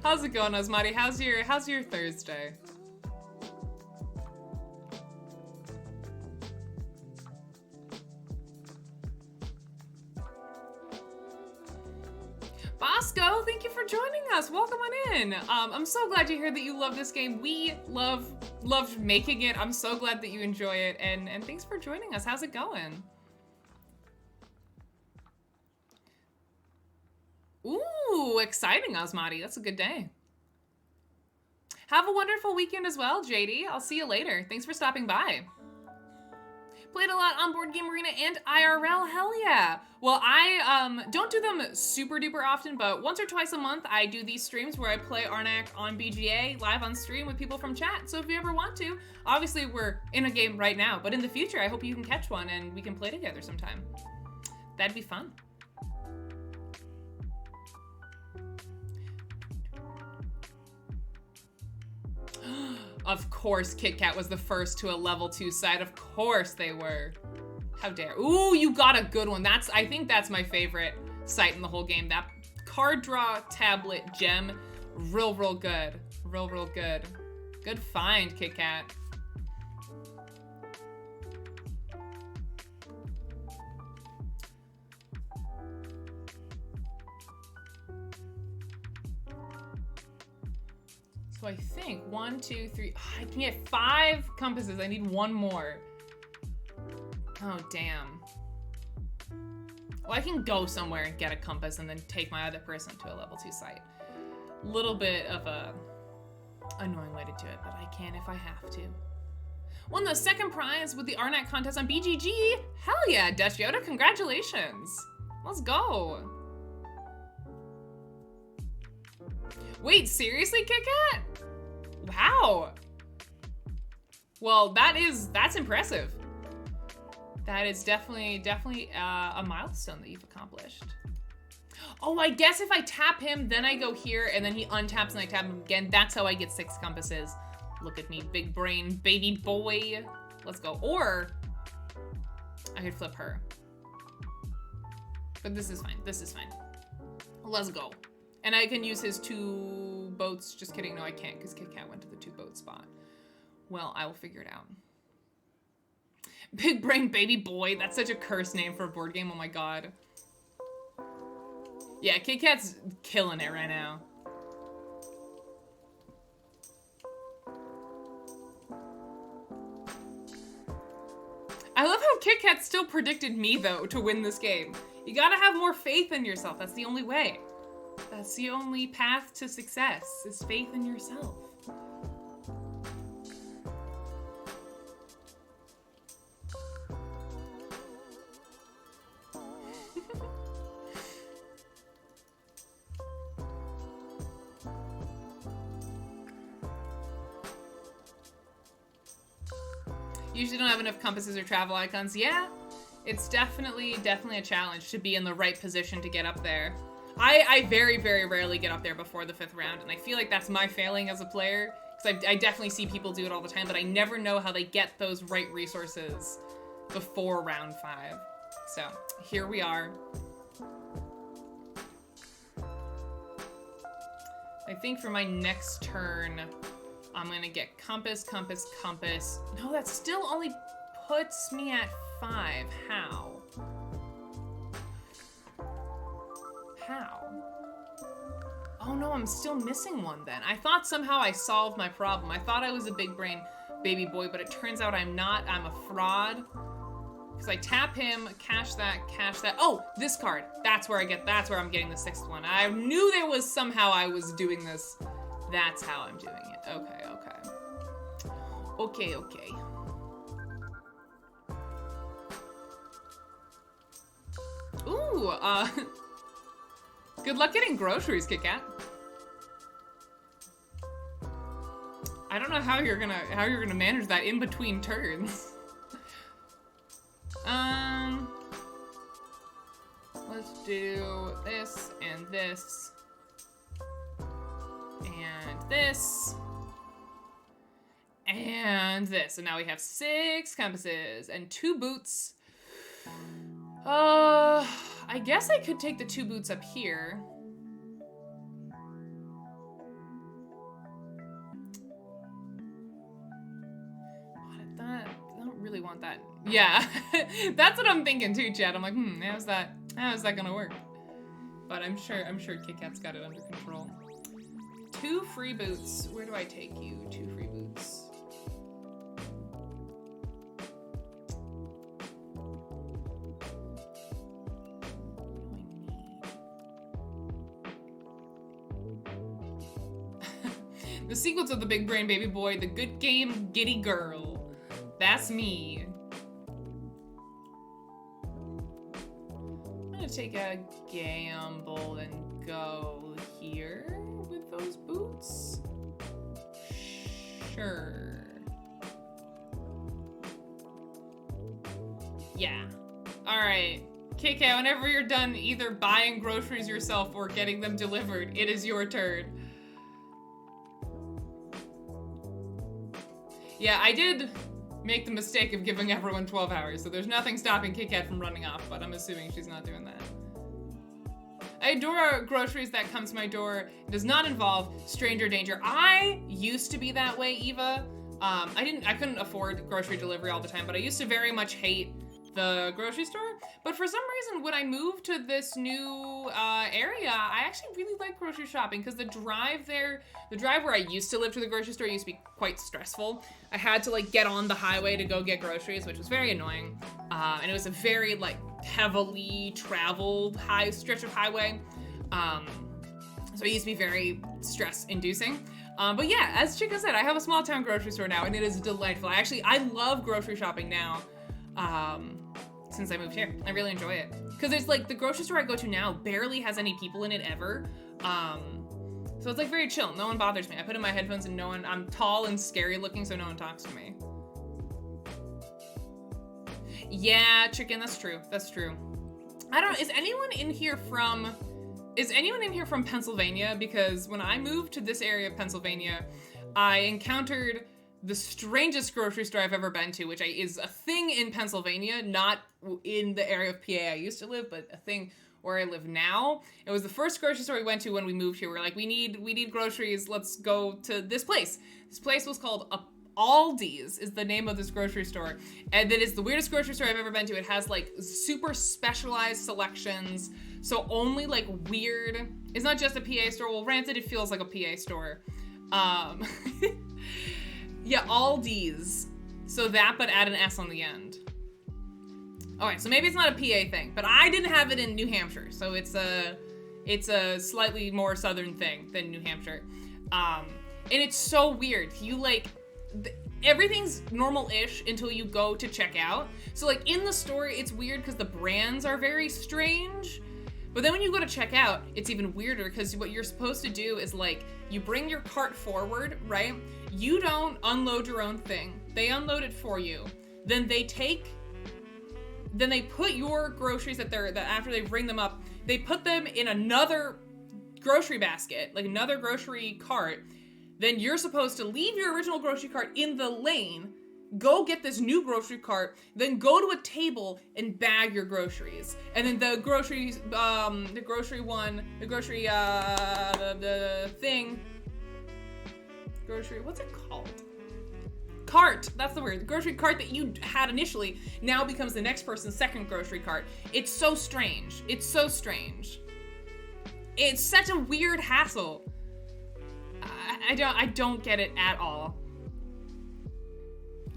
How's it going, Osmati? How's your Thursday? Bosco, thank you for joining us. Welcome on in. I'm so glad to hear that you love this game. We loved making it. I'm so glad that you enjoy it, and thanks for joining us. How's it going? Ooh, exciting, Osmati. That's a good day. Have a wonderful weekend as well, JD. I'll see you later. Thanks for stopping by. Played a lot on Board Game Arena and IRL, hell yeah. Well, I don't do them super duper often, but once or twice a month, I do these streams where I play Arnak on BGA live on stream with people from chat. So if you ever want to, obviously we're in a game right now, but in the future, I hope you can catch one and we can play together sometime. That'd be fun. Of course, Kit Kat was the first to a level 2 site. Of course they were. How dare. Ooh, you got a good one. I think that's my favorite site in the whole game. That card draw tablet gem. Real good. Real good. Good find, Kit Kat. So I think 1, 2, 3, I can get 5 compasses. I need one more. Oh, damn. Well, I can go somewhere and get a compass and then take my other person to a level 2 site. Little bit of a annoying way to do it, but I can if I have to. Won the second prize with the Arnak contest on BGG. Hell yeah, Dutch Yoda, congratulations. Let's go. Wait, seriously, Kit Kat? Wow. Well, that's impressive. That is definitely a milestone that you've accomplished. Oh, I guess if I tap him, then I go here, and then he untaps and I tap him again. That's how I get 6 compasses. Look at me, big brain, baby boy. Let's go. Or I could flip her. But this is fine. This is fine. Let's go. And I can use his 2 boats. Just kidding. No, I can't because Kit Kat went to the 2 boat spot. Well, I will figure it out. Big brain baby boy. That's such a cursed name for a board game. Oh my god. Yeah, Kit Kat's killing it right now. I love how Kit Kat still predicted me, though, to win this game. You gotta have more faith in yourself. That's the only way. That's the only path to success, is faith in yourself. Usually don't have enough compasses or travel icons. Yeah, it's definitely a challenge to be in the right position to get up there. I very, very rarely get up there before the 5th round, and I feel like that's my failing as a player, because I definitely see people do it all the time, but I never know how they get those right resources before round 5. So, here we are. I think for my next turn, I'm gonna get compass, compass, compass. No, that still only puts me at 5. How? How? Oh no, I'm still missing one then. I thought somehow I solved my problem. I thought I was a big brain baby boy, but it turns out I'm not. I'm a fraud. Because I tap him, cash that, cash that. Oh, this card. That's where I'm getting the 6th one. I knew there was somehow I was doing this. That's how I'm doing it. Okay, okay. Okay, okay. Ooh, good luck getting groceries, Kit Kat. I don't know how you're gonna manage that in between turns. Let's do this and this and this and this. And now we have 6 compasses and 2 boots. I guess I could take the 2 boots up here. I don't really want that. Yeah, that's what I'm thinking too, Chad. I'm like, how's that gonna work? But I'm sure Kit Kat's got it under control. 2 free boots. Where do I take you? 2 free boots. The sequel to the Big Brain Baby Boy, the Good Game Giddy Girl. That's me. I'm gonna take a gamble and go here with those boots. Sure. Yeah. Alright. KK, whenever you're done either buying groceries yourself or getting them delivered, it is your turn. Yeah, I did make the mistake of giving everyone 12 hours, so there's nothing stopping Kit Kat from running off, but I'm assuming she's not doing that. I adore groceries that come to my door. It does not involve stranger danger. I used to be that way, Eva. I couldn't afford grocery delivery all the time, but I used to very much hate the grocery store. But for some reason, when I moved to this new area, I actually really like grocery shopping because the drive where I used to live to the grocery store used to be quite stressful. I had to like get on the highway to go get groceries, which was very annoying. And it was a very like heavily traveled stretch of highway. So it used to be very stress inducing. But yeah, as Chica said, I have a small town grocery store now and it is delightful. I love grocery shopping now. Since I moved here. I really enjoy it. Because there's like, the grocery store I go to now barely has any people in it ever. So it's like very chill. No one bothers me. I put in my headphones and I'm tall and scary looking, so no one talks to me. Yeah, chicken, that's true. That's true. I don't know, is anyone in here from Is anyone in here from Pennsylvania? Because when I moved to this area of Pennsylvania, I encountered the strangest grocery store I've ever been to, which is a thing in Pennsylvania, not in the area of PA I used to live, but a thing where I live now. It was the first grocery store we went to when we moved here. We're like, we need groceries. Let's go to this place. This place was called Aldi's is the name of this grocery store. And it is the weirdest grocery store I've ever been to. It has like super specialized selections. So only like weird, it's not just a PA store. Well, granted, it feels like a PA store. Yeah, Aldi's. So that, but add an S on the end. All right, so maybe it's not a PA thing, but I didn't have it in New Hampshire. So it's a slightly more southern thing than New Hampshire. And it's so weird. You like, everything's normal-ish until you go to check out. So like in the store, it's weird because the brands are very strange. But then when you go to check out, it's even weirder because what you're supposed to do is like, you bring your cart forward, right? You don't unload your own thing. They unload it for you. Then they put your groceries that after they bring them up, they put them in another grocery basket, like another grocery cart. Then you're supposed to leave your original grocery cart in the lane, go get this new grocery cart, then go to a table and bag your groceries. And then the what's it called? Cart, that's the word. The grocery cart that you had initially now becomes the next person's second grocery cart. It's so strange. It's so strange. It's such a weird hassle. I don't get it at all.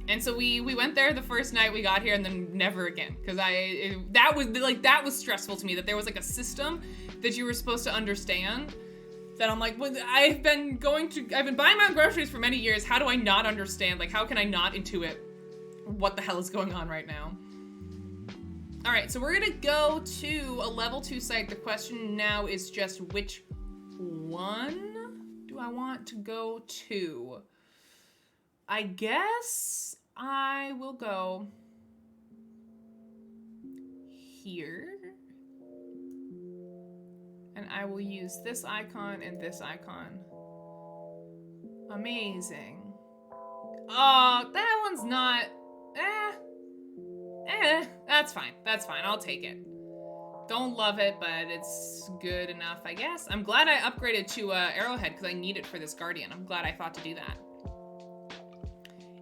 And so we went there the first night we got here and then never again. Because that was stressful to me, that there was like a system that you were supposed to understand. That I'm like, well, I've been buying my own groceries for many years. How do I not understand? Like, how can I not intuit what the hell is going on right now? All right, so we're gonna go to a level 2 site. The question now is just which one do I want to go to? I guess I will go here. And I will use this icon and this icon. Amazing. Oh, that one's not, that's fine. That's fine, I'll take it. Don't love it, but it's good enough, I guess. I'm glad I upgraded to Arrowhead because I need it for this Guardian. I'm glad I thought to do that.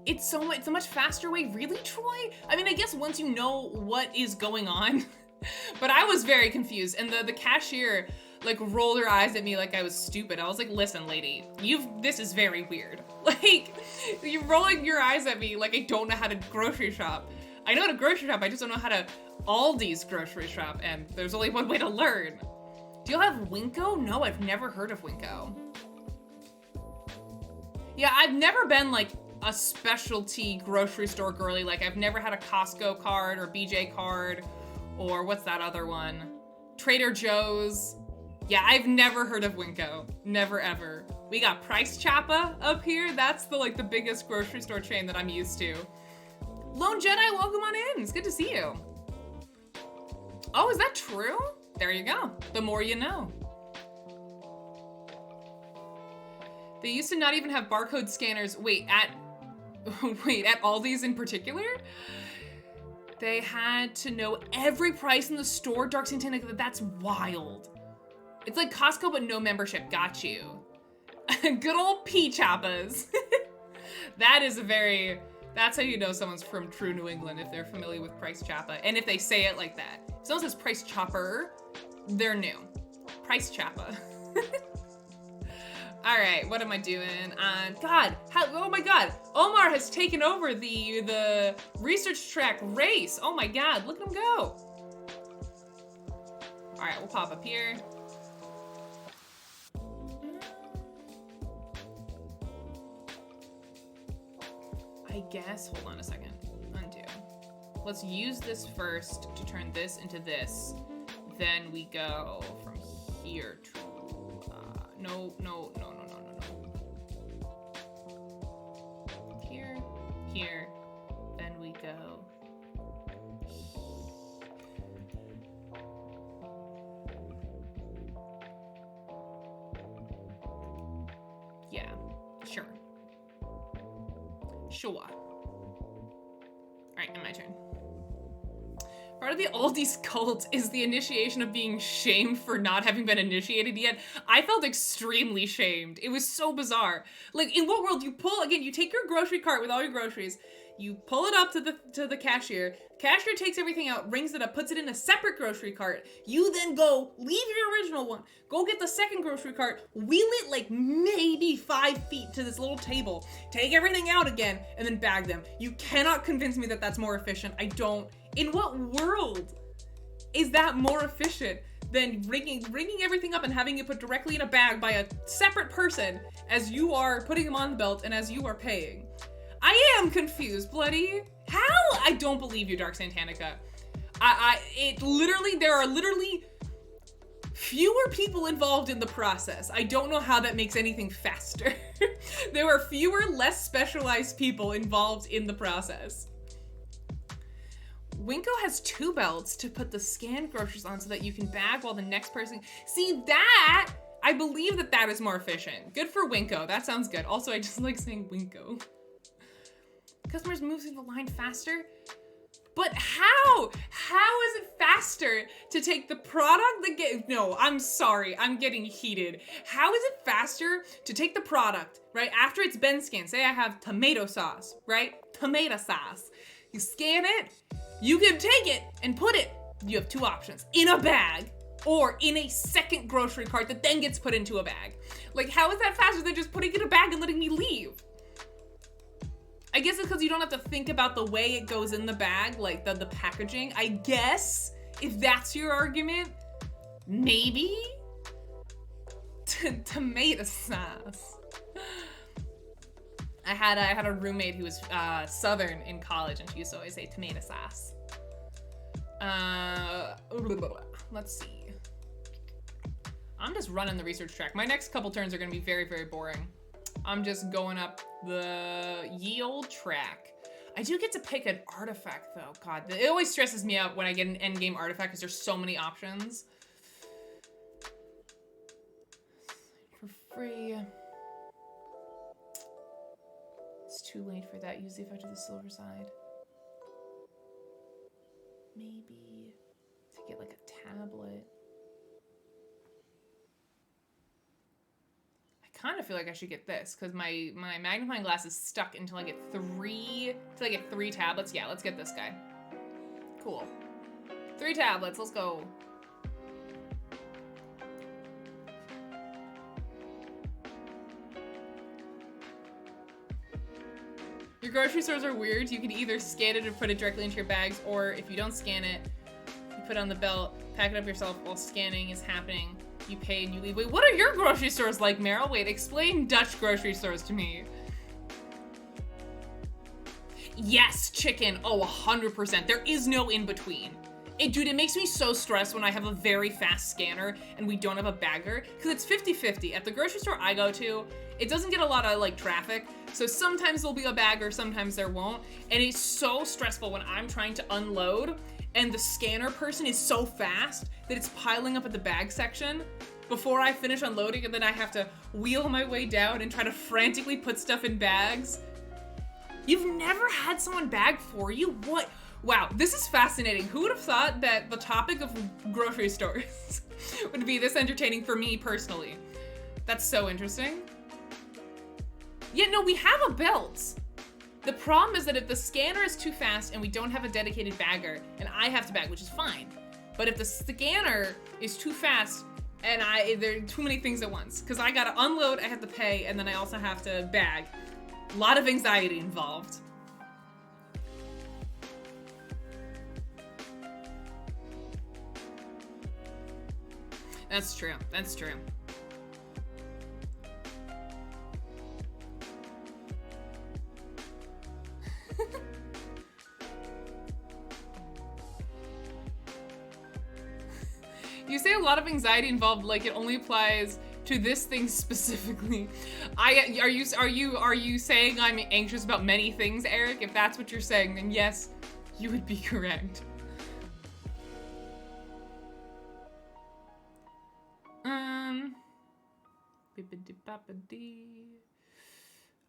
It's a much faster way. Really, Troy? I mean, I guess once you know what is going on, but I was very confused. And the cashier like rolled her eyes at me like I was stupid. I was like, listen, lady, this is very weird. Like, you're rolling your eyes at me like I don't know how to grocery shop. I know how to grocery shop, I just don't know how to Aldi's grocery shop, and there's only one way to learn. Do you have Winco? No, I've never heard of Winco. Yeah, I've never been like a specialty grocery store girly. Like, I've never had a Costco card or BJ card or what's that other one? Trader Joe's. Yeah, I've never heard of Winco. Never ever. We got Price Choppa up here. That's the biggest grocery store chain that I'm used to. Lone Jedi, welcome on in. It's good to see you. Oh, is that true? There you go. The more you know. They used to not even have barcode scanners. Wait, at Aldi's in particular? They had to know every price in the store. Dark Santana, that's wild. It's like Costco, but no membership. Got you. Good old P-Choppas. That's how you know someone's from true New England, if they're familiar with Price Choppa. And if they say it like that. If someone says Price Chopper, they're new. Price Choppa. All right, what am I doing? Oh my God, Omar has taken over the research track race. Oh my God, look at him go. All right, we'll pop up here. I guess, hold on a second, undo. Let's use this first to turn this into this. Then we go from here to, no. Here, then we go. Sure. Alright, my turn. Part of the Aldi's cult is the initiation of being shamed for not having been initiated yet. I felt extremely shamed. It was so bizarre. Like, in what world you take your grocery cart with all your groceries, you pull it up to the cashier. Cashier takes everything out, rings it up, puts it in a separate grocery cart. You then go, leave your original one, go get the second grocery cart, wheel it like maybe 5 feet to this little table, take everything out again, and then bag them. You cannot convince me that that's more efficient. I don't. In what world is that more efficient than ringing everything up and having it put directly in a bag by a separate person as you are putting them on the belt and as you are paying? I am confused, bloody. How? I don't believe you, Dark Santanica. There are literally fewer people involved in the process. I don't know how that makes anything faster. There are fewer, less specialized people involved in the process. Winko has 2 belts to put the scanned groceries on so that you can bag while the next person... See, that, I believe that is more efficient. Good for Winko. That sounds good. Also, I just like saying Winko. Customers move through the line faster? But how? How is it faster to take the product no, I'm sorry, I'm getting heated. How is it faster to take the product, right, after it's been scanned? Say I have tomato sauce, right? Tomato sauce. You scan it, you can take it and put it, you have 2 options, in a bag or in a second grocery cart that then gets put into a bag. Like, how is that faster than just putting it in a bag and letting me leave? I guess it's because you don't have to think about the way it goes in the bag, like the packaging. I guess, if that's your argument, maybe? Tomato sauce. I had a roommate who was Southern in college, and she used to always say tomato sauce. Let's see. I'm just running the research track. My next couple turns are gonna be very, very boring. I'm just going up the ye old track. I do get to pick an artifact though. God, it always stresses me out when I get an endgame artifact because there's so many options. For free. It's too late for that. Use the effect of the silver side. Maybe to get like a tablet. I kind of feel like I should get this because my magnifying glass is stuck until I get 3 tablets. Yeah, let's get this guy. Cool. 3 tablets, let's go. Your grocery stores are weird. You can either scan it or put it directly into your bags, or if you don't scan it, you put it on the belt, pack it up yourself while scanning is happening. You pay and you leave. Wait, what are your grocery stores like, Meryl? Wait, explain Dutch grocery stores to me. Yes, chicken. Oh, 100%. There is no in between. Dude, it makes me so stressed when I have a very fast scanner and we don't have a bagger, because it's 50-50. At the grocery store I go to, it doesn't get a lot of like traffic, so sometimes there'll be a bagger, sometimes there won't, and it's so stressful when I'm trying to unload and the scanner person is so fast that it's piling up at the bag section before I finish unloading, and then I have to wheel my way down and try to frantically put stuff in bags. You've never had someone bag for you? What? Wow, this is fascinating. Who would have thought that the topic of grocery stores would be this entertaining for me personally? That's so interesting. Yeah, no, we have a belt. The problem is that if the scanner is too fast and we don't have a dedicated bagger, and I have to bag, which is fine, but if the scanner is too fast and there are too many things at once, because I gotta unload, I have to pay, and then I also have to bag. A lot of anxiety involved. That's true, that's true. You say a lot of anxiety involved, like it only applies to this thing specifically. Are you saying I'm anxious about many things, Eric? If that's what you're saying, then yes, you would be correct.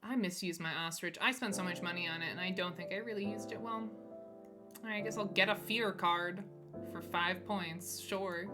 I misused my ostrich. I spent so much money on it, and I don't think I really used it well. All right, I guess I'll get a fear card for 5 points. Sure.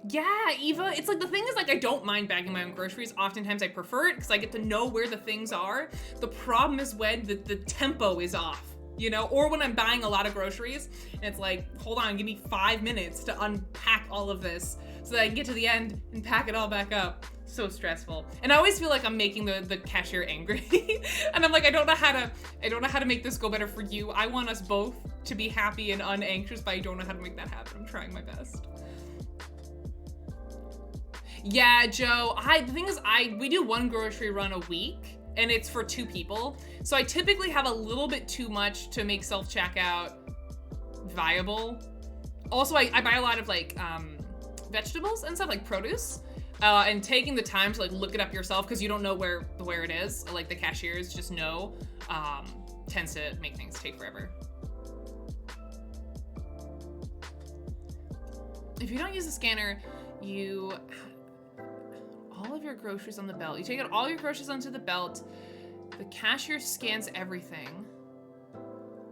Yeah, Eva, it's like the thing is like I don't mind bagging my own groceries. Oftentimes I prefer it because I get to know where the things are. The problem is when the tempo is off, you know, or when I'm buying a lot of groceries and it's like, hold on, give me 5 minutes to unpack all of this so that I can get to the end and pack it all back up. So stressful. And I always feel like I'm making the cashier angry. And I'm like, I don't know how to make this go better for you. I want us both to be happy and unanxious, but I don't know how to make that happen. I'm trying my best. Yeah, Joe, the thing is we do one grocery run a week and it's for 2 people. So I typically have a little bit too much to make self-checkout viable. Also, I buy a lot of like vegetables and stuff, like produce. And taking the time to like look it up yourself because you don't know where it is, like the cashiers just know, tends to make things take forever. If you don't use the scanner, all of your groceries on the belt. You take out all your groceries onto the belt. The cashier scans everything.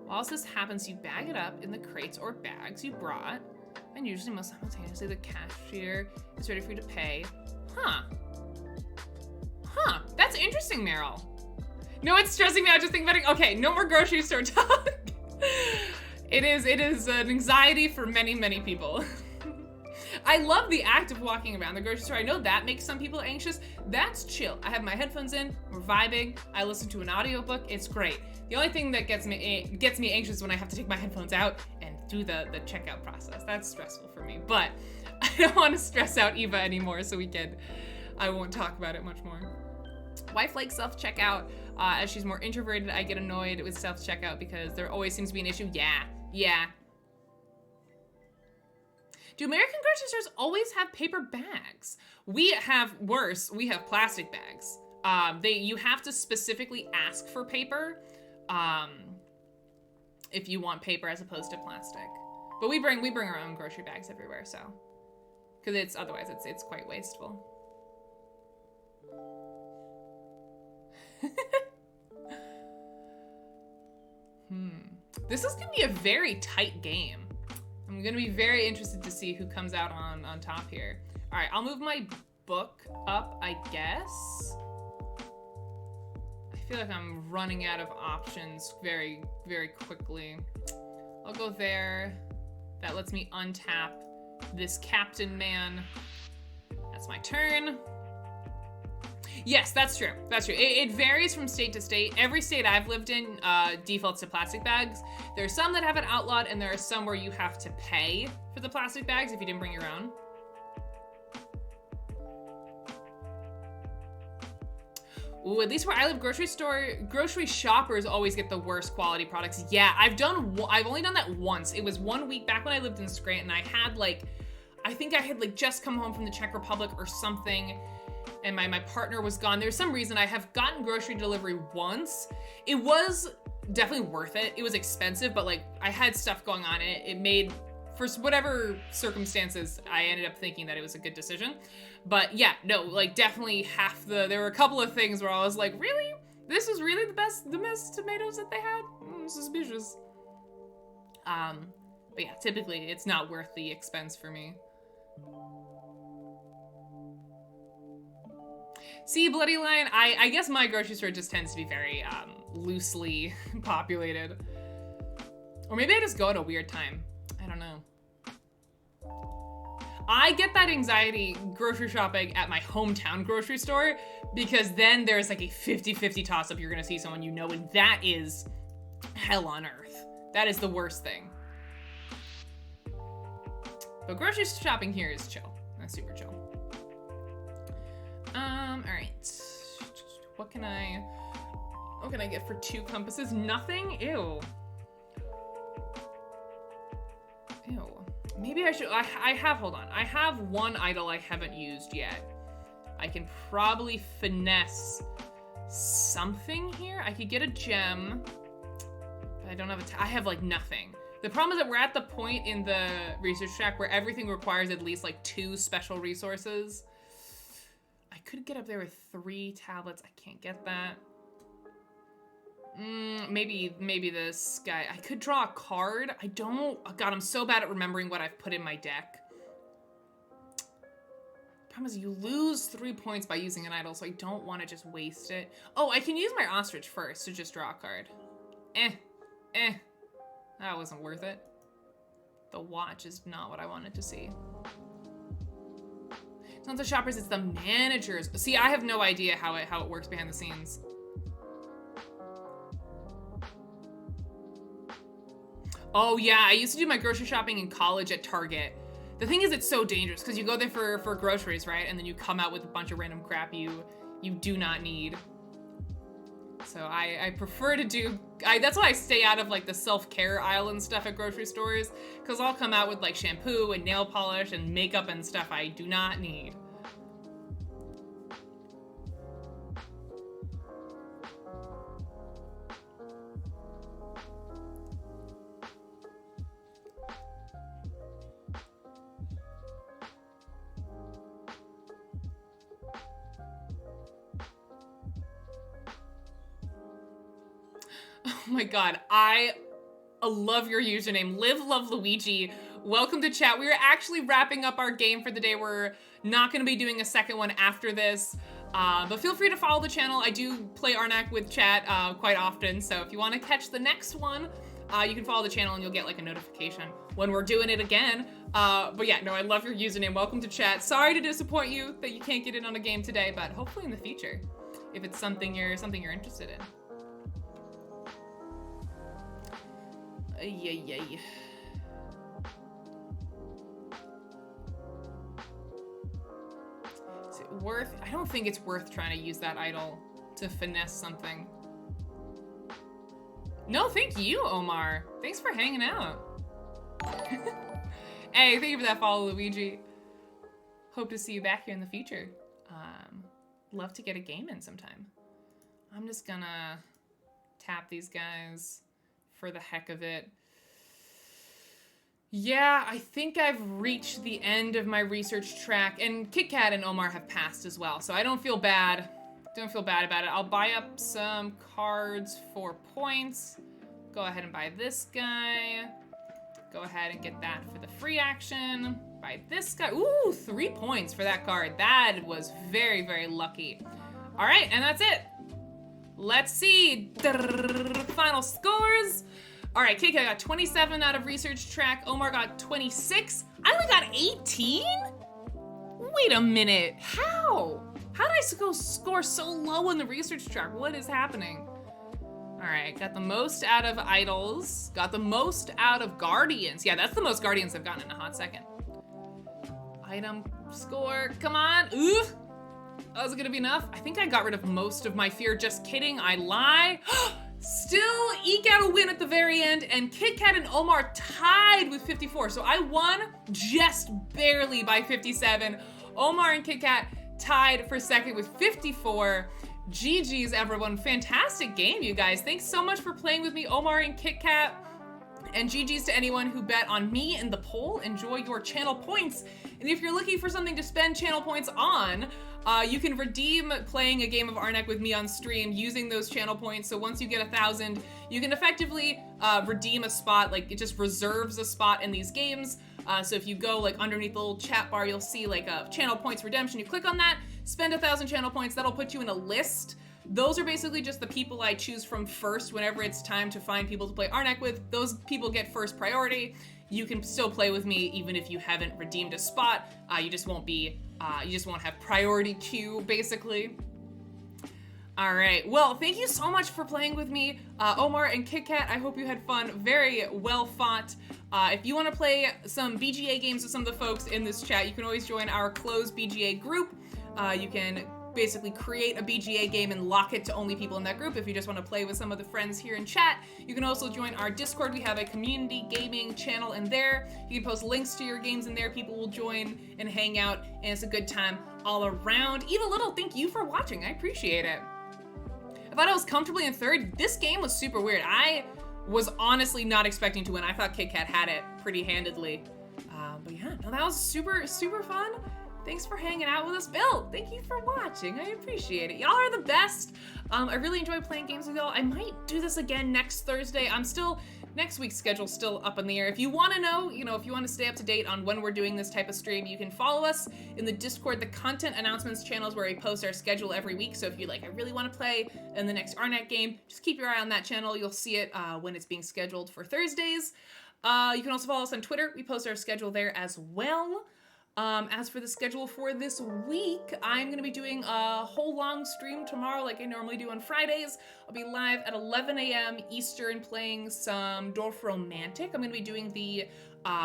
Whilst this happens, you bag it up in the crates or bags you brought. And usually most simultaneously, the cashier is ready for you to pay. Huh. That's interesting, Meryl. No, it's stressing me out just thinking about it. Okay, no more grocery store talk. It is an anxiety for many, many people. I love the act of walking around the grocery store. I know that makes some people anxious. That's chill. I have my headphones in, we're vibing. I listen to an audiobook, it's great. The only thing that gets me anxious when I have to take my headphones out and do the checkout process. That's stressful for me, but I don't want to stress out Eva anymore, so I won't talk about it much more. Wife likes self-checkout. As she's more introverted, I get annoyed with self-checkout because there always seems to be an issue. Yeah. Do American grocery stores always have paper bags? We have plastic bags. You have to specifically ask for paper if you want paper as opposed to plastic. But we bring our own grocery bags everywhere, so because otherwise it's quite wasteful. This is gonna be a very tight game. I'm gonna be very interested to see who comes out on top here. All right, I'll move my book up, I guess. I feel like I'm running out of options very, very quickly. I'll go there. That lets me untap this captain man. That's my turn. Yes, that's true. That's true. It varies from state to state. Every state I've lived in defaults to plastic bags. There are some that have it outlawed, and there are some where you have to pay for the plastic bags if you didn't bring your own. Ooh, at least where I live, grocery shoppers always get the worst quality products. Yeah, I've only done that once. It was 1 week back when I lived in Scranton. I think I had just come home from the Czech Republic or something, and my partner was gone. There's some reason I have gotten grocery delivery once. It was definitely worth it. It was expensive, but I had stuff going on in it. It made, for whatever circumstances, I ended up thinking that it was a good decision. But yeah, no, definitely there were a couple of things where I was like, really? This was really the best tomatoes that they had? Suspicious. But yeah, typically it's not worth the expense for me. See, Bloody Lion, I guess my grocery store just tends to be very loosely populated. Or maybe I just go at a weird time. I don't know. I get that anxiety grocery shopping at my hometown grocery store because then there's a 50-50 toss-up. You're gonna see someone you know, and that is hell on earth. That is the worst thing. But grocery shopping here is chill. That's super chill. All right. What can I get for 2 compasses? Nothing? Ew. Maybe I should, hold on. I have one idol I haven't used yet. I can probably finesse something here. I could get a gem, but I don't have I have nothing. The problem is that we're at the point in the research track where everything requires at least 2 special resources. I could get up there with 3 tablets. I can't get that. Maybe this guy. I could draw a card. I don't. Oh God, I'm so bad at remembering what I've put in my deck. Problem is you lose 3 points by using an idol, so I don't want to just waste it. Oh, I can use my ostrich first to just draw a card. That wasn't worth it. The watch is not what I wanted to see. It's not the shoppers, it's the managers. See, I have no idea how it works behind the scenes. Oh yeah, I used to do my grocery shopping in college at Target. The thing is, it's so dangerous because you go there for groceries, right? And then you come out with a bunch of random crap you do not need. So I prefer to do, that's why I stay out of like the self-care aisle and stuff at grocery stores, because I'll come out with like shampoo and nail polish and makeup and stuff I do not need. Oh my God, I love your username, Live Love Luigi. Welcome to chat. We are actually wrapping up our game for the day. We're not gonna be doing a second one after this, but feel free to follow the channel. I do play Arnak with chat quite often, so if you wanna catch the next one, you can follow the channel and you'll get like a notification when we're doing it again. But yeah, no, I love your username. Welcome to chat. Sorry to disappoint you that you can't get in on a game today, but hopefully in the future, if it's something you're interested in. Yay. Is it worth? I don't think it's worth trying to use that idol to finesse something. No, thank you, Omar. Thanks for hanging out. Hey, thank you for that follow, Luigi. Hope to see you back here in the future. Love to get a game in sometime. I'm just gonna tap these guys for the heck of it. Yeah, I think I've reached the end of my research track, and Kit Kat and Omar have passed as well, so I don't feel bad. Don't feel bad about it. I'll buy up some cards for points. Go ahead and buy this guy. Go ahead and get that for the free action. Buy this guy. Ooh, 3 points for that card. That was very, very lucky. All right, and that's it. Let's see. Final scores. All right, Kika got 27 out of research track. Omar got 26. I only got 18? Wait a minute. How? How did I go score so low in the research track? What is happening? All right, got the most out of idols. Got the most out of guardians. Yeah, that's the most guardians I've gotten in a hot second. Item score, come on. Ooh. Oh, is it gonna be enough? I think I got rid of most of my fear. Just kidding, I lie. Still eke out a win at the very end, and Kit Kat and Omar tied with 54. So I won just barely by 57. Omar and Kit Kat tied for second with 54. GG's everyone, fantastic game, you guys. Thanks so much for playing with me, Omar and Kit Kat. And GG's to anyone who bet on me in the poll. Enjoy your channel points. And if you're looking for something to spend channel points on, you can redeem playing a game of Arnak with me on stream using those channel points. So once you get 1,000, you can effectively redeem a spot. Like, it just reserves a spot in these games. So if you go like underneath the little chat bar, you'll see like a channel points redemption. You click on that, spend 1,000 channel points. That'll put you in a list. Those are basically just the people I choose from first whenever it's time to find people to play Arnak with. Those people get first priority. You can still play with me even if you haven't redeemed a spot. You just won't have priority queue, basically. All right, well, thank you so much for playing with me, Omar and Kit Kat. I hope you had fun. Very well fought. If you want to play some BGA games with some of the folks in this chat, you can always join our closed BGA group. You can basically create a BGA game and lock it to only people in that group. If you just want to play with some of the friends here in chat, you can also join our Discord. We have a community gaming channel in there. You can post links to your games in there. People will join and hang out, and it's a good time all around. Eva Little, thank you for watching. I appreciate it. I thought I was comfortably in third. This game was super weird. I was honestly not expecting to win. I thought Kit Kat had it pretty handedly. But yeah, no, that was super, super fun. Thanks for hanging out with us. Bill, thank you for watching. I appreciate it. Y'all are the best. I really enjoy playing games with y'all. I might do this again next Thursday. Next week's schedule's still up in the air. If you want to know, if you want to stay up to date on when we're doing this type of stream, you can follow us in the Discord. The content announcements channel is where we post our schedule every week. So if you're like, I really want to play in the next Arnak game, just keep your eye on that channel. You'll see it when it's being scheduled for Thursdays. You can also follow us on Twitter. We post our schedule there as well. As for the schedule for this week, I'm going to be doing a whole long stream tomorrow like I normally do on Fridays. I'll be live at 11 a.m. Eastern playing some Dorf Romantic. I'm going to be doing the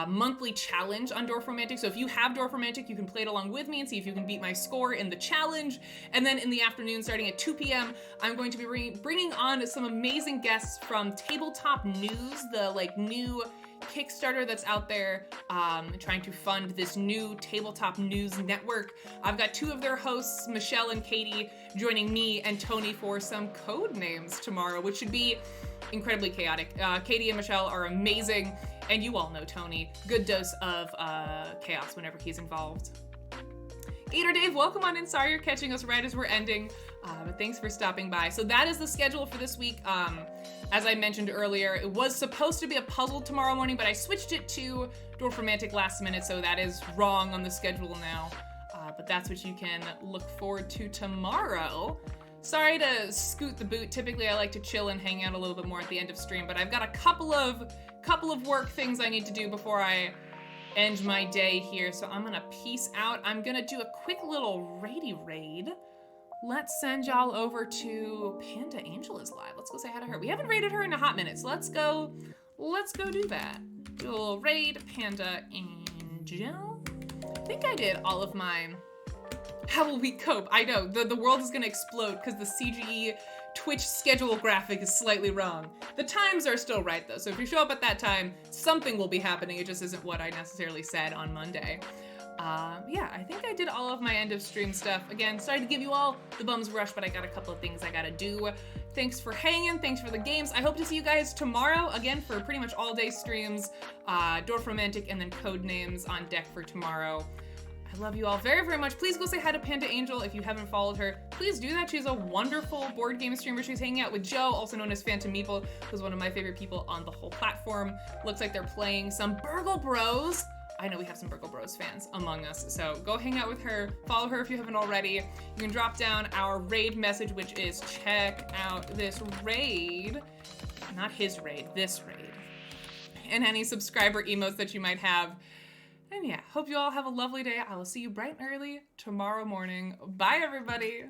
monthly challenge on Dorf Romantic. So if you have Dorf Romantic, you can play it along with me and see if you can beat my score in the challenge. And then in the afternoon, starting at 2 p.m., I'm going to be bringing on some amazing guests from Tabletop News, the new Kickstarter that's out there trying to fund this new tabletop news network. I've got two of their hosts, Michelle and Katie, joining me and Tony for some code names tomorrow, which should be incredibly chaotic. Katie and Michelle are amazing, and you all know Tony. Good dose of chaos whenever he's involved. Gator Dave, welcome on in. Sorry you're catching us right as we're ending, but thanks for stopping by. So that is the schedule for this week. As I mentioned earlier, it was supposed to be a puzzle tomorrow morning, but I switched it to Dorf Romantic last minute, so that is wrong on the schedule now. But that's what you can look forward to tomorrow. Sorry to scoot the boot. Typically, I like to chill and hang out a little bit more at the end of stream, but I've got a couple of work things I need to do before I end my day here, so I'm gonna peace out. I'm gonna do a quick little raid. Let's send y'all over to Panda Angel is live. Let's go say hi to her. We haven't raided her in a hot minute, so let's go do that. Do a little raid, Panda Angel. I think I did all of mine. How will we cope? I know, the world is gonna explode because the CGE Twitch schedule graphic is slightly wrong. The times are still right though, so if you show up at that time, something will be happening. It just isn't what I necessarily said on Monday. Yeah, I think I did all of my end of stream stuff. Again, sorry to give you all the bum's rush, but I got a couple of things I gotta do. Thanks for hanging, thanks for the games. I hope to see you guys tomorrow, again, for pretty much all day streams. Dorf Romantic and then code names on deck for tomorrow. I love you all very, very much. Please go say hi to Panda Angel if you haven't followed her. Please do that. She's a wonderful board game streamer. She's hanging out with Joe, also known as Phantom Meeple, who's one of my favorite people on the whole platform. Looks like they're playing some Burgle Bros. I know we have some Burgle Bros fans among us, so go hang out with her. Follow her if you haven't already. You can drop down our raid message, which is check out this raid. Not his raid, this raid. And any subscriber emotes that you might have. And yeah, hope you all have a lovely day. I will see you bright and early tomorrow morning. Bye, everybody.